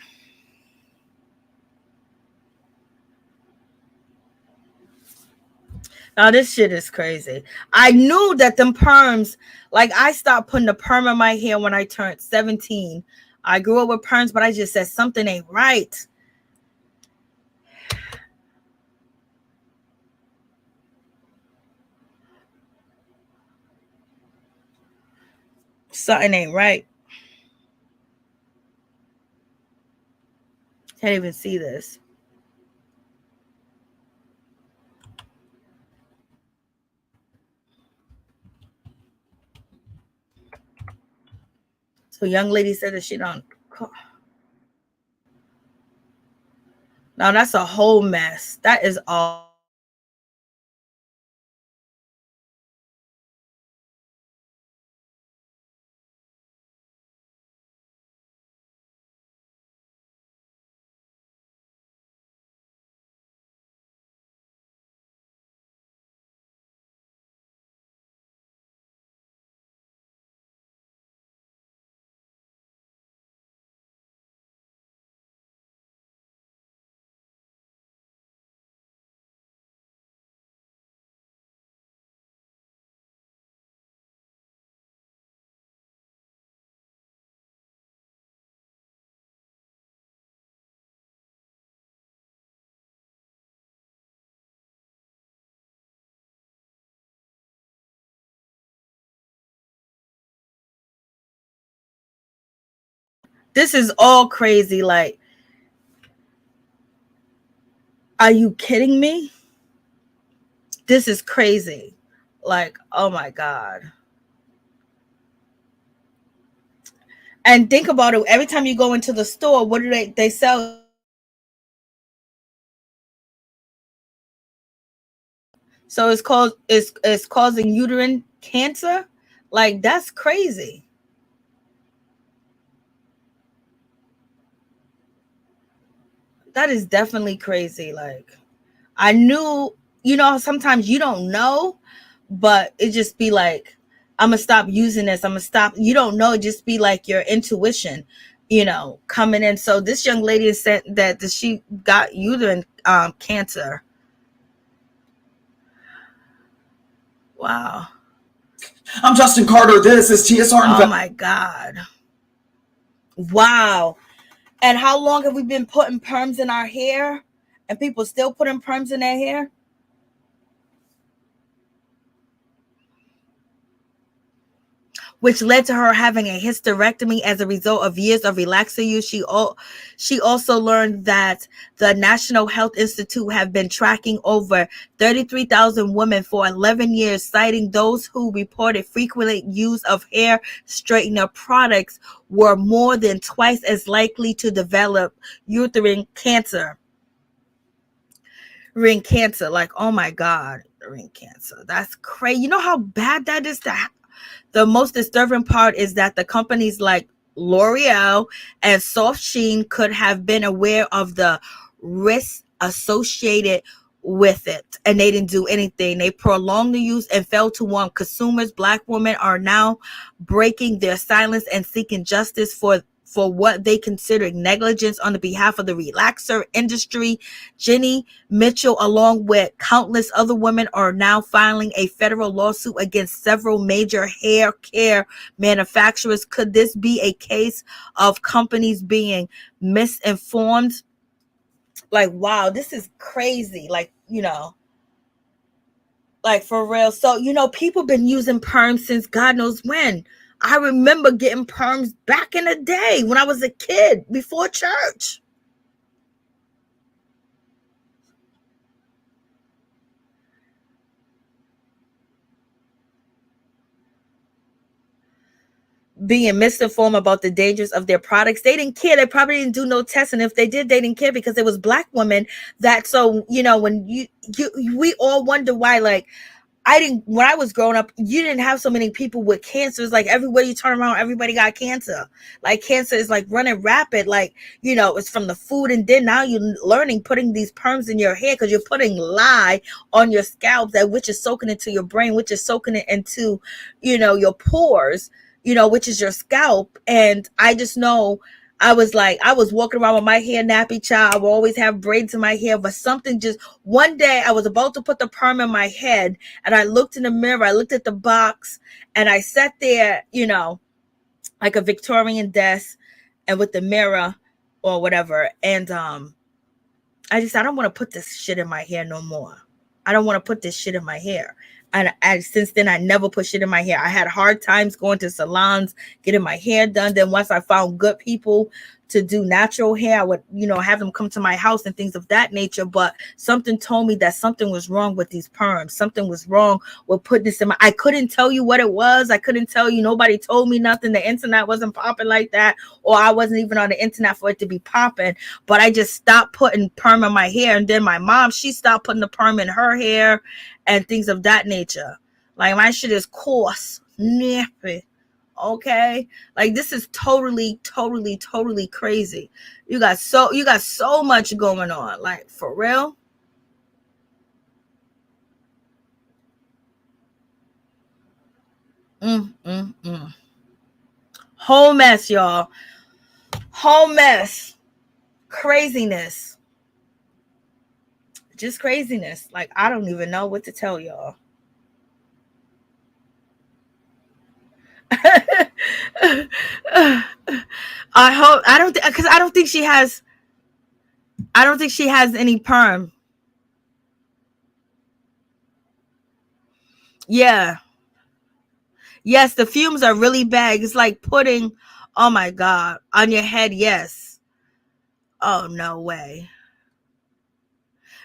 Now this shit is crazy. I knew that them perms, like, I stopped putting the perm in my hair when I turned 17. I grew up with perms, but I just said something ain't right. Something ain't right. Can't even see this. So young lady said that she don't. Now that's a whole mess. That is all. This is all crazy. Like, are you kidding me? This is crazy. Like, oh my God. And think about it. Every time you go into the store, what do they sell? So it's causing uterine cancer. Like, that's crazy. That is definitely crazy. Like, I knew, you know, sometimes you don't know, but it just be like, I'm gonna stop using this. I'm gonna stop. You don't know. It just be like your intuition, you know, coming in. So this young lady said that she got uterine cancer. Wow. I'm Justin Carter. This is TSR. Oh my God. Wow. And how long have we been putting perms in our hair? And people still putting perms in their hair? Which led to her having a hysterectomy as a result of years of relaxer use. She also learned that the National Health Institute have been tracking over 33,000 women for 11 years, citing those who reported frequent use of hair straightener products were more than twice as likely to develop uterine cancer. Ring cancer, like, oh my God, ring cancer. That's crazy. You know how bad that is to have? The most disturbing part is that the companies like L'Oreal and Soft Sheen could have been aware of the risks associated with it, and they didn't do anything. They prolonged the use and failed to warn consumers. Black women are now breaking their silence and seeking justice for what they consider negligence on the behalf of the relaxer industry. Jenny Mitchell, along with countless other women, are now filing a federal lawsuit against several major hair care manufacturers. Could this be a case of companies being misinformed? Like, wow, this is crazy. Like, you know, like for real. So, you know, people been using perms since God knows when. I remember getting perms back in the day when I was a kid before church. Being misinformed about the dangers of their products. They didn't care. They probably didn't do no testing. If they did, they didn't care because it was Black women that, so, you know, when we all wonder why, like, when I was growing up, you didn't have so many people with cancers. Like, everywhere you turn around, everybody got cancer. Like, cancer is like running rapid. Like, you know, it's from the food. And then now you're learning putting these perms in your hair because you're putting lye on your scalp, that which is soaking into your brain, which is soaking it into, you know, your pores, you know, which is your scalp. And I just know, I was walking around with my hair nappy, child. I would always have braids in my hair, but something just, one day I was about to put the perm in my head and I looked in the mirror, I looked at the box, and I sat there, you know, like a Victorian desk and with the mirror or whatever. And I just, I don't want to put this shit in my hair no more. I don't want to put this shit in my hair. And since then, I never put shit in my hair. I had hard times going to salons, getting my hair done. Then once I found good people to do natural hair, I would, you know, have them come to my house and things of that nature. But something told me that something was wrong with these perms. Something was wrong with putting this in my, I couldn't tell you what it was. I couldn't tell you. Nobody told me nothing. The internet wasn't popping like that, or I wasn't even on the internet for it to be popping. But I just stopped putting perm in my hair. And then my mom, she stopped putting the perm in her hair and things of that nature. Like, my shit is coarse, nappy. Okay, like, this is totally crazy. You got so much going on, like, for real. Whole mess, y'all. Whole mess. Craziness. Just craziness. Like, I don't even know what to tell y'all. I hope, I don't, because I don't think she has any perm. Yeah. Yes, the fumes are really bad. It's like putting, oh my God, on your head. Yes. Oh, no way.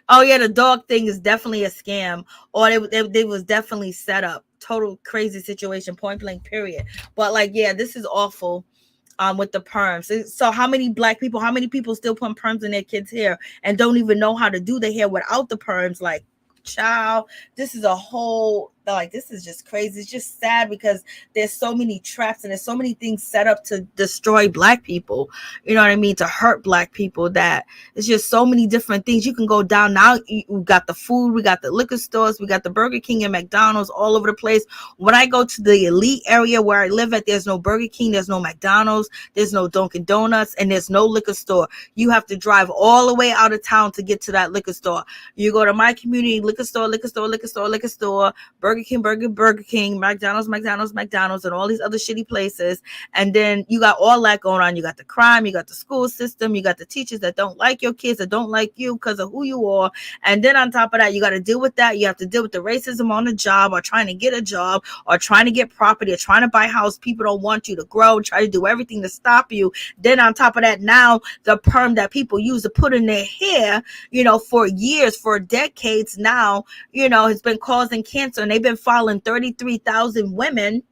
Oh yeah, the dog thing is definitely a scam, or it was definitely set up. Total crazy situation, point blank, period. But like, yeah, this is awful. With the perms. So how many people still put perms in their kids' hair and don't even know how to do their hair without the perms? Like, child, this is a whole like, this is just crazy. It's just sad because there's so many traps and there's so many things set up to destroy Black people, you know what I mean, to hurt Black people, that it's just so many different things. You can go down now. We got the food, we got the liquor stores, we got the Burger King and McDonald's all over the place. When I go to the elite area where I live at, there's no Burger King, there's no McDonald's, there's no Dunkin' Donuts, and there's no liquor store. You have to drive all the way out of town to get to that liquor store. You go to my community, liquor store, Burger King, McDonald's, and all these other shitty places. And then you got all that going on. You got the crime, you got the school system, you got the teachers that don't like your kids, that don't like you because of who you are. And then on top of that, you got to deal with that. You have to deal with the racism on the job, or trying to get a job, or trying to get property, or trying to buy a house. People don't want you to grow, try to do everything to stop you. Then on top of that, now the perm that people use to put in their hair, you know, for years, for decades now, you know, has been causing cancer. And they've been filing 33,000 women,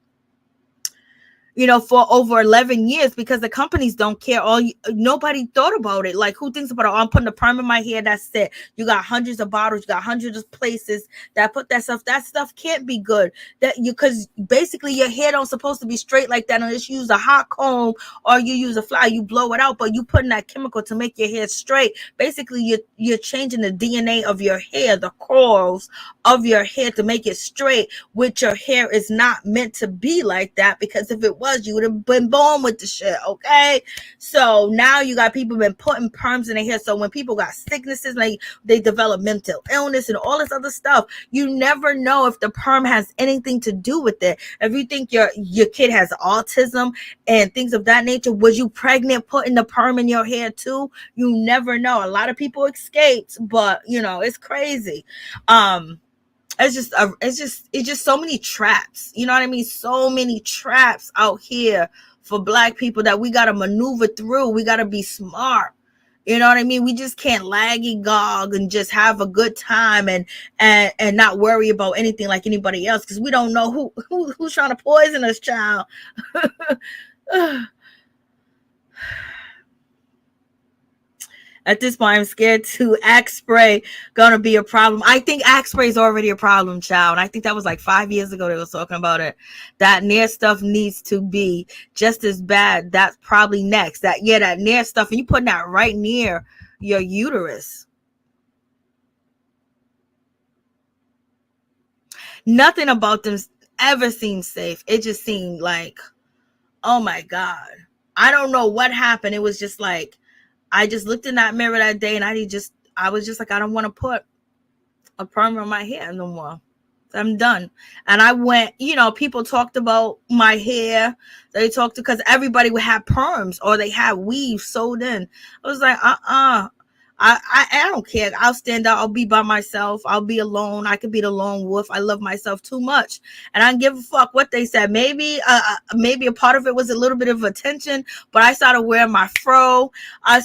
you know, for over 11 years because the companies don't care. Nobody thought about it. Like, who thinks about it? Oh, I'm putting a perm in my hair. That's it. You got hundreds of bottles. You got hundreds of places that put that stuff. That stuff can't be good. Because basically your hair don't supposed to be straight like that unless you use a hot comb or you use a flower. You blow it out, but you putting that chemical to make your hair straight. Basically, you're changing the DNA of your hair, the corals of your hair, to make it straight, which your hair is not meant to be like that, because if it was, you would have been born with the shit. Okay, so now you got people been putting perms in their hair. So when people got sicknesses, like they develop mental illness and all this other stuff, you never know if the perm has anything to do with it. If you think your kid has autism and things of that nature, was you pregnant putting the perm in your hair too? You never know. A lot of people escaped, but you know, it's crazy. It's just so many traps, you know what I mean? So many traps out here for Black people that we got to maneuver through. We got to be smart, you know what I mean? We just can't laggy-gog and just have a good time and not worry about anything like anybody else, because we don't know who's trying to poison us, child. At this point, I'm scared to Axe spray gonna be a problem. I think Axe spray is already a problem, child. I think that was like 5 years ago they was talking about it. That Nair stuff needs to be just as bad. That's probably next. That Nair stuff, and you putting that right near your uterus. Nothing about them ever seemed safe. It just seemed like, oh my God. I don't know what happened. It was just like, I just looked in that mirror that day and I was just like, I don't want to put a perm on my hair no more. I'm done. And I went, you know, people talked about my hair. They talked because everybody would have perms or they had weaves sewed in. I was like, I don't care. I'll stand out. I'll be by myself. I'll be alone. I could be the lone wolf. I love myself too much. And I don't give a fuck what they said. Maybe a part of it was a little bit of attention, but I started wearing my fro. I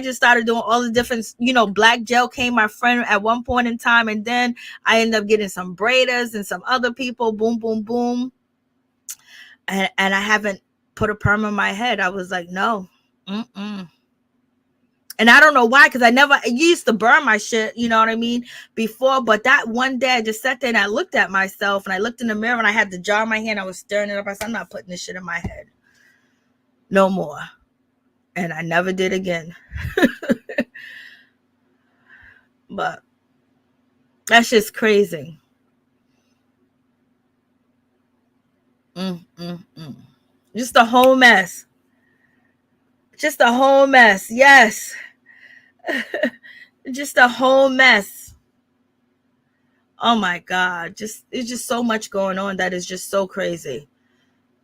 just started doing all the different, black gel came my friend at one point in time. And then I ended up getting some braiders and some other people. Boom, boom, boom. And I haven't put a perm on my head. I was like, no. And I don't know why, because I used to burn my shit, you know what I mean, before. But that one day I just sat there and I looked at myself and I looked in the mirror and I had the jar in my hand. I was stirring it up. I said, I'm not putting this shit in my head no more. And I never did again. But that's just crazy. Just a whole mess. Just a whole mess. Yes. Just a whole mess. Oh my God. It's just so much going on that is just so crazy.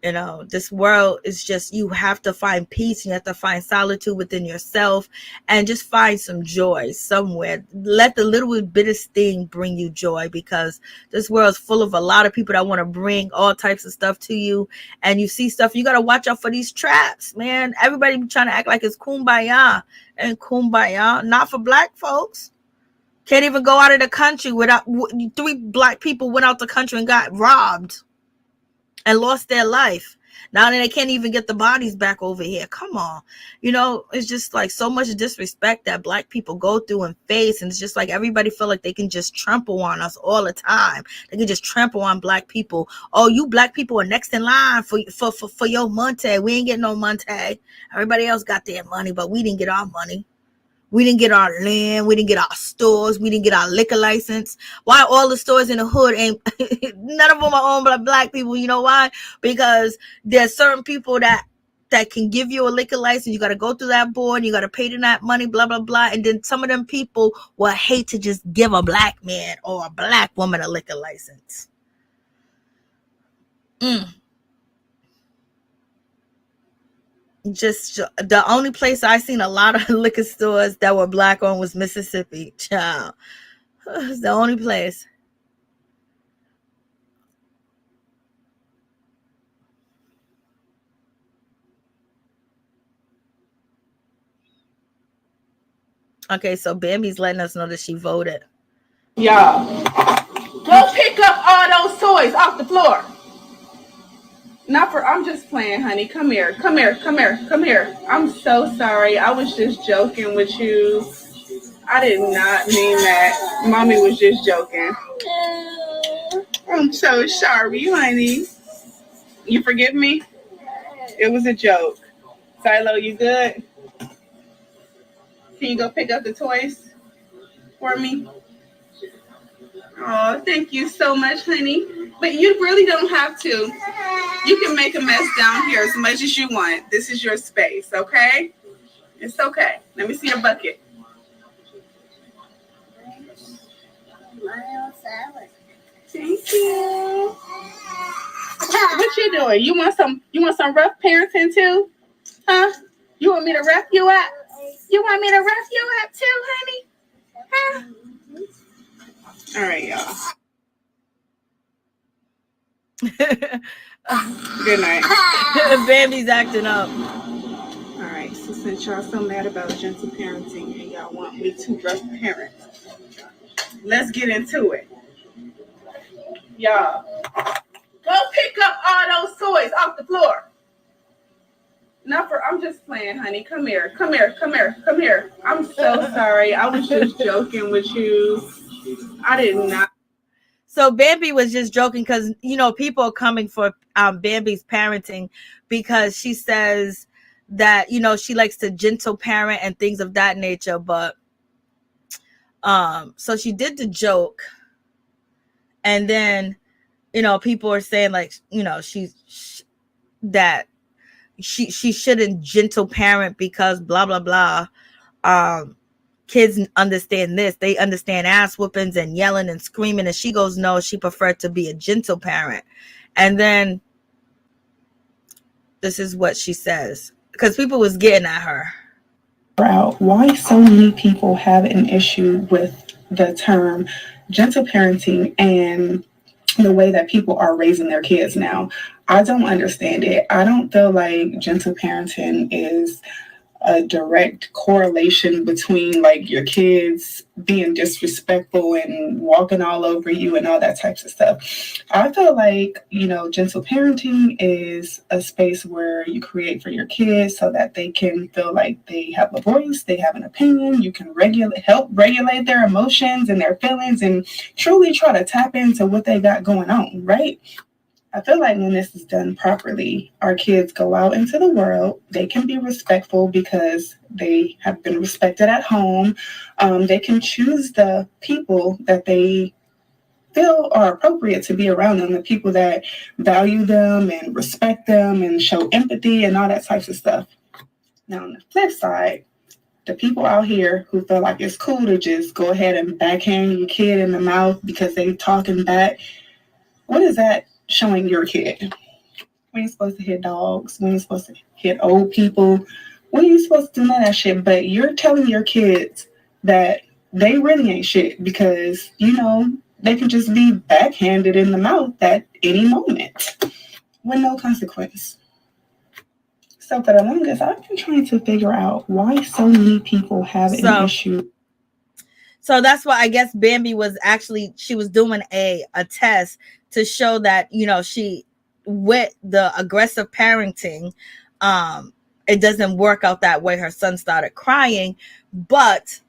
This world is just, you have to find peace. You have to find solitude within yourself and just find some joy somewhere. Let the little bitty thing bring you joy, because this world's full of a lot of people that want to bring all types of stuff to you. And you see stuff, you got to watch out for these traps, man. Everybody trying to act like it's kumbaya, and kumbaya, not for black folks. Can't even go out of the country without 3 black people went out the country and got robbed and lost their life. Now they can't even get the bodies back over here. Come on. You know, it's just like so much disrespect that Black people go through and face. And it's just like everybody feel like they can just trample on us all the time. They can just trample on Black people. Oh, you Black people are next in line for your monte. We ain't getting no monte. Everybody else got their money, but we didn't get our money. We didn't get our land. We didn't get our stores. We didn't get our liquor license. Why all the stores in the hood ain't, none of them are owned by Black people. You know why? Because there's certain people that can give you a liquor license. You got to go through that board. You got to pay them that money, blah, blah, blah. And then some of them people will hate to just give a Black man or a Black woman a liquor license. Just the only place I seen a lot of liquor stores that were Black owned was Mississippi. Child, it's the only place. Okay, so Bambi's letting us know that she voted. Y'all, go pick up all those toys off the floor. Not for, I'm just playing, honey. Come here, come here, come here, come here. I'm so sorry. I was just joking with you. I did not mean that. Mommy was just joking. I'm so sorry, honey. You forgive me? It was a joke. Silo, you good? Can you go pick up the toys for me? Oh, thank you so much, honey. But you really don't have to. You can make a mess down here as much as you want. This is your space, okay? It's okay. Let me see your bucket. Thank you. What you doing? You want some rough parenting too? Huh? You want me to rough you up? You want me to rough you up too, honey? Huh? All right, y'all. Good night. Bambi's acting up. All right, so since y'all so mad about gentle parenting and y'all want me to rough parent, let's get into it. Y'all, go pick up all those toys off the floor. Not for, I'm just playing, honey. Come here, come here, come here, come here. I'm so sorry. I was just joking with you. I did not. So Bambi was just joking because, you know, people are coming for Bambi's parenting because she says that, you know, she likes to gentle parent and things of that nature. But so she did the joke. And then, you know, people are saying like, you know, she shouldn't gentle parent because blah, blah, blah. Kids understand this. They understand ass whoopings and yelling and screaming. And she goes, no, she preferred to be a gentle parent. And then this is what she says, because people was getting at her. Why so many people have an issue with the term gentle parenting and the way that people are raising their kids now. I don't understand it. I don't feel like gentle parenting is a direct correlation between like your kids being disrespectful and walking all over you and all that types of stuff. I feel like, you know, gentle parenting is a space where you create for your kids so that they can feel like they have a voice, they have an opinion, you can help regulate their emotions and their feelings and truly try to tap into what they got going on, right? I feel like when this is done properly, our kids go out into the world. They can be respectful because they have been respected at home. They can choose the people that they feel are appropriate to be around them, the people that value them and respect them and show empathy and all that types of stuff. Now, on the flip side, the people out here who feel like it's cool to just go ahead and backhand your kid in the mouth because they talking back, what is that showing your kid? We ain't supposed to hit dogs. We ain't supposed to hit old people. We ain't supposed to do none of that shit. But you're telling your kids that they really ain't shit because, you know, they can just be backhanded in the mouth at any moment with no consequence. So for the longest, I've been trying to figure out why so many people have an issue. So that's why I guess Bambi was actually, she was doing a test to show that, you know, she with the aggressive parenting, it doesn't work out that way. Her son started crying, but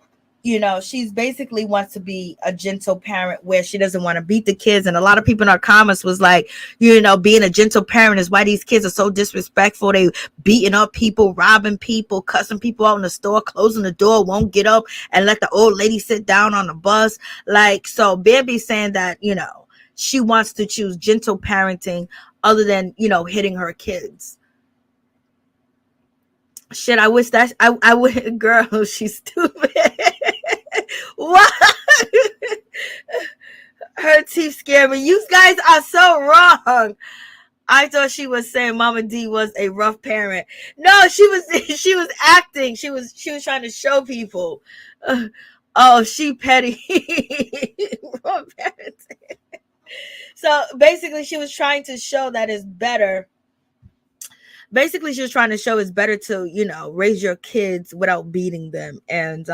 she's basically wants to be a gentle parent where she doesn't want to beat the kids. And a lot of people in our comments was like, being a gentle parent is why these kids are so disrespectful. They beating up people, robbing people, cussing people out in the store, closing the door, won't get up and let the old lady sit down on the bus. Like, so Bambi's saying that, she wants to choose gentle parenting other than, hitting her kids. Shit, I wish that I would. Girl, she's stupid. What? Her teeth scare me. You guys are so wrong. I thought she was saying Momma Dee was a rough parent. No, she was acting. She was trying to show people. Oh, she petty. Rough parenting. So basically, she was trying to show that it's better. Basically, she was trying to show it's better to, raise your kids without beating them. And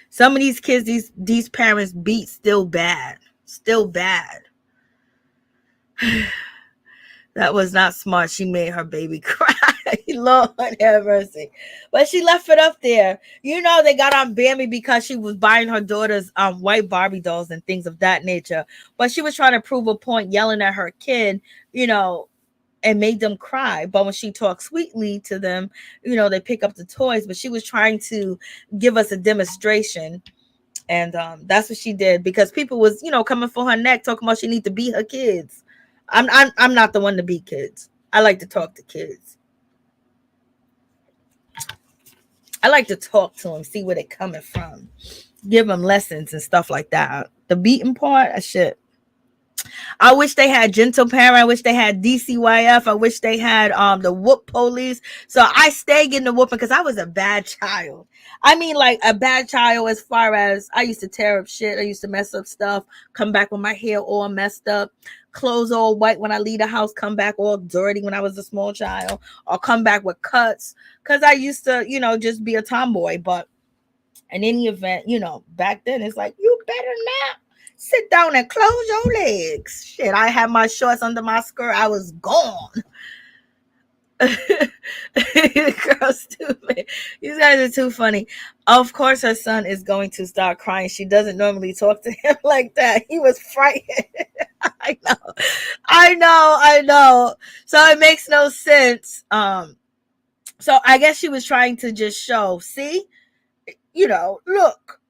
some of these kids, these parents beat still bad. Still bad. That was not smart. She made her baby cry. Lord have mercy. But she left it up there. They got on Bambi because she was buying her daughter's white Barbie dolls and things of that nature. But she was trying to prove a point, yelling at her kid, and made them cry. But when she talked sweetly to them, they pick up the toys. But she was trying to give us a demonstration. And that's what she did, because people was, coming for her neck, talking about she need to beat her kids. I'm not the one to beat kids. I like to talk to kids. I like to talk to them, see where they're coming from, give them lessons and stuff like that. The beating part, shit. I wish they had gentle parent. I wish they had DCYF. I wish they had the whoop police. So I stay getting the whooping because I was a bad child. I mean, like a bad child as far as I used to tear up shit. I used to mess up stuff, come back with my hair all messed up, clothes all white when I leave the house, come back all dirty when I was a small child, or come back with cuts because I used to, just be a tomboy. But in any event, back then it's like, you better not sit down and close your legs. Shit, I had my shorts under my skirt. I was gone. Girl, stupid. You guys are too funny. Of course, her son is going to start crying. She doesn't normally talk to him like that. He was frightened. I know. So it makes no sense. So I guess she was trying to just show, see, look.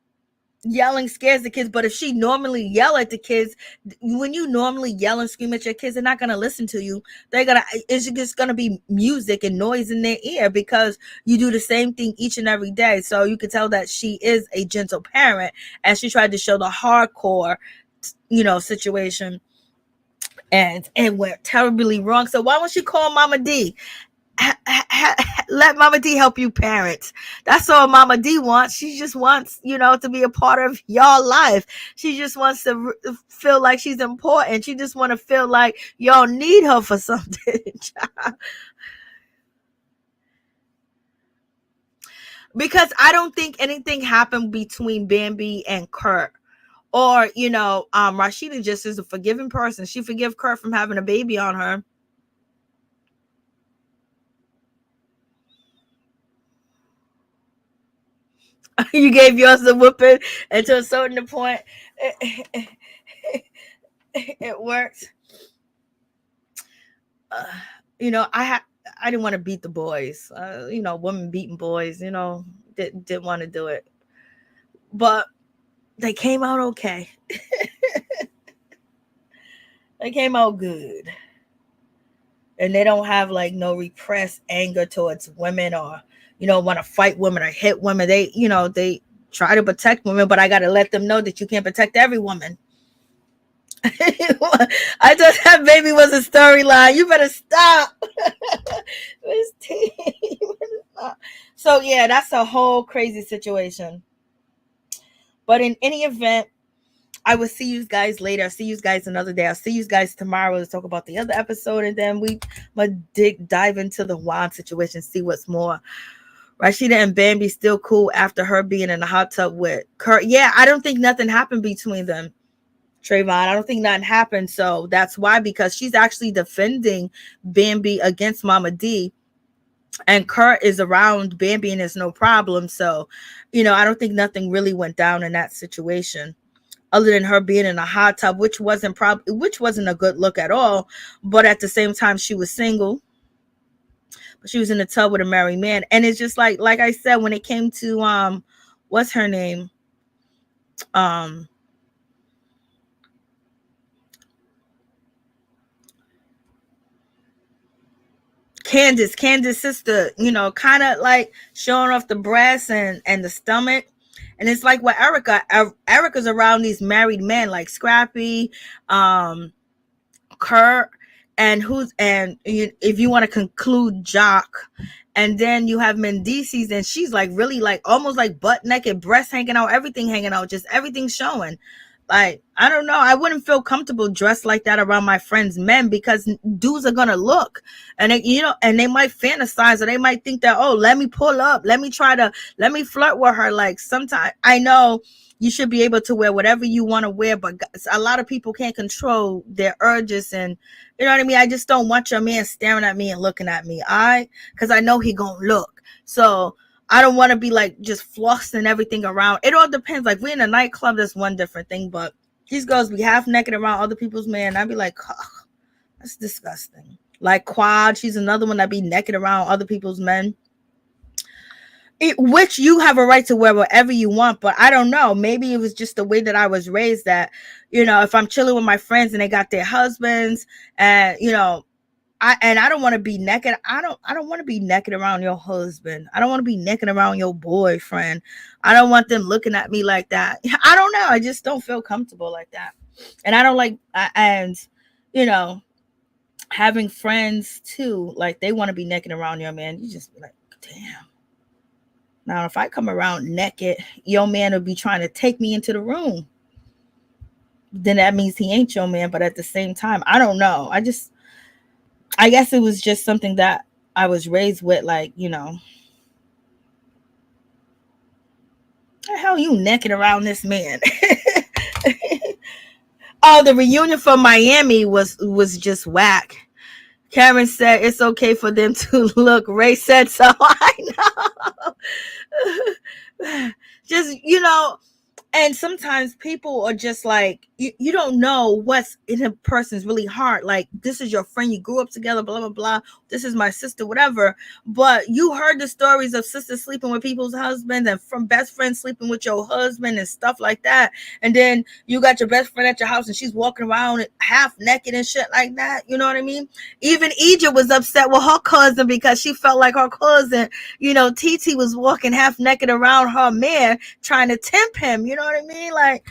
Yelling scares the kids, but if she normally yell at the kids, when you normally yell and scream at your kids, they're not going to listen to you. It's just going to be music and noise in their ear because you do the same thing each and every day. So you can tell that she is a gentle parent, and she tried to show the hardcore, situation, and went terribly wrong. So why won't she call Momma Dee? Let Momma Dee help you parent. That's all Momma Dee wants. She just wants, to be a part of y'all life. She just wants to feel like she's important. She just want to feel like y'all need her for something. Because I don't think anything happened between Bambi and Kurt. Or, Rasheeda just is a forgiving person. She forgive Kurt from having a baby on her. You gave yours a whooping, and to a certain point, it worked. I didn't want to beat the boys. Women beating boys. Didn't want to do it, but they came out okay. They came out good, and they don't have like no repressed anger towards women or want to fight women or hit women. They try to protect women, but I got to let them know that you can't protect every woman. I thought that baby was a storyline. You better stop. So yeah, that's a whole crazy situation. But in any event, I will see you guys later. I'll see you guys another day. I'll see you guys tomorrow to talk about the other episode, and then we might dive into the Juan situation, see what's more. Rasheeda and Bambi still cool after her being in the hot tub with Kurt. Yeah, I don't think nothing happened between them. Trayvon. I don't think nothing happened. So that's why, because she's actually defending Bambi against Momma Dee. And Kurt is around Bambi and there's no problem. So, I don't think nothing really went down in that situation, other than her being in a hot tub, which wasn't a good look at all. But at the same time, she was single. But she was in the tub with a married man. And it's just like I said, when it came to what's her name? Candace's sister, kind of like showing off the breasts and the stomach. And it's like with Erica's around these married men like Scrappy, Kurt, and if you want to conclude Jock, and then you have Mendices, and she's like really like almost like butt naked, breasts hanging out, everything hanging out, just everything showing. Like, I don't know. I wouldn't feel comfortable dressed like that around my friends' men, because dudes are gonna look, and they might fantasize, or they might think that, oh, let me pull up, let me flirt with her. Like, sometimes I know you should be able to wear whatever you want to wear, but a lot of people can't control their urges, and you know what I mean. I just don't want your man staring at me and looking at me, because I know he gonna look. So I don't want to be like just flossing everything around. It all depends. Like, we're in a nightclub, that's one different thing. But these girls be half naked around other people's men. I'd be like, oh, that's disgusting. Like Quad, she's another one that be naked around other people's men. Which you have a right to wear whatever you want, but I don't know. Maybe it was just the way that I was raised, that, if I'm chilling with my friends and they got their husbands, and I don't want to be naked. I don't want to be naked around your husband. I don't want to be naked around your boyfriend. I don't want them looking at me like that. I don't know. I just don't feel comfortable like that. And I don't like, having friends too, like they want to be naked around your man. You just be like, damn. Now, if I come around naked, your man will be trying to take me into the room. Then that means he ain't your man. But at the same time, I don't know. I guess it was just something that I was raised with, like, the hell you naked around this man? Oh, the reunion from Miami was just whack. Karen said it's okay for them to look. Ray said so. I know. Just, and sometimes people are just like, you don't know what's in a person's really heart. Like, this is your friend, you grew up together, blah, blah, blah. This is my sister, whatever. But you heard the stories of sisters sleeping with people's husbands, and from best friends sleeping with your husband and stuff like that. And then you got your best friend at your house and she's walking around half naked and shit like that. You know what I mean? Even Egypt was upset with her cousin because she felt like her cousin, TT was walking half naked around her man trying to tempt him. You know what I mean? Like,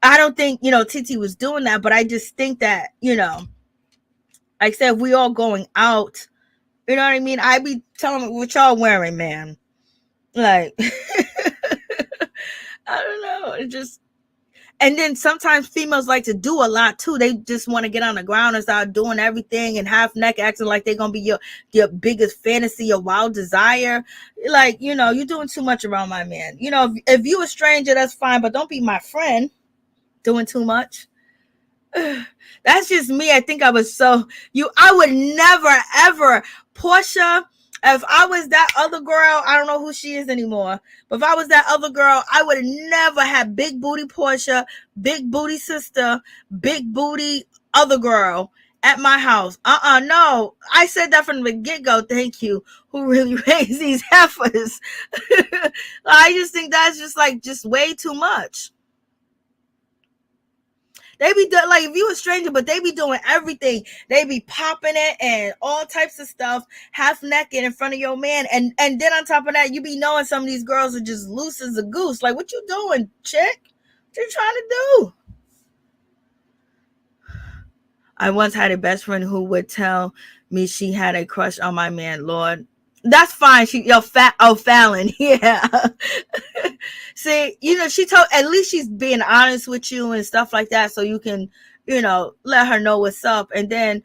I don't think, TT was doing that, but I just think that, like I said, we all going out, you know what I mean? I be telling me what y'all wearing, man. Like, I don't know. It just, and then sometimes females like to do a lot too. They just want to get on the ground and start doing everything and half neck, acting like they're going to be your biggest fantasy, your wild desire. Like, you're doing too much around my man. If you a stranger, that's fine, but don't be my friend doing too much. That's just me. I think I was I would never, ever, Portia, if I was that other girl, I don't know who she is anymore, but if I was that other girl, I would never have big booty Portia, big booty sister, big booty other girl at my house. No. I said that from the get-go. Thank you. Who really raised these heifers? I just think that's just way too much. They be doing, like, if you a stranger, but they be doing everything. They be popping it and all types of stuff, half naked in front of your man. And then on top of that, you be knowing some of these girls are just loose as a goose. Like, what you doing, chick? What you trying to do? I once had a best friend who would tell me she had a crush on my man. Lord, that's fine. Fallon. Yeah. See, she told, at least she's being honest with you and stuff like that. So you can, let her know what's up. And then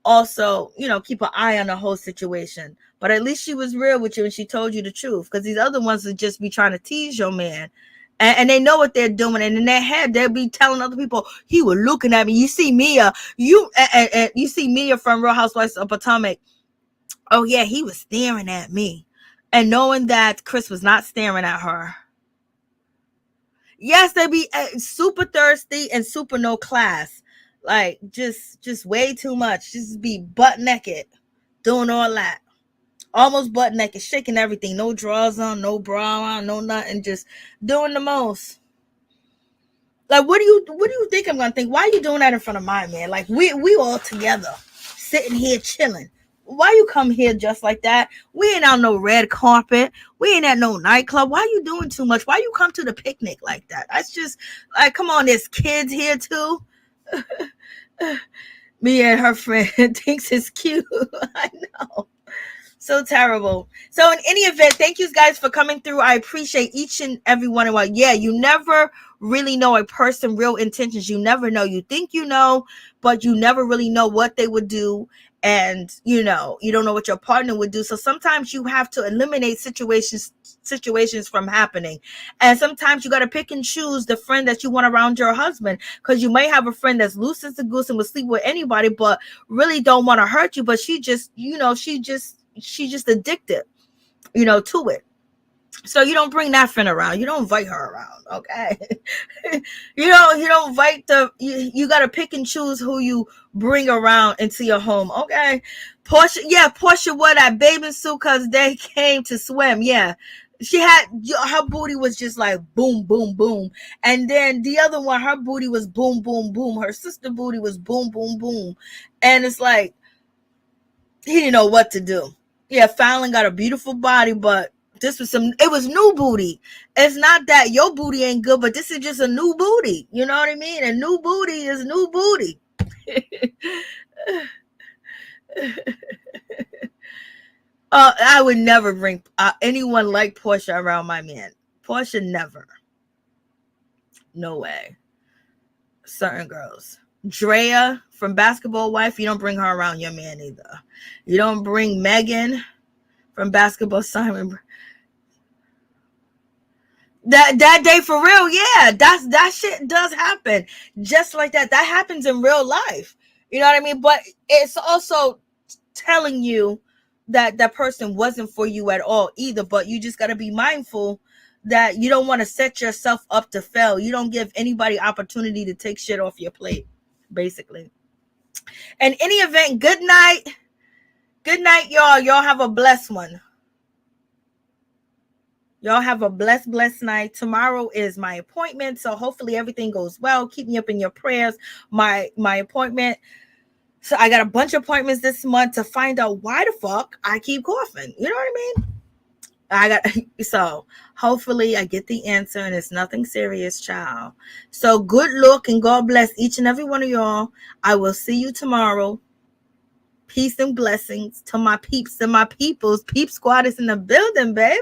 also, keep an eye on the whole situation. But at least she was real with you and she told you the truth. Because these other ones would just be trying to tease your man. And they know what they're doing. And in their head, they'll be telling other people, he was looking at me. You see Mia, you see Mia from Real Housewives of Potomac. Oh yeah, he was staring at me. And knowing that Chris was not staring at her. Yes, they be super thirsty and super no class. Like, just way too much. Just be butt naked, doing all that. Almost butt naked, shaking everything. No drawers on, no bra on, no nothing. Just doing the most. Like, what do you think I'm gonna think? Why are you doing that in front of my man? Like, we all together, sitting here chilling. Why you come here just like that? We ain't on no red carpet. We ain't at no nightclub. Why you doing too much? Why you come to the picnic like that? That's just like, come on, there's kids here too. Me and her friend thinks it's cute. I know. So terrible. So in any event, thank you guys for coming through. I appreciate each and every one of you. Yeah, you never really know a person' real intentions. You never know. You think you know, but you never really know what they would do. And you don't know what your partner would do. So sometimes you have to eliminate situations from happening. And sometimes you got to pick and choose the friend that you want around your husband, because you may have a friend that's loose as a goose and will sleep with anybody, but really don't want to hurt you. But she just addicted, to it. So you don't bring that friend around. You don't invite her around, okay? you don't invite you got to pick and choose who you bring around into your home, okay? Portia wore that bathing suit because they came to swim. Yeah, she had her booty was just like boom, boom, boom, and then the other one, her booty was boom, boom, boom. Her sister booty was boom, boom, boom, and it's like he didn't know what to do. Yeah, Fallon got a beautiful body, but it was new booty. It's not that your booty ain't good, but this is just a new booty. You know what I mean? A new booty is new booty. I would never bring anyone like Portia around my man. Portia never. No way. Certain girls. Drea from Basketball Wife, you don't bring her around your man either. You don't bring Megan from Basketball Simon. That day for real, yeah, that shit does happen just like that. That happens in real life. You know what I mean? But it's also telling you that that person wasn't for you at all either. But you just got to be mindful that you don't want to set yourself up to fail. You don't give anybody opportunity to take shit off your plate, basically. In any event, good night. Good night, y'all. Y'all have a blessed one. Y'all have a blessed night. Tomorrow is my appointment, so hopefully everything goes well. Keep me up in your prayers. My appointment. So I got a bunch of appointments this month to find out why the fuck I keep coughing. You know what I mean? So hopefully I get the answer and it's nothing serious, child. So good luck and God bless each and every one of y'all. I will see you tomorrow. Peace and blessings to my peeps and my peoples. Peep Squad is in the building, baby.